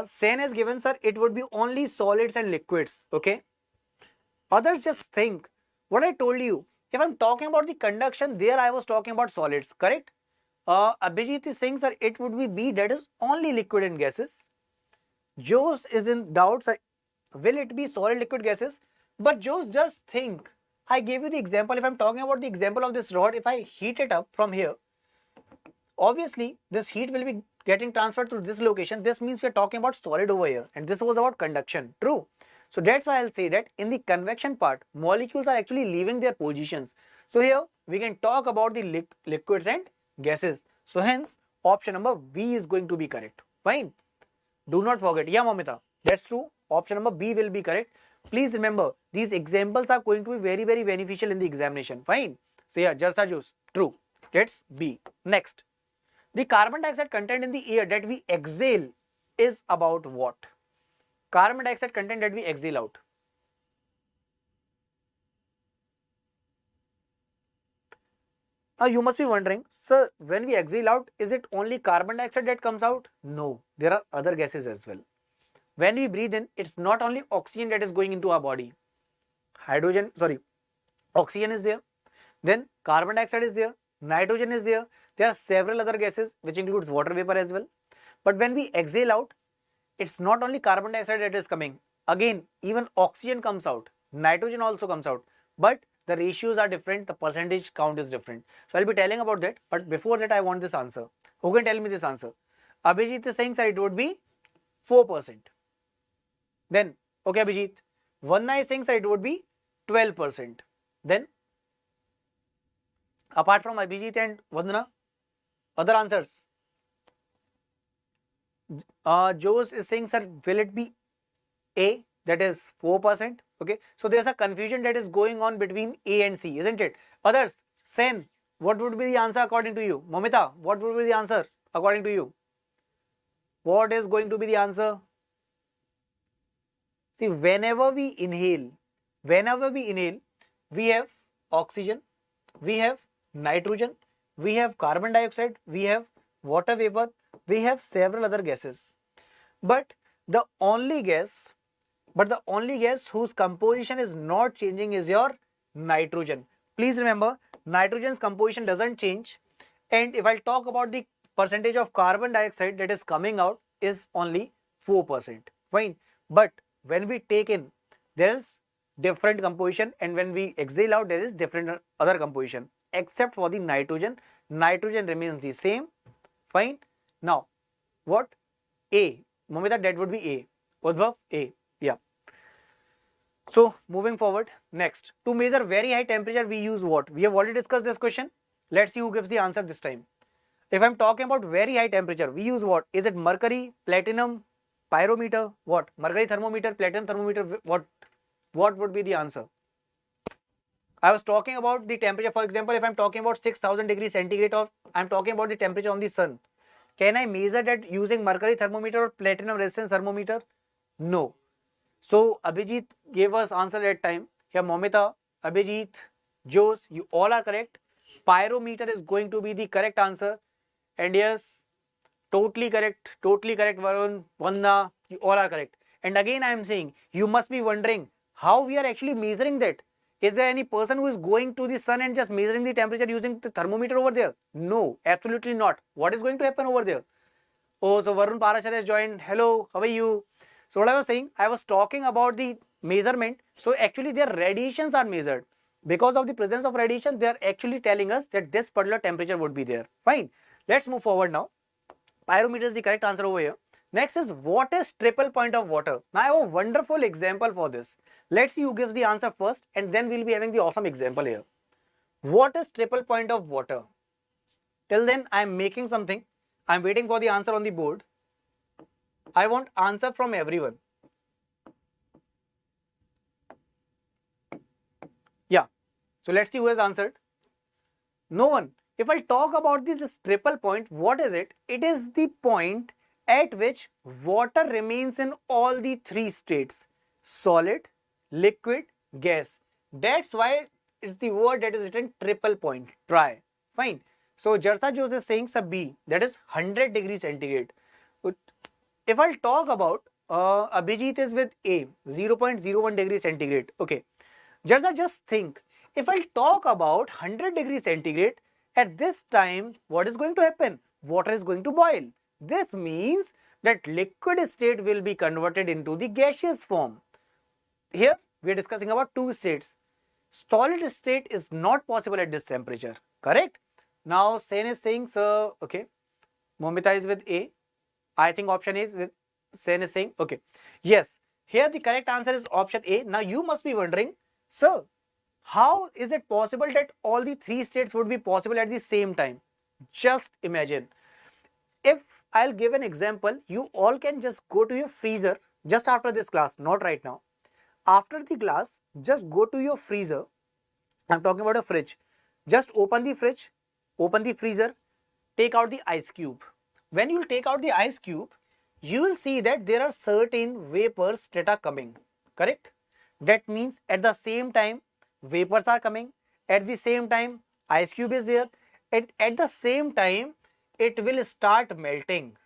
Sen has given, sir, it would be only solids and liquids. Okay. Others just think what I told you. If I'm talking about the conduction, there I was talking about solids, correct? Abhijit is saying, sir, it would be B, that is only liquid and gases. Jose is in doubt, sir, will it be solid liquid gases? But Jose, just think, I gave you the example. If I'm talking about the example of this rod, if I heat it up from here, obviously this heat will be getting transferred to this location. This means we're talking about solid over here, and this was about conduction. True. So that's why I'll say that in the convection part, molecules are actually leaving their positions. So here we can talk about the liquids and gases. So hence option number B is going to be correct. Fine. Do not forget. Yeah, Momita, that's true. Option number B will be correct. Please remember, these examples are going to be very beneficial in the examination. Fine. So yeah, Jarsa juice. True. That's B. Next. The carbon dioxide content in the air that we exhale is about what? Carbon dioxide content that we exhale out. Now you must be wondering, sir, when we exhale out, is it only carbon dioxide that comes out? No, there are other gases as well. When we breathe in, it's not only oxygen that is going into our body. Oxygen is there, then carbon dioxide is there, nitrogen is there. There are several other gases which includes water vapor as well. But when we exhale out, it's not only carbon dioxide that is coming. Again, even oxygen comes out, nitrogen also comes out, but the ratios are different, the percentage count is different. So I'll be telling about that, but before that I want this answer. Who can tell me this answer? Abhijit is saying, sir, it would be 4%. Then, okay Abhijit. Vanna is saying, sir, it would be 12%. Then, apart from Abhijit and Vandana, other answers. Jose is saying, sir, will it be A, that is 4%? Okay, so there's a confusion that is going on between A and C, isn't it? Others, Sen, what would be the answer according to you? Momita, what would be the answer according to you? What is going to be the answer? See, whenever we inhale, we have oxygen, we have nitrogen, we have carbon dioxide, we have water vapor, we have several other gases. But the only gas whose composition is not changing is your nitrogen. Please remember, nitrogen's composition doesn't change. And if I'll talk about the percentage of carbon dioxide that is coming out is only 4%. Fine. But when we take in, there is different composition, and when we exhale out, there is different other composition. Except for the nitrogen remains the same. Fine. Now, what? A. Momita, that would be A. Udbhav, A. Yeah. So, moving forward, next. To measure very high temperature, we use what? We have already discussed this question. Let's see who gives the answer this time. If I'm talking about very high temperature, we use what? Is it mercury, platinum, pyrometer? What? Mercury thermometer, platinum thermometer? What would be the answer? I was talking about the temperature. For example, if I'm talking about 6000 degrees centigrade, or I'm talking about the temperature on the sun, can I measure that using mercury thermometer or platinum resistance thermometer? No. So Abhijit gave us answer that time. Here Momita, Abhijit, Jose, you all are correct. Pyrometer is going to be the correct answer. And yes, totally correct, Varun, Vanna, you all are correct. And again I am saying, you must be wondering how we are actually measuring that. Is there any person who is going to the sun and just measuring the temperature using the thermometer over there? No, absolutely not. What is going to happen over there? Oh, so Varun Parashar has joined. Hello, how are you? So what I was saying, I was talking about the measurement. So actually their radiations are measured. Because of the presence of radiation, they are actually telling us that this particular temperature would be there. Fine. Let's move forward now. Pyrometer is the correct answer over here. Next is, what is triple point of water? Now I have a wonderful example for this. Let's see who gives the answer first, and then we'll be having the awesome example here. What is triple point of water? Till then I am making something. I am waiting for the answer on the board. I want answer from everyone. Yeah. So let's see who has answered. No one. If I talk about this triple point, what is it? It is the point at which water remains in all the three states: solid, liquid, gas. That's why it's the word that is written triple point, tri. Fine. So Jarsa Jose is saying sub B, that is 100 degrees centigrade. If I'll talk about Abhijit is with A, 0.01 degrees centigrade. Okay. Jarsa, just think, if I talk about 100 degrees centigrade, at this time, what is going to happen? Water is going to boil. This means that liquid state will be converted into the gaseous form. Here, we are discussing about two states. Solid state is not possible at this temperature. Correct? Now, Sen is saying, sir, okay. Momita is with A. I think option A is with Sen is saying, okay. Yes, here the correct answer is option A. Now, you must be wondering, sir, how is it possible that all the three states would be possible at the same time? Just imagine. If I'll give an example, you all can just go to your freezer just after this class, not right now. After the class, just go to your freezer. I'm talking about a fridge. Just open the fridge, open the freezer, take out the ice cube. When you take out the ice cube, you will see that there are certain vapors that are coming. Correct? That means at the same time, vapors are coming. At the same time, ice cube is there. And at the same time, it will start melting.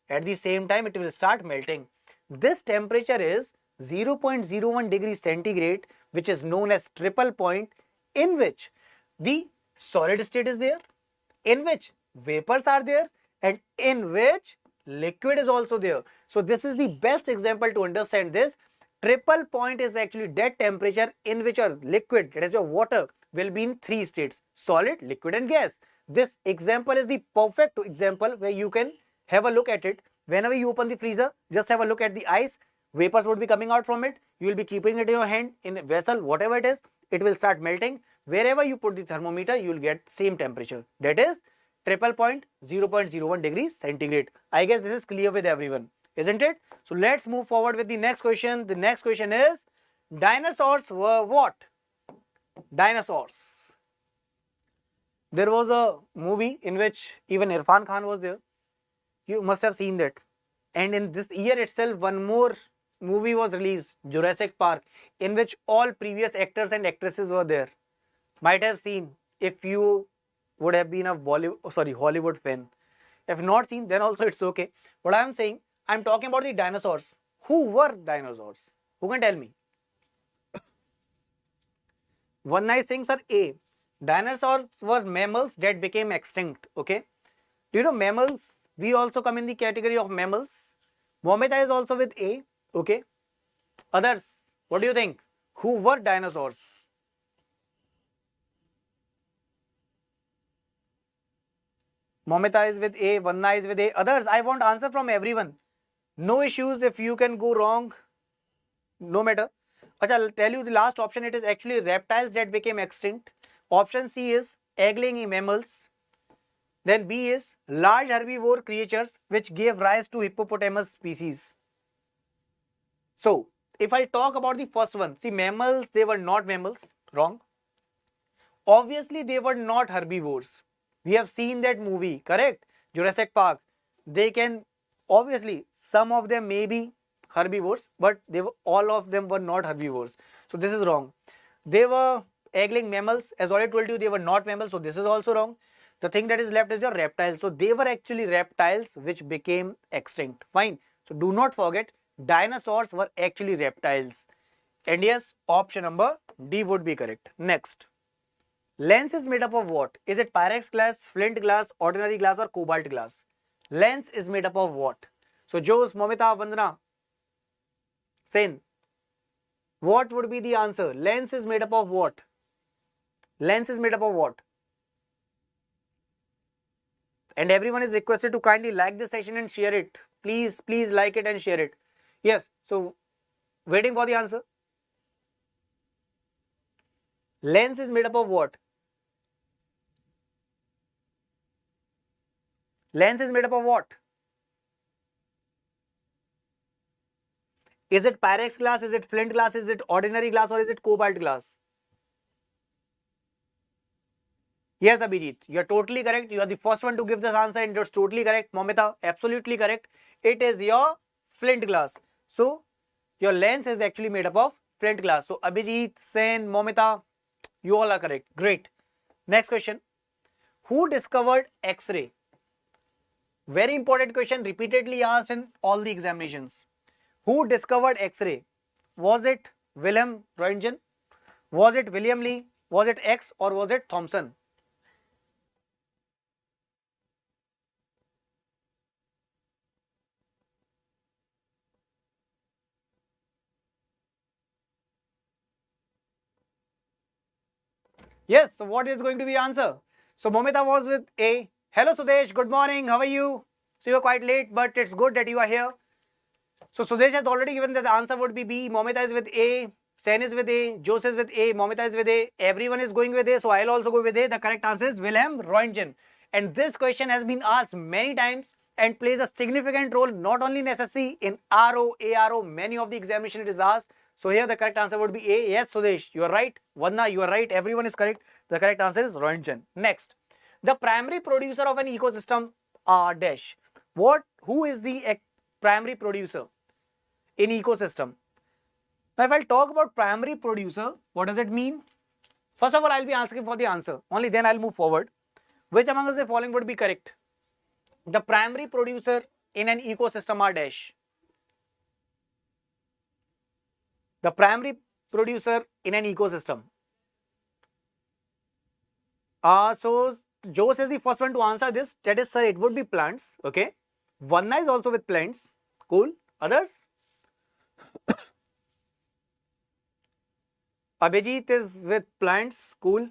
At the same time, it will start melting. This temperature is 0.01 degrees centigrade, which is known as triple point, in which the solid state is there, in which vapors are there, and in which liquid is also there. So this is the best example to understand this. Triple point is actually that temperature in which your liquid, that is your water, will be in three states: solid, liquid and gas. This example is the perfect example where you can have a look at it. Whenever you open the freezer, just have a look at the ice. Vapors would be coming out from it. You will be keeping it in your hand, in a vessel, whatever it is. It will start melting. Wherever you put the thermometer, you will get same temperature. That is triple point, 0.01 degrees centigrade. I guess this is clear with everyone, isn't it? So let's move forward with the next question. The next question is, dinosaurs were what? Dinosaurs. There was a movie in which even Irfan Khan was there. You must have seen that. And in this year itself, one more movie was released, Jurassic Park, in which all previous actors and actresses were there. Might have seen if you would have been a Hollywood fan. If not seen, then also it's okay. What I am saying, I am talking about the dinosaurs. Who were dinosaurs? Who can tell me? One nice thing, sir. A. Dinosaurs were mammals that became extinct. Okay. Do you know mammals? We also come in the category of mammals. Momita is also with A. Okay. Others, what do you think? Who were dinosaurs? Momita is with A. Vanna is with A. Others, I want answer from everyone. No issues if you can go wrong. No matter. Achha, I'll tell you the last option. It is actually reptiles that became extinct. Option C is egg-laying mammals. Then B is large herbivore creatures which gave rise to hippopotamus species. So, if I talk about the first one, see, mammals, they were not mammals. Wrong. Obviously, they were not herbivores. We have seen that movie, correct? Jurassic Park. They can, obviously, some of them may be herbivores, but all of them were not herbivores. So this is wrong. They were egg-laying mammals. As already told you, they were not mammals. So this is also wrong. The thing that is left is your reptiles. So they were actually reptiles which became extinct. Fine. So do not forget, dinosaurs were actually reptiles. And yes, option number D would be correct. Next. Lens is made up of what? Is it Pyrex glass, flint glass, ordinary glass or cobalt glass? Lens is made up of what? So Jose, Momita, Vandana, Sen, what would be the answer? Lens is made up of what? Lens is made up of what? And everyone is requested to kindly like this session and share it. Please like it and share it. Yes, so waiting for the answer. Lens is made up of what? Lens is made up of what? Is it Pyrex glass? Is it flint glass? Is it ordinary glass or is it cobalt glass? Yes, Abhijit, you are totally correct. You are the first one to give this answer and it's totally correct. Momita, absolutely correct. It is your flint glass. So, your lens is actually made up of flint glass. So, Abhijit, Sen, Momita, you all are correct. Great. Next question. Who discovered X-ray? Very important question, repeatedly asked in all the examinations. Who discovered X-ray? Was it Wilhelm Röntgen? Was it William Lee? Was it X or was it Thomson? Yes, so what is going to be answer? So Momita was with A. Hello Sudesh, good morning, how are you? So you are quite late, but it's good that you are here. So Sudesh has already given that the answer would be B. Momita is with A. Sen is with A. Jose is with A. Momita is with A. Everyone is going with A. So I'll also go with A. The correct answer is Wilhelm Röntgen. And this question has been asked many times and plays a significant role not only in SSC, in RO, ARO, many of the examination it is asked. So here the correct answer would be A. Yes, Sudesh, you are right. Vanna, you are right. Everyone is correct. The correct answer is Röntgen. Next, the primary producer of an ecosystem dash. Who is the primary producer in ecosystem? Now, if I'll talk about primary producer, what does it mean? First of all, I'll be asking for the answer. Only then I'll move forward. Which among the following would be correct? The primary producer in an ecosystem are dash. The primary producer in an ecosystem. So Jose is the first one to answer this. That is, sir, it would be plants. Okay. Vanna is also with plants. Cool. Others? Abhijit is with plants. Cool.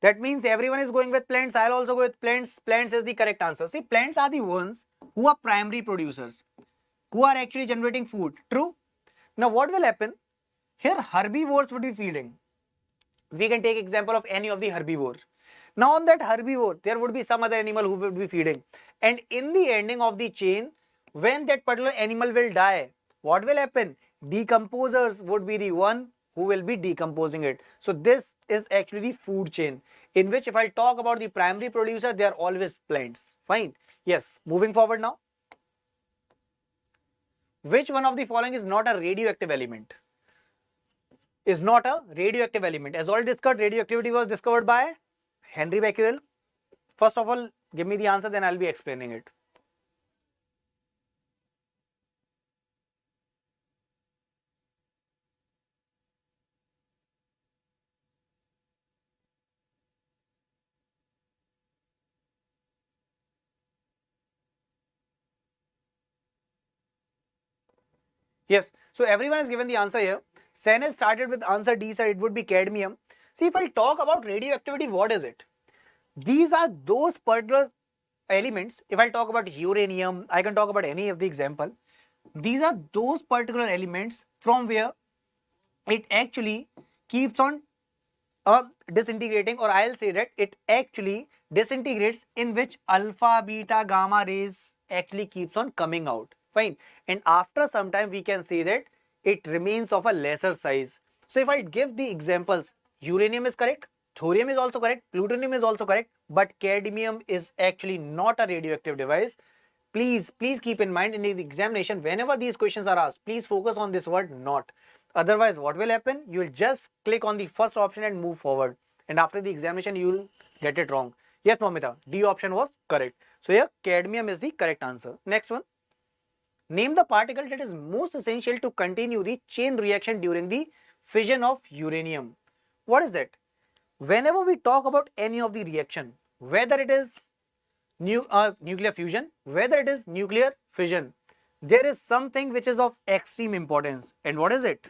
That means everyone is going with plants. I'll also go with plants. Plants is the correct answer. See, plants are the ones who are primary producers, who are actually generating food. True. Now, what will happen? Here, herbivores would be feeding. We can take example of any of the herbivore. Now, on that herbivore, there would be some other animal who would be feeding. And in the ending of the chain, when that particular animal will die, what will happen? Decomposers would be the one who will be decomposing it. So this is actually the food chain, in which if I talk about the primary producer, they are always plants. Fine. Yes. Moving forward now. Which one of the following is not a radioactive element? Is not a radioactive element. As already discussed, radioactivity was discovered by Henry Becquerel. First of all, give me the answer, then I'll be explaining it. Yes, so everyone has given the answer here. Sen has started with answer D, sir. It would be cadmium. See, if I talk about radioactivity, what is it? These are those particular elements. If I talk about uranium, I can talk about any of the example. These are those particular elements from where it actually keeps on disintegrating, or I'll say that it actually disintegrates, in which alpha, beta, gamma rays actually keeps on coming out. Fine. And after some time, we can say that it remains of a lesser size. So if I give the examples, uranium is correct, thorium is also correct, plutonium is also correct, but cadmium is actually not a radioactive device. Please keep in mind in the examination, whenever these questions are asked, please focus on this word not. Otherwise, what will happen? You will just click on the first option and move forward. And after the examination, you will get it wrong. Yes, Mamita, D option was correct. So here, cadmium is the correct answer. Next one. Name the particle that is most essential to continue the chain reaction during the fission of uranium. What is that? Whenever we talk about any of the reaction, whether it is nuclear fusion, whether it is nuclear fission, there is something which is of extreme importance. And what is it?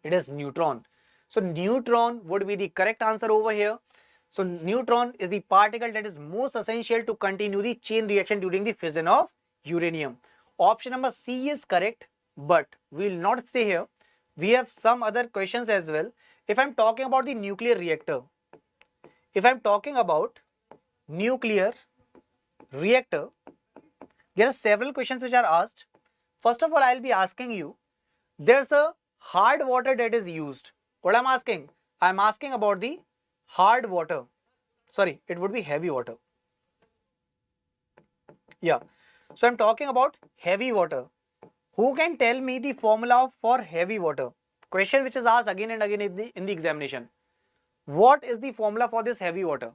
It is neutron. So neutron would be the correct answer over here. So neutron is the particle that is most essential to continue the chain reaction during the fission of uranium. Option number C is correct, but we will not stay here. We have some other questions as well. If I am talking about the nuclear reactor, if I am talking about nuclear reactor, there are several questions which are asked. First of all, I will be asking you, there's a hard water that is used. What I'm asking? I'm asking about the hard water. Sorry, it would be heavy water. Yeah. So I'm talking about heavy water. Who can tell me the formula for heavy water? Question which is asked again and again in the examination. What is the formula for this heavy water?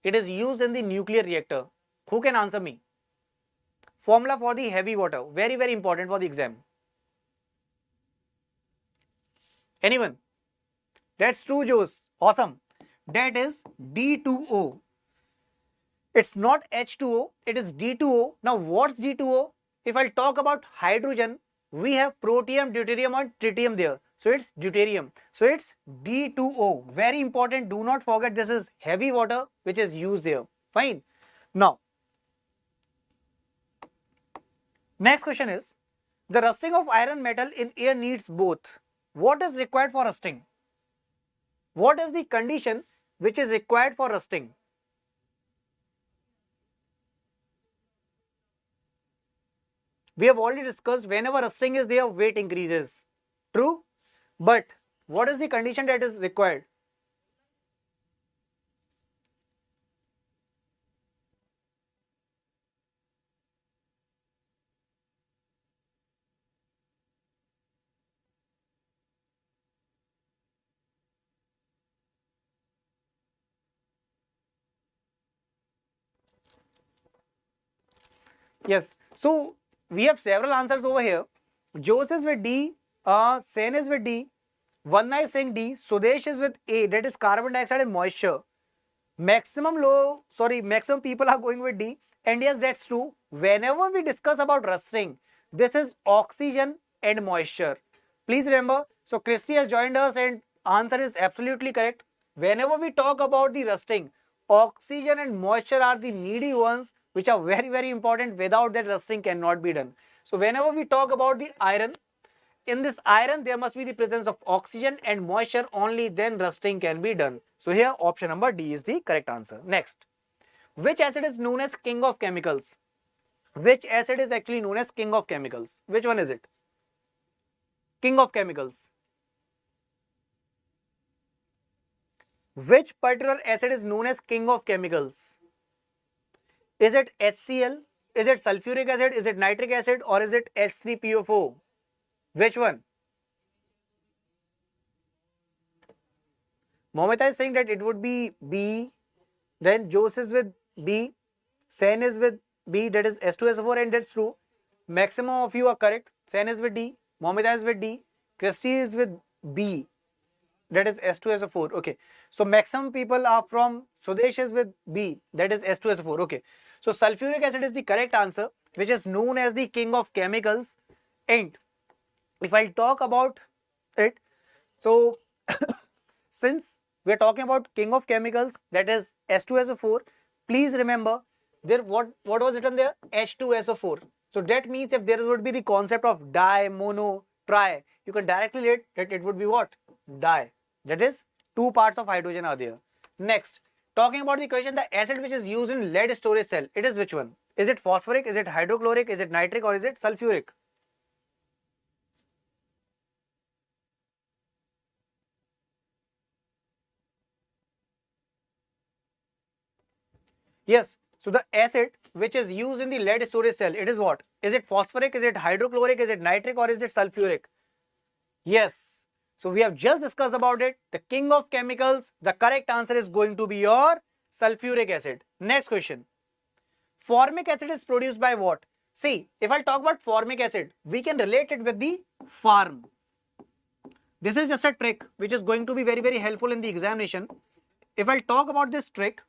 It is used in the nuclear reactor. Who can answer me? Formula for the heavy water. Very, very important for the exam. Anyone? That's true, Jose. Awesome. That is D2O. It's not H2O, it is D2O. Now, what's D2O? If I talk about hydrogen, we have protium, deuterium and tritium there. So, it's deuterium. So, it's D2O. Very important. Do not forget, this is heavy water which is used there. Fine. Now, next question is, the rusting of iron metal in air needs both. What is required for rusting? What is the condition which is required for rusting? We have already discussed, whenever rusting is there, weight increases. True? But what is the condition that is required? Yes. So we have several answers over here. Jose is with D, Sen is with D, Vanna is saying D, Sudesh is with A, that is carbon dioxide and moisture. Maximum people are going with D. And yes, that's true. Whenever we discuss about rusting, this is oxygen and moisture. Please remember, so Christy has joined us and answer is absolutely correct. Whenever we talk about the rusting, oxygen and moisture are the needy ones which are very important. Without that, rusting cannot be done. So whenever we talk about the iron, in this iron there must be the presence of oxygen and moisture, only then rusting can be done. So here option number D is the correct answer. Next, which acid is known as king of chemicals? Which acid is actually known as king of chemicals? Which one is it? King of chemicals. Which particular acid is known as king of chemicals? Is it HCl? Is it sulfuric acid? Is it nitric acid? Or is it H3PO4? Which one? Momita is saying that it would be B. Then Jose is with B. Sen is with B, that is H2SO4, and that's true. Maximum of you are correct. Sen is with D. Momita is with D. Christy is with B, that is H2SO4. Okay. So maximum people are from Sudesh is with B, that is H2SO4. Okay. So sulfuric acid is the correct answer, which is known as the king of chemicals. And if I talk about it, so since we are talking about king of chemicals, that is H2SO4, please remember there what was written there? H2SO4. So that means if there would be the concept of di, mono, tri, you can directly relate that it would be what? Di. That is two parts of hydrogen are there. Next, talking about the question, the acid which is used in lead storage cell, it is which one? Is it phosphoric? Is it hydrochloric? Is it nitric? Or is it sulfuric? Yes. So the acid which is used in the lead storage cell, it is what? Is it phosphoric? Is it hydrochloric? Is it nitric? Or is it sulfuric? Yes. So we have just discussed about it. The king of chemicals, the correct answer is going to be your sulfuric acid. Next question. Formic acid is produced by what? See, if I talk about formic acid, we can relate it with the farm. This is just a trick which is going to be very helpful in the examination. If I talk about this trick,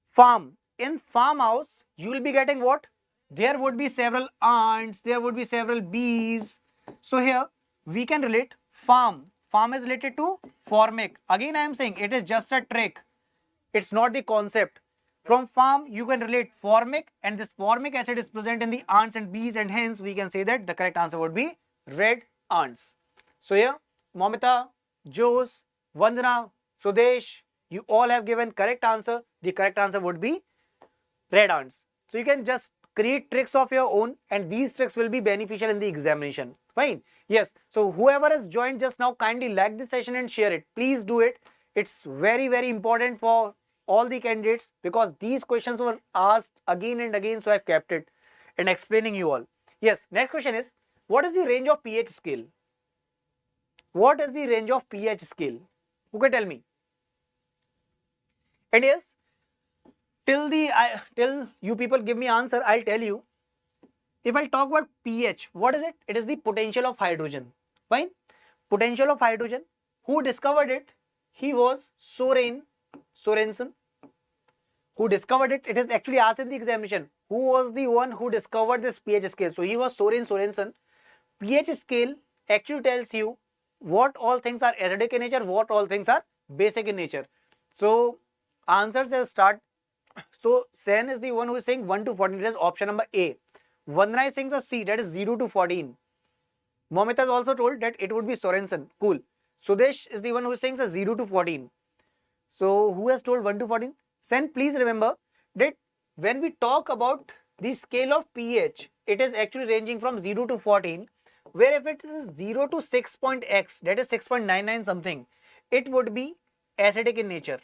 farm. In farmhouse, you will be getting what? There would be several ants, there would be several bees. So here we can relate farm. Farm is related to formic. Again, I am saying it is just a trick. It's not the concept. From farm, you can relate formic, and this formic acid is present in the ants and bees, and hence we can say that the correct answer would be red ants. So here, Momita, Jose, Vandana, Sudesh, you all have given correct answer. The correct answer would be red ants. So you can just create tricks of your own, and these tricks will be beneficial in the examination. Fine. Yes. So whoever has joined just now, kindly like this session and share it. Please do it. It's very important for all the candidates because these questions were asked again and again. So I've kept it and explaining you all. Yes. Next question is, what is the range of pH scale? What is the range of pH scale? Who can tell me? And yes, till you people give me answer, I'll tell you. If I talk about pH, what is it? It is the potential of hydrogen. Fine. Potential of hydrogen. Who discovered it? He was Sorensen. Who discovered it? It is actually asked in the examination. Who was the one who discovered this pH scale? So he was Sorensen. pH scale actually tells you what all things are acidic in nature, what all things are basic in nature. So answers have start. So Sen is the one who is saying 1 to 14. That is option number A. Vandana is saying the C, that is 0 to 14. Momita is also told that it would be Sorensen. Cool. Sudesh is the one who is saying the 0 to 14. So who has told 1 to 14? Sen, please remember that when we talk about the scale of pH, it is actually ranging from 0 to 14, where if it is 0 to 6.x, that is 6.99 something, it would be acidic in nature.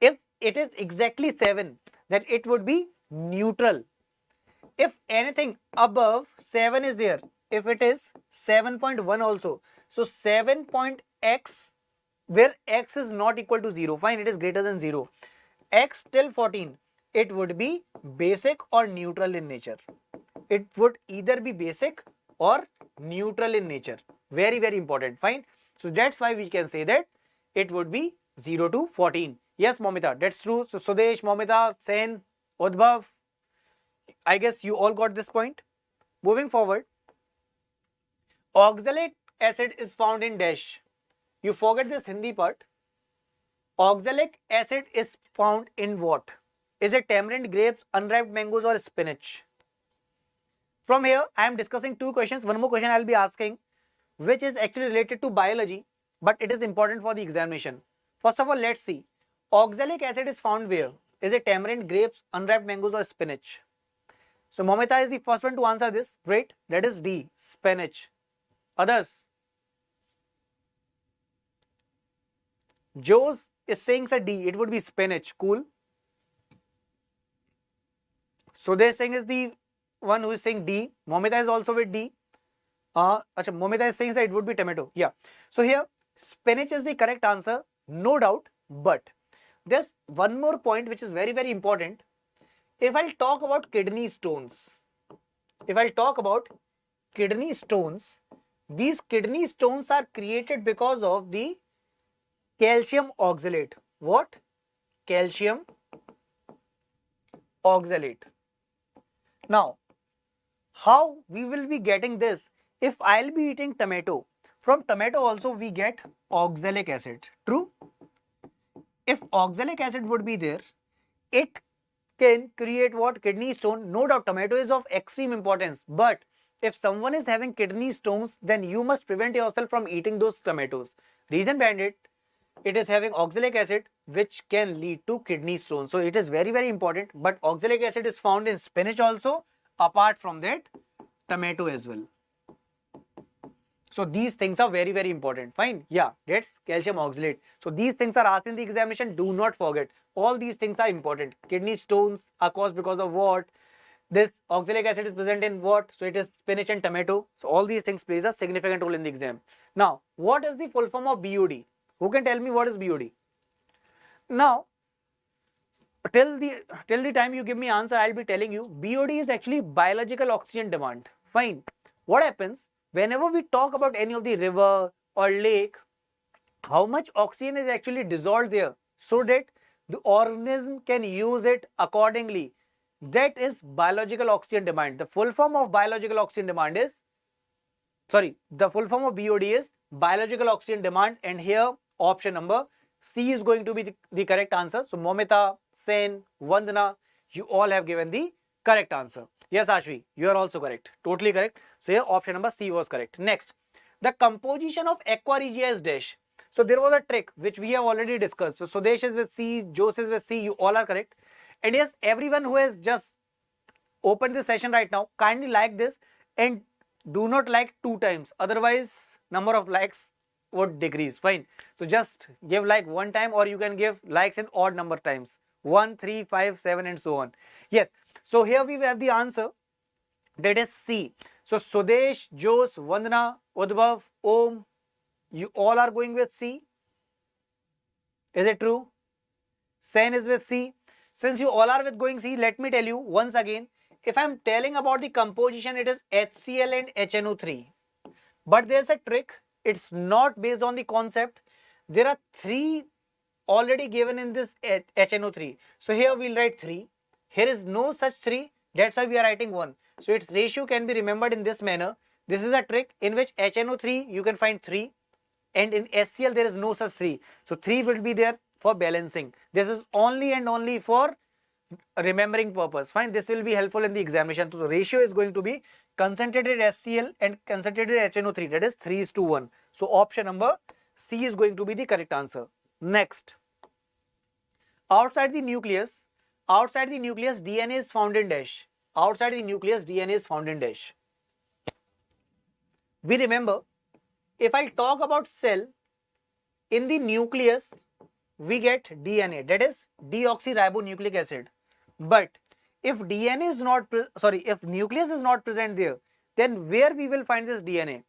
If it is exactly 7, then it would be neutral. If anything above 7 is there, if it is 7.1 also, so 7.x, where x is not equal to 0, fine, it is greater than 0. X till 14, it would be basic or neutral in nature. It would either be basic or neutral in nature. Very, very important. Fine. So that's why we can say that it would be 0 to 14. Yes, Momita, that's true. So Sudesh, Momita, Sen, Udbhav, I guess you all got this point. Moving forward, oxalic acid is found in dash. You forget this Hindi part. Oxalic acid is found in what? Is it tamarind, grapes, unripe mangoes, or spinach? From here, I am discussing two questions. One more question I will be asking, which is actually related to biology, but it is important for the examination. First of all, let's see. Oxalic acid is found where? Is it tamarind, grapes, unripe mangoes, or spinach? So Momita is the first one to answer this. Great. That is D, spinach. Others? Jose is saying a D. It would be spinach. Cool. Sudesh Singh is the one who is saying D. Momita is also with D. Momita is saying that it would be tomato. Yeah. So here, spinach is the correct answer, no doubt. But there's one more point which is very, very important. If I'll talk about kidney stones, these kidney stones are created because of the calcium oxalate. What? Calcium oxalate. Now, how we will be getting this? If I'll be eating tomato, from tomato also we get oxalic acid. True? If oxalic acid would be there, it can create what? Kidney stone. No doubt tomato is of extreme importance, but if someone is having kidney stones, then you must prevent yourself from eating those tomatoes. Reason behind it, it is having oxalic acid which can lead to kidney stones. So it is very, very important, but oxalic acid is found in spinach also, apart from that tomato as well. So these things are very, very important. Fine. Yeah, that's calcium oxalate. So these things are asked in the examination. Do not forget. All these things are important. Kidney stones are caused because of what? This oxalic acid is present in what? So it is spinach and tomato. So all these things plays a significant role in the exam. Now, what is the full form of BOD? Who can tell me what is BOD? Now, till the time you give me answer, I'll be telling you BOD is actually biological oxygen demand. Fine. What happens whenever we talk about any of the river or lake? How much oxygen is actually dissolved there so that the organism can use it accordingly? That is biological oxygen demand. The full form of biological oxygen demand is, the full form of BOD is biological oxygen demand, and here option number C is going to be the correct answer. So Momita, Sen, Vandana, you all have given the correct answer. Yes, Ashvi, you are also correct. Totally correct. So here option number C was correct. Next, the composition of aqua regia is dash. So there was a trick which we have already discussed. So Sudesh is with C, Jose is with C, you all are correct. And yes, everyone who has just opened this session right now, kindly like this and do not like 2 times. Otherwise, number of likes would decrease. Fine. So just give like 1 time, or you can give likes in odd number times. 1, 3, 5, 7 and so on. Yes. So here we have the answer. That is C. So Sudesh, Jose, Vandana, Udbhav, Om, you all are going with C. Is it true? Sen is with C. Since you all are with going C, let me tell you once again, if I am telling about the composition, it is HCl and HNO3. But there's a trick. It's not based on the concept. There are 3 already given in this HNO3. So here we'll write 3. Here is no such 3. That's why we are writing 1. So its ratio can be remembered in this manner. This is a trick in which HNO3 you can find 3. And in HCl there is no such 3. So 3 will be there for balancing. This is only and only for remembering purpose. Fine, this will be helpful in the examination. So the ratio is going to be concentrated HCl and concentrated HNO3. That is 3:1. So option number C is going to be the correct answer. Next, outside the nucleus, DNA is found in dash. Outside the nucleus, DNA is found in dash. We remember, if I talk about cell, in the nucleus, we get DNA, that is deoxyribonucleic acid. But if DNA is not, if nucleus is not present there, then where we will find this DNA?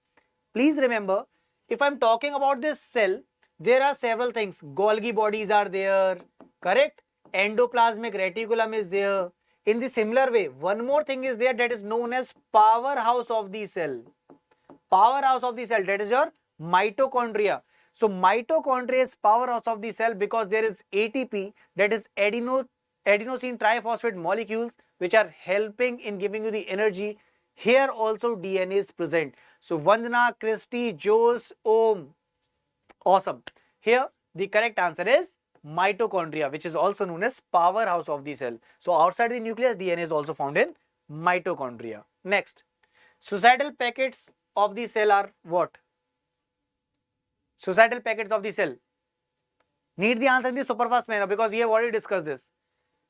Please remember, if I'm talking about this cell, there are several things. Golgi bodies are there, correct? endoplasmic reticulum is there. In the similar way, one more thing is there that is known as powerhouse of the cell. Powerhouse of the cell, that is your mitochondria. So mitochondria is powerhouse of the cell because there is ATP, that is adenosine triphosphate molecules, which are helping in giving you the energy. Here also DNA is present. So Vandana, Christy, Jose, Om, awesome. Here the correct answer is mitochondria, which is also known as powerhouse of the cell. So outside the nucleus, DNA is also found in mitochondria. Next, suicidal packets of the cell are what? Suicidal packets of the cell. Need the answer in the super fast manner because we have already discussed this.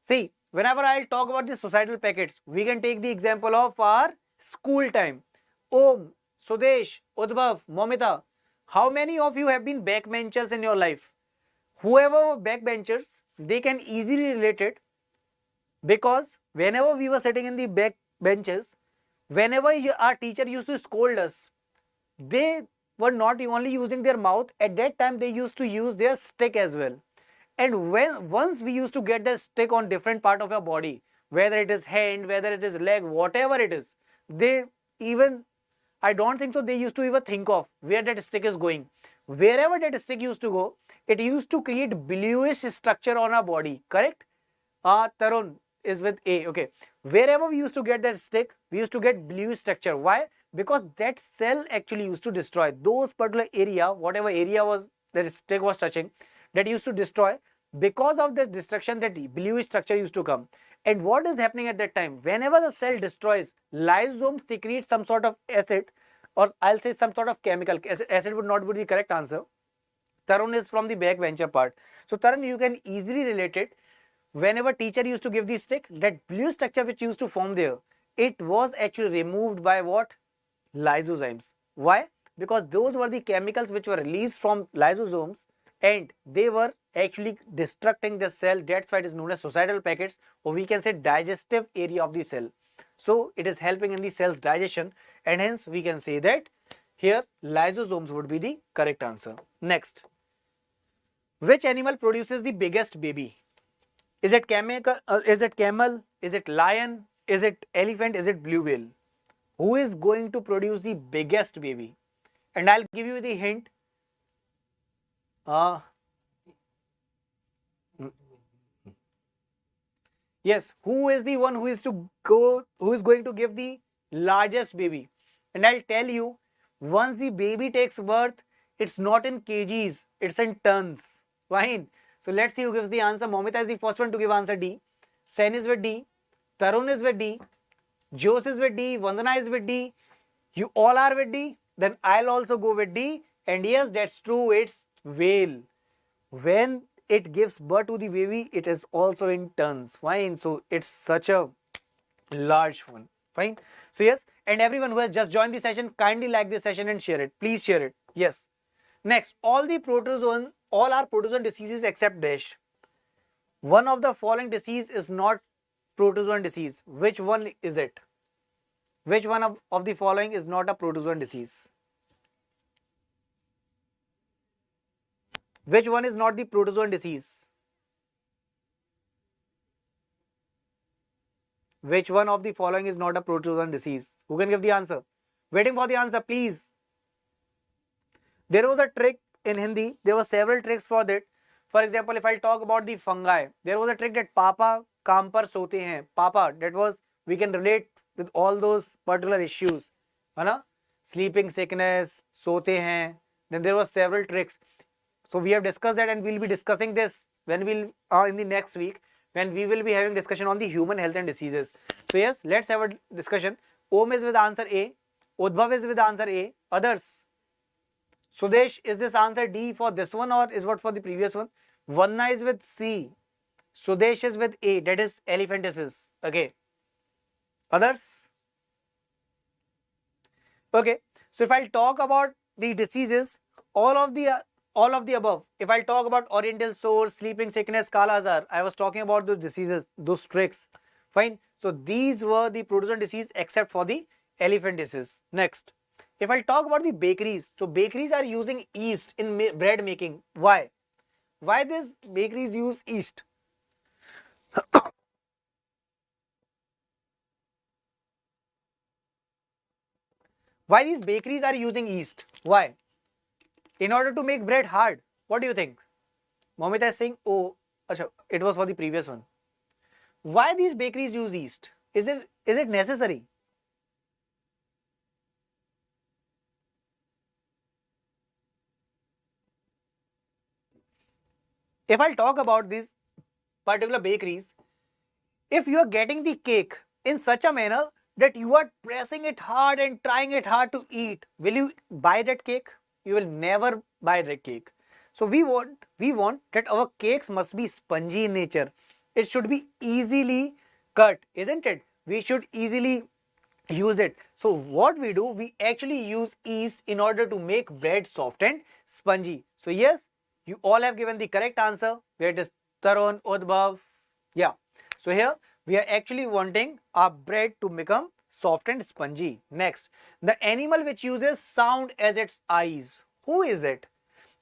See, whenever I'll talk about the suicidal packets, we can take the example of our school time. Om, Sudesh, Udbhav, Momita, how many of you have been backbenchers in your life? Whoever were backbenchers, they can easily relate it because whenever we were sitting in the back benches, whenever our teacher used to scold us, they were not only using their mouth, at that time they used to use their stick as well. And once we used to get the stick on different part of your body, whether it is hand, whether it is leg, whatever it is, they even, I don't think so they used to even think of where that stick is going. Wherever that stick used to go, it used to create bluish structure on our body, correct? Tarun is with A, okay. Wherever we used to get that stick, we used to get bluish structure. Why? Because that cell actually used to destroy those particular area, whatever area was that stick was touching, that used to destroy. Because of the destruction, that bluish structure used to come. And what is happening at that time? Whenever the cell destroys, lysosomes secrete some sort of acid, or I'll say some sort of chemical. Acid would not be the correct answer. Tarun is from the backbencher part. So Tarun, you can easily relate it. Whenever teacher used to give the stick, that blue structure which used to form there, it was actually removed by what? Lysozymes. Why? Because those were the chemicals which were released from lysosomes and they were actually destructing the cell. That's why it is known as suicidal packets, or we can say digestive area of the cell. So it is helping in the cell's digestion, and hence we can say that here lysosomes would be the correct answer. Next, which animal produces the biggest baby? Is it is it camel? Is it lion? Is it elephant? Is it blue whale? Who is going to produce the biggest baby? And I'll give you the hint. Yes, who is the one who is going to give the largest baby? And I'll tell you, once the baby takes birth, it's not in kgs, it's in tons. Fine. So let's see who gives the answer. Momita is the first one to give answer D. Sen is with D. Tarun is with D. Jose is with D. Vandana is with D. You all are with D. Then I'll also go with D. And yes, that's true. It's whale. When it gives birth to the baby, it is also in tons. Fine. So it's such a large one. Fine. So yes, and everyone who has just joined the session, kindly like this session and share it. Please share it. Yes. Next, all are protozoan diseases except dash. One of the following disease is not protozoan disease. Which one is it? Which one of the following is not a protozoan disease? Which one is not the protozoan disease? Which one of the following is not a protozoan disease? Who can give the answer? Waiting for the answer, please. There was a trick in Hindi. There were several tricks for that. For example, if I talk about the fungi, there was a trick that Papa काम पर सोते हैं. Papa, that was, we can relate with all those particular issues. है ना? Sleeping sickness, सोते हैं. Then there were several tricks. So we have discussed that, and we'll be discussing this when we'll in the next week, when we will be having discussion on the human health and diseases. So yes, let's have a discussion. Om is with answer A. Udbhav is with answer A. Others. Sudesh, is this answer D for this one or is what for the previous one? Vanna is with C. Sudesh is with A. That is elephantiasis. Okay. Others? Okay. So if I talk about the diseases, all of the above. If I talk about oriental sore, sleeping sickness, kala azar, I was talking about those diseases, those tricks. Fine. So these were the protozoan disease except for the elephantiasis. Next. If I talk about the bakeries, so bakeries are using yeast in bread making. Why? Why these bakeries use yeast? Why these bakeries are using yeast? Why? In order to make bread hard. What do you think? Momita is saying, oh, acha, it was for the previous one. Why these bakeries use yeast? Is it necessary? If I'll talk about these particular bakeries, if you are getting the cake in such a manner that you are pressing it hard and trying it hard to eat, will you buy that cake? You will never buy that cake. So we want that our cakes must be spongy in nature. It should be easily cut, isn't it? We should easily use it. So what we do, we actually use yeast in order to make bread soft and spongy. So yes, you all have given the correct answer, where it is Tarun, Udbhav. Yeah. So here we are actually wanting our bread to become soft and spongy. Next, the animal which uses sound as its eyes. Who is it?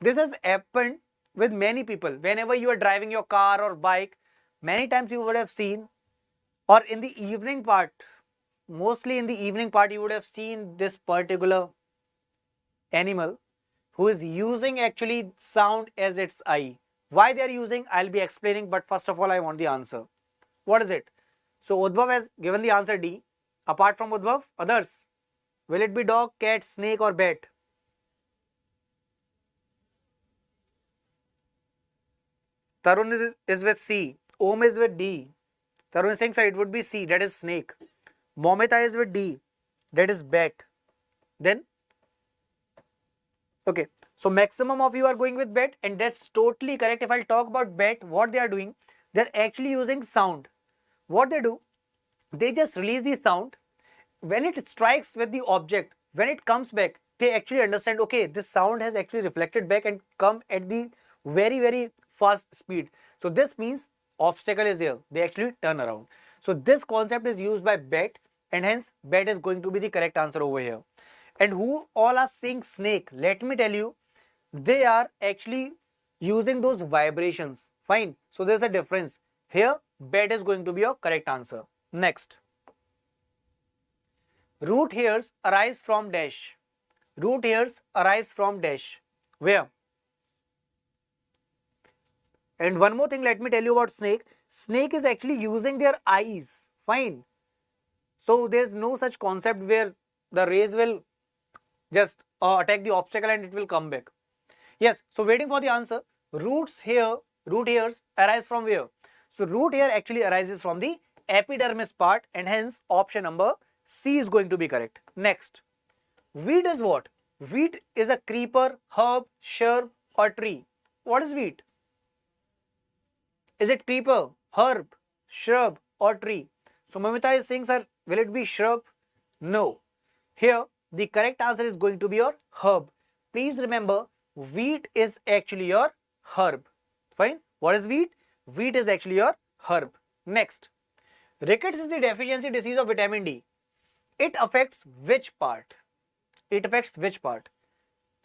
This has happened with many people. Whenever you are driving your car or bike, many times you would have seen, or in the evening part, mostly in the evening part, you would have seen this particular animal who is using actually sound as its eye. Why they are using, I'll be explaining, but first of all, I want the answer. What is it? So Udbhav has given the answer D. Apart from Udbhav, others. Will it be dog, cat, snake or bat? Tarun is with C. Om is with D. Tarun is saying, sir, it would be C, that is snake. Momita is with D, that is bat. Then, okay, so maximum of you are going with bat, and that's totally correct. If I'll talk about bat, what they are doing, they're actually using sound. What they do, they just release the sound. When it strikes with the object, when it comes back, they actually understand, okay, this sound has actually reflected back and come at the very, very fast speed. So this means obstacle is there. They actually turn around. So this concept is used by bat, and hence bat is going to be the correct answer over here. And who all are saying snake? Let me tell you, they are actually using those vibrations. Fine. So there's a difference. Here, bat is going to be your correct answer. Next. Root hairs arise from dash. Root hairs arise from dash. Where? And one more thing, let me tell you about snake. Snake is actually using their eyes. Fine. So there's no such concept where the rays will just attack the obstacle and it will come back. Yes. So waiting for the answer. Root hairs arise from where? So root hair actually arises from the epidermis part, and hence option number C is going to be correct. Next. Weed is what? Wheat is a creeper, herb, shrub or tree. What is wheat? Is it creeper, herb, shrub or tree? So Mamita is saying, sir, will it be shrub? No. Here the correct answer is going to be your herb. Please remember, wheat is actually your herb. Fine. What is wheat? Wheat is actually your herb. Next. Rickets is the deficiency disease of vitamin D. It affects which part? It affects which part?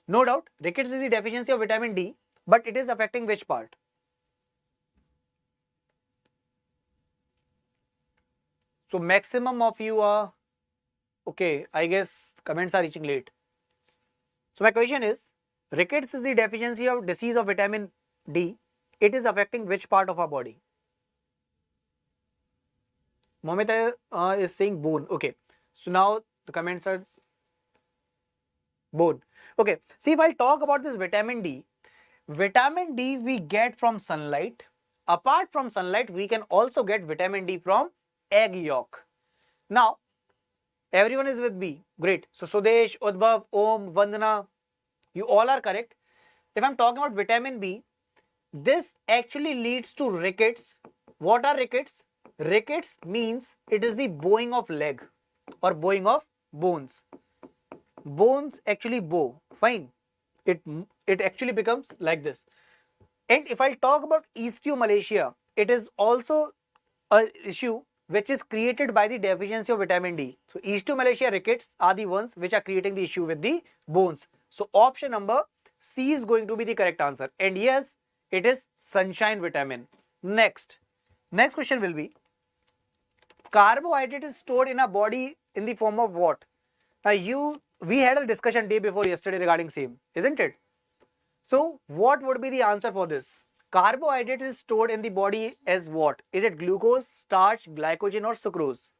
No doubt, rickets is the deficiency of vitamin D, but it is affecting which part? So maximum of you are, okay, I guess comments are reaching late. So my question is, rickets is the deficiency of disease of vitamin D. It is affecting which part of our body? Momita is saying bone. Okay. So now the comments are bone. Okay. See, if I talk about this vitamin D we get from sunlight. Apart from sunlight, we can also get vitamin D from egg yolk. Now, everyone is with me. Great. So Sudesh, Udbhav, Om, Vandana, you all are correct. If I'm talking about vitamin B, this actually leads to rickets. What are rickets? Rickets means it is the bowing of leg or bowing of bones. Bones actually bow. Fine. It actually becomes like this. And if I talk about osteomalacia, it is also an issue which is created by the deficiency of vitamin D. So osteomalacia, rickets are the ones which are creating the issue with the bones. So option number C is going to be the correct answer. And yes, it is sunshine vitamin. Next, Next question will be, carbohydrate is stored in our body in the form of what? Now we had a discussion day before yesterday regarding same, isn't it? So what would be the answer for this? Carbohydrate is stored in the body as what? Is it glucose, starch, glycogen or sucrose?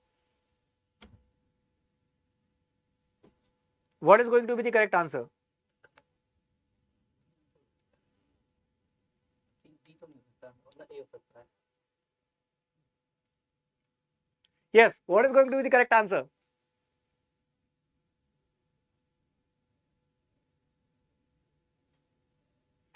What is going to be the correct answer? Yes, what is going to be the correct answer?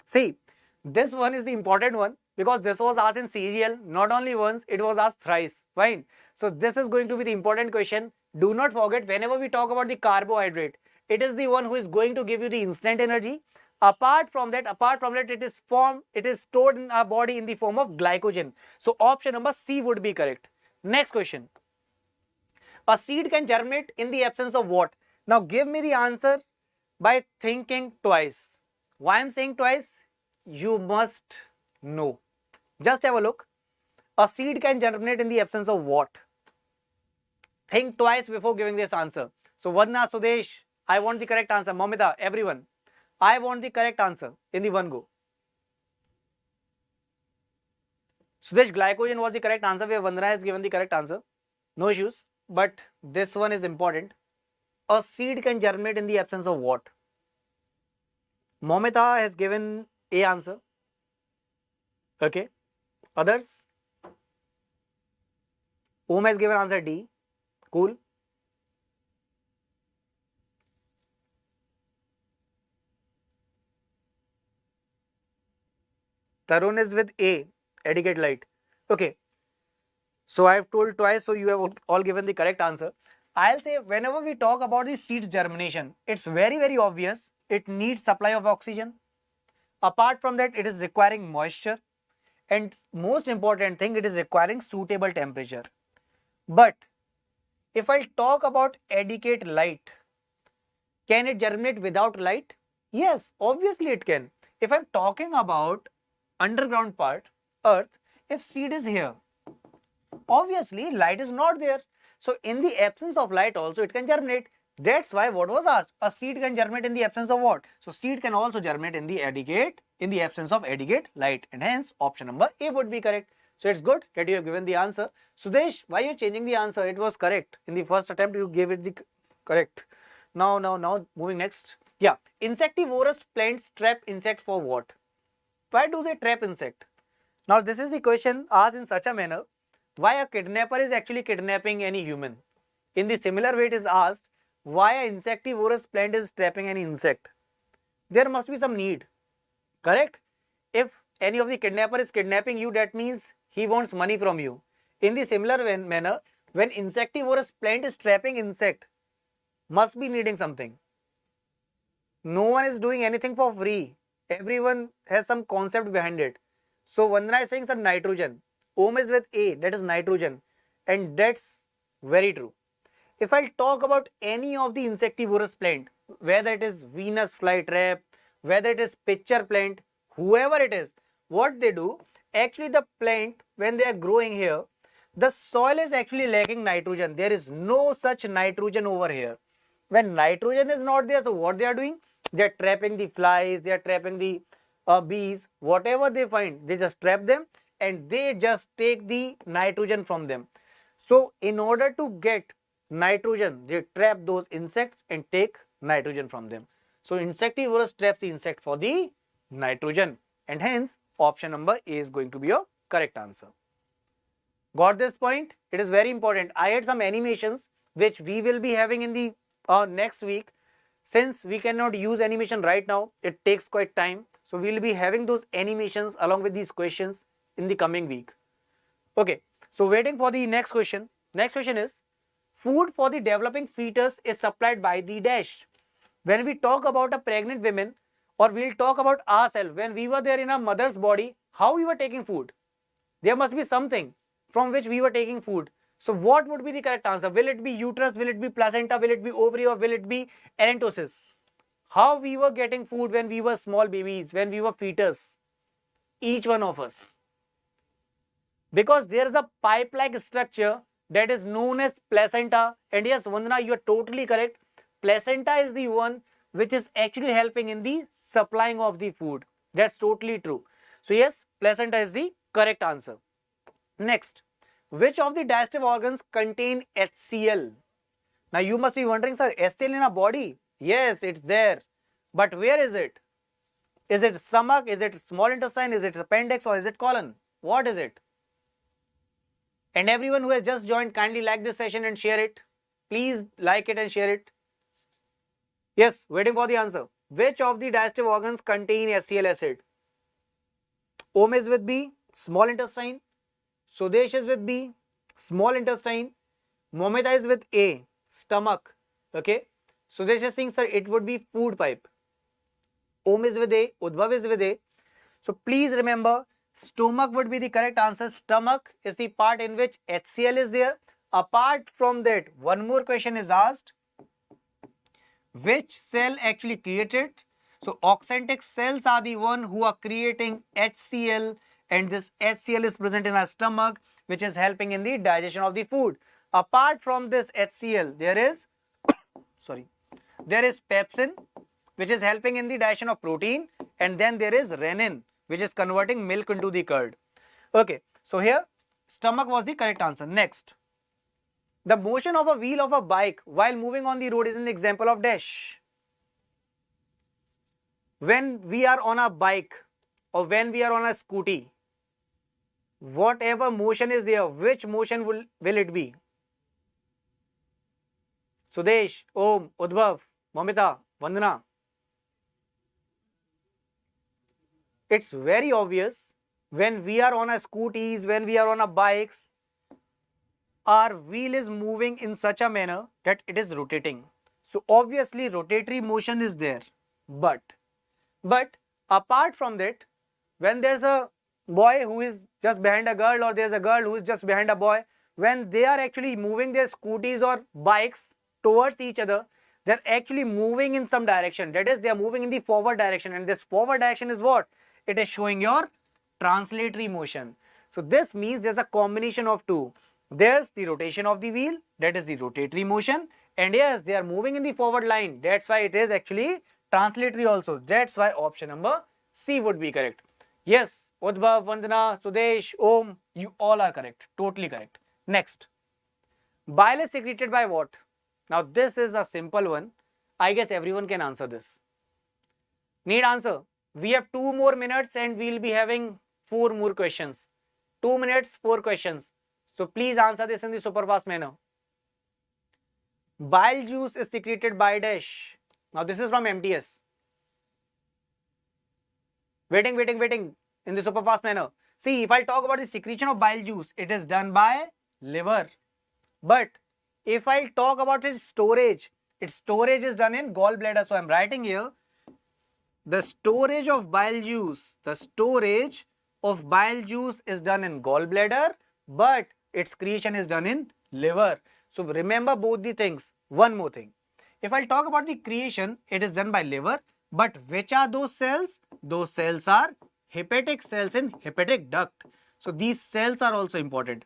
See, this one is the important one because this was asked in CGL not only once, it was asked thrice. Fine. So this is going to be the important question. Do not forget, whenever we talk about the carbohydrate, it is the one who is going to give you the instant energy. Apart from that, it is stored in our body in the form of glycogen. So option number C would be correct. Next question. A seed can germinate in the absence of what? Now give me the answer by thinking twice. Why I'm saying twice? You must know. Just have a look. A seed can germinate in the absence of what? Think twice before giving this answer. So Vandana, Sudesh, I want the correct answer. Momita, everyone, I want the correct answer in the one go. Sudesh, glycogen was the correct answer where Vandana has given the correct answer. No issues. But this one is important. A seed can germinate in the absence of what? Momita has given A answer. Okay. Others? Om has given answer D. Cool. Tarun is with A. Educate light. Okay. So I have told twice, so you have all given the correct answer. I'll say whenever we talk about the seed's germination, it's very, very obvious. It needs supply of oxygen. Apart from that, it is requiring moisture. And most important thing, it is requiring suitable temperature. But if I talk about adequate light, can it germinate without light? Yes, obviously it can. If I'm talking about underground part, earth, if seed is here, obviously light is not there. So in the absence of light also it can germinate. That's why what was asked, a seed can germinate in the absence of what? So seed can also germinate in the absence of adequate light, and hence option number A would be correct. So it's good that you have given the answer. Sudesh, why are you changing the answer? It was correct. In the first attempt you gave it the correct. Now moving next. Yeah, insectivorous plants trap insect for what? Why do they trap insect? Now this is the question asked in such a manner, why a kidnapper is actually kidnapping any human. In the similar way it is asked, why an insectivorous plant is trapping any insect. There must be some need, correct? If any of the kidnapper is kidnapping you, that means he wants money from you. In the similar manner, when insectivorous plant is trapping insect, must be needing something. No one is doing anything for free. Everyone has some concept behind it. So Vandana is saying some nitrogen. Om is with A, that is nitrogen. And that's very true. If I talk about any of the insectivorous plant, whether it is Venus flytrap, whether it is pitcher plant, whoever it is, what they do, actually the plant, when they are growing here, the soil is actually lacking nitrogen. There is no such nitrogen over here. When nitrogen is not there, so what they are doing? They are trapping the flies, they are trapping the bees, whatever they find, they just trap them and they just take the nitrogen from them. So in order to get nitrogen, they trap those insects and take nitrogen from them. So insectivorous traps the insect for the nitrogen, and hence option number A is going to be your correct answer. Got this point? It is very important. I had some animations which we will be having in the next week. Since we cannot use animation right now, it takes quite time. So we will be having those animations along with these questions in the coming week. Okay, so waiting for the next question. Next question is, food for the developing fetus is supplied by the dash. When we talk about a pregnant woman, or we'll talk about ourselves, when we were there in our mother's body, how we were taking food? There must be something from which we were taking food. So what would be the correct answer? Will it be uterus? Will it be placenta? Will it be ovary? Or will it be alentosis? How we were getting food when we were small babies, when we were fetus? Each one of us. because there is a pipe-like structure that is known as placenta. And yes, Vandana, you are totally correct. Placenta is the one which is actually helping in the supplying of the food. That's totally true. So yes, placenta is the correct answer. Next, which of the digestive organs contain HCl? Now you must be wondering, sir, HCl in a body? Yes, it's there. But where is it? Is it stomach? Is it small intestine? Is it appendix or is it colon? What is it? And everyone who has just joined, kindly like this session and share it. Please like it and share it. Yes, waiting for the answer. Which of the digestive organs contain HCl acid? Om is with B, small intestine. Sudesh is with B, small intestine. Momita is with A, stomach. Okay. Sudesh is saying, sir, it would be food pipe. Om is with A, Udbhav is with A. So please remember, stomach would be the correct answer. Stomach is the part in which HCl is there. Apart from that, one more question is asked. Which cell actually created? So oxantic cells are the one who are creating HCl, and this HCl is present in our stomach, which is helping in the digestion of the food. Apart from this HCl, there is pepsin, which is helping in the digestion of protein, and then there is renin, which is converting milk into the curd. Okay, so here stomach was the correct answer. Next, the motion of a wheel of a bike while moving on the road is an example of dash. When we are on a bike or when we are on a scooty, whatever motion is there, which motion will it be? Sudesh, Om, Udbhav, Mamita, Vandana. It's very obvious. When we are on a scooties, when we are on a bikes, our wheel is moving in such a manner that it is rotating. So obviously rotatory motion is there. But apart from that, when there's a boy who is just behind a girl, or there's a girl who is just behind a boy, when they are actually moving their scooties or bikes towards each other, they're actually moving in some direction. That is, they are moving in the forward direction. And this forward direction is what? It is showing your translatory motion. So this means there's a combination of two. There's the rotation of the wheel, that is the rotatory motion, and yes, they are moving in the forward line. That's why it is actually translatory also. That's why option number C would be correct. Yes, Udbhav, Vandana, Sudesh, Om, you all are correct. Totally correct. Next, bile is secreted by what? Now this is a simple one. I guess everyone can answer this. Need answer? We have 2 more minutes and we'll be having 4 more questions. 2 minutes, 4 questions. So please answer this in the super fast manner. Bile juice is secreted by dash. Now this is from MTS. Waiting in the super fast manner. See, if I talk about the secretion of bile juice, it is done by liver. But if I talk about its storage is done in gallbladder. So I am writing here, the storage of bile juice is done in gallbladder, but its excretion is done in liver. So remember both the things. One more thing. If I talk about the creation, it is done by liver. But which are those cells? Those cells are hepatic cells in hepatic duct. So these cells are also important.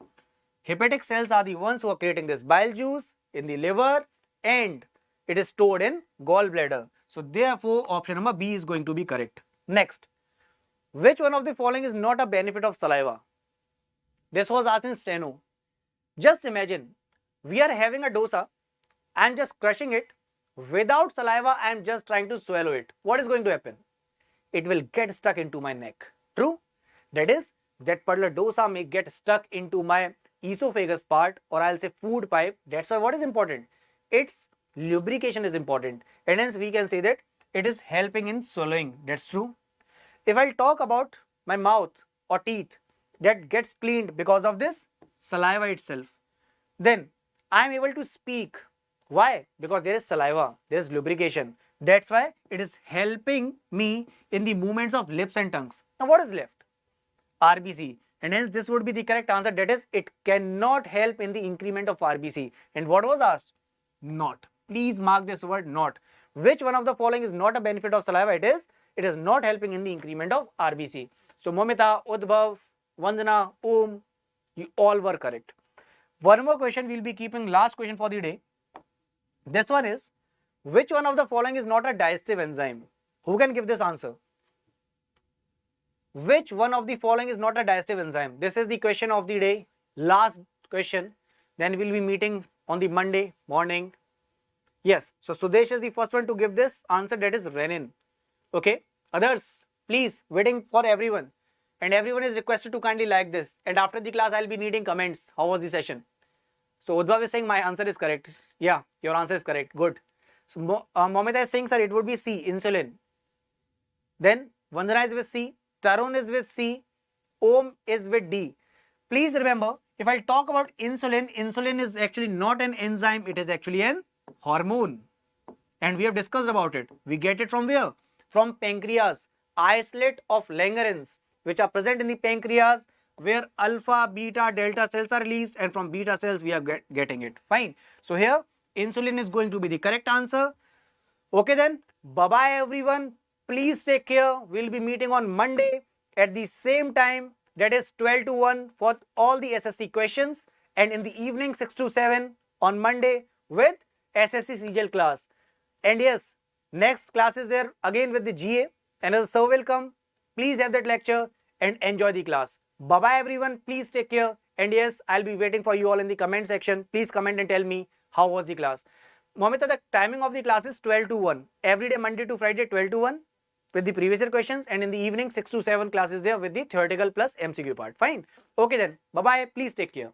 Hepatic cells are the ones who are creating this bile juice in the liver, and it is stored in gallbladder. So therefore option number B is going to be correct. Next, which one of the following is not a benefit of saliva? This was asked in steno. Just imagine, we are having a dosa. I am just crushing it. Without saliva, I am just trying to swallow it. What is going to happen? It will get stuck into my neck. True? That is, that particular dosa may get stuck into my esophagus part, or I'll say food pipe. That's why what is important? Its lubrication is important. And hence we can say that it is helping in swallowing. That's true. If I'll talk about my mouth or teeth, that gets cleaned because of this saliva itself, then I am able to speak. Why? Because there is saliva, there is lubrication. That's why it is helping me in the movements of lips and tongues. Now what is left? RBC. And hence this would be the correct answer. That is, it cannot help in the increment of RBC. And what was asked? Not. Please mark this word, not. Which one of the following is not a benefit of saliva? It is not helping in the increment of RBC. So Momita, Udbhav, Vandana, Om, You all were correct. One more question we'll be keeping, last question for the day. This one is, which one of the following is not a digestive enzyme? Who can give this answer? Which one of the following is not a digestive enzyme? This is the question of the day, last question. Then we'll be meeting on the Monday morning. Yes, so Sudesh is the first one to give this answer, that is renin. Okay, others, please, waiting for everyone. And everyone is requested to kindly like this. And after the class, I'll be needing comments. How was the session? So Udbhav is saying my answer is correct. Yeah, your answer is correct. Good. So Momita is saying, sir, it would be C, insulin. Then Vandana is with C, Tarun is with C, Om is with D. Please remember, if I talk about insulin, insulin is actually not an enzyme, it is actually an hormone. And we have discussed about it. We get it from where? From pancreas, isolate of Langerhans, which are present in the pancreas, where alpha, beta, delta cells are released, and from beta cells we are getting it. Fine. So here, insulin is going to be the correct answer. Okay then, bye-bye everyone. Please take care. We'll be meeting on Monday at the same time, that is 12 to 1 for all the SSC questions, and in the evening 6 to 7 on Monday with SSC CGL class. And yes, next class is there again with the GA. Another sir will come. Please have that lecture and enjoy the class. Bye-bye everyone. Please take care. And yes, I'll be waiting for you all in the comment section. Please comment and tell me how was the class. Momita, the timing of the class is 12 to 1. Every day, Monday to Friday, 12 to 1 with the previous year questions. And in the evening, 6 to 7 classes there with the theoretical plus MCQ part. Fine. Okay then. Bye-bye. Please take care.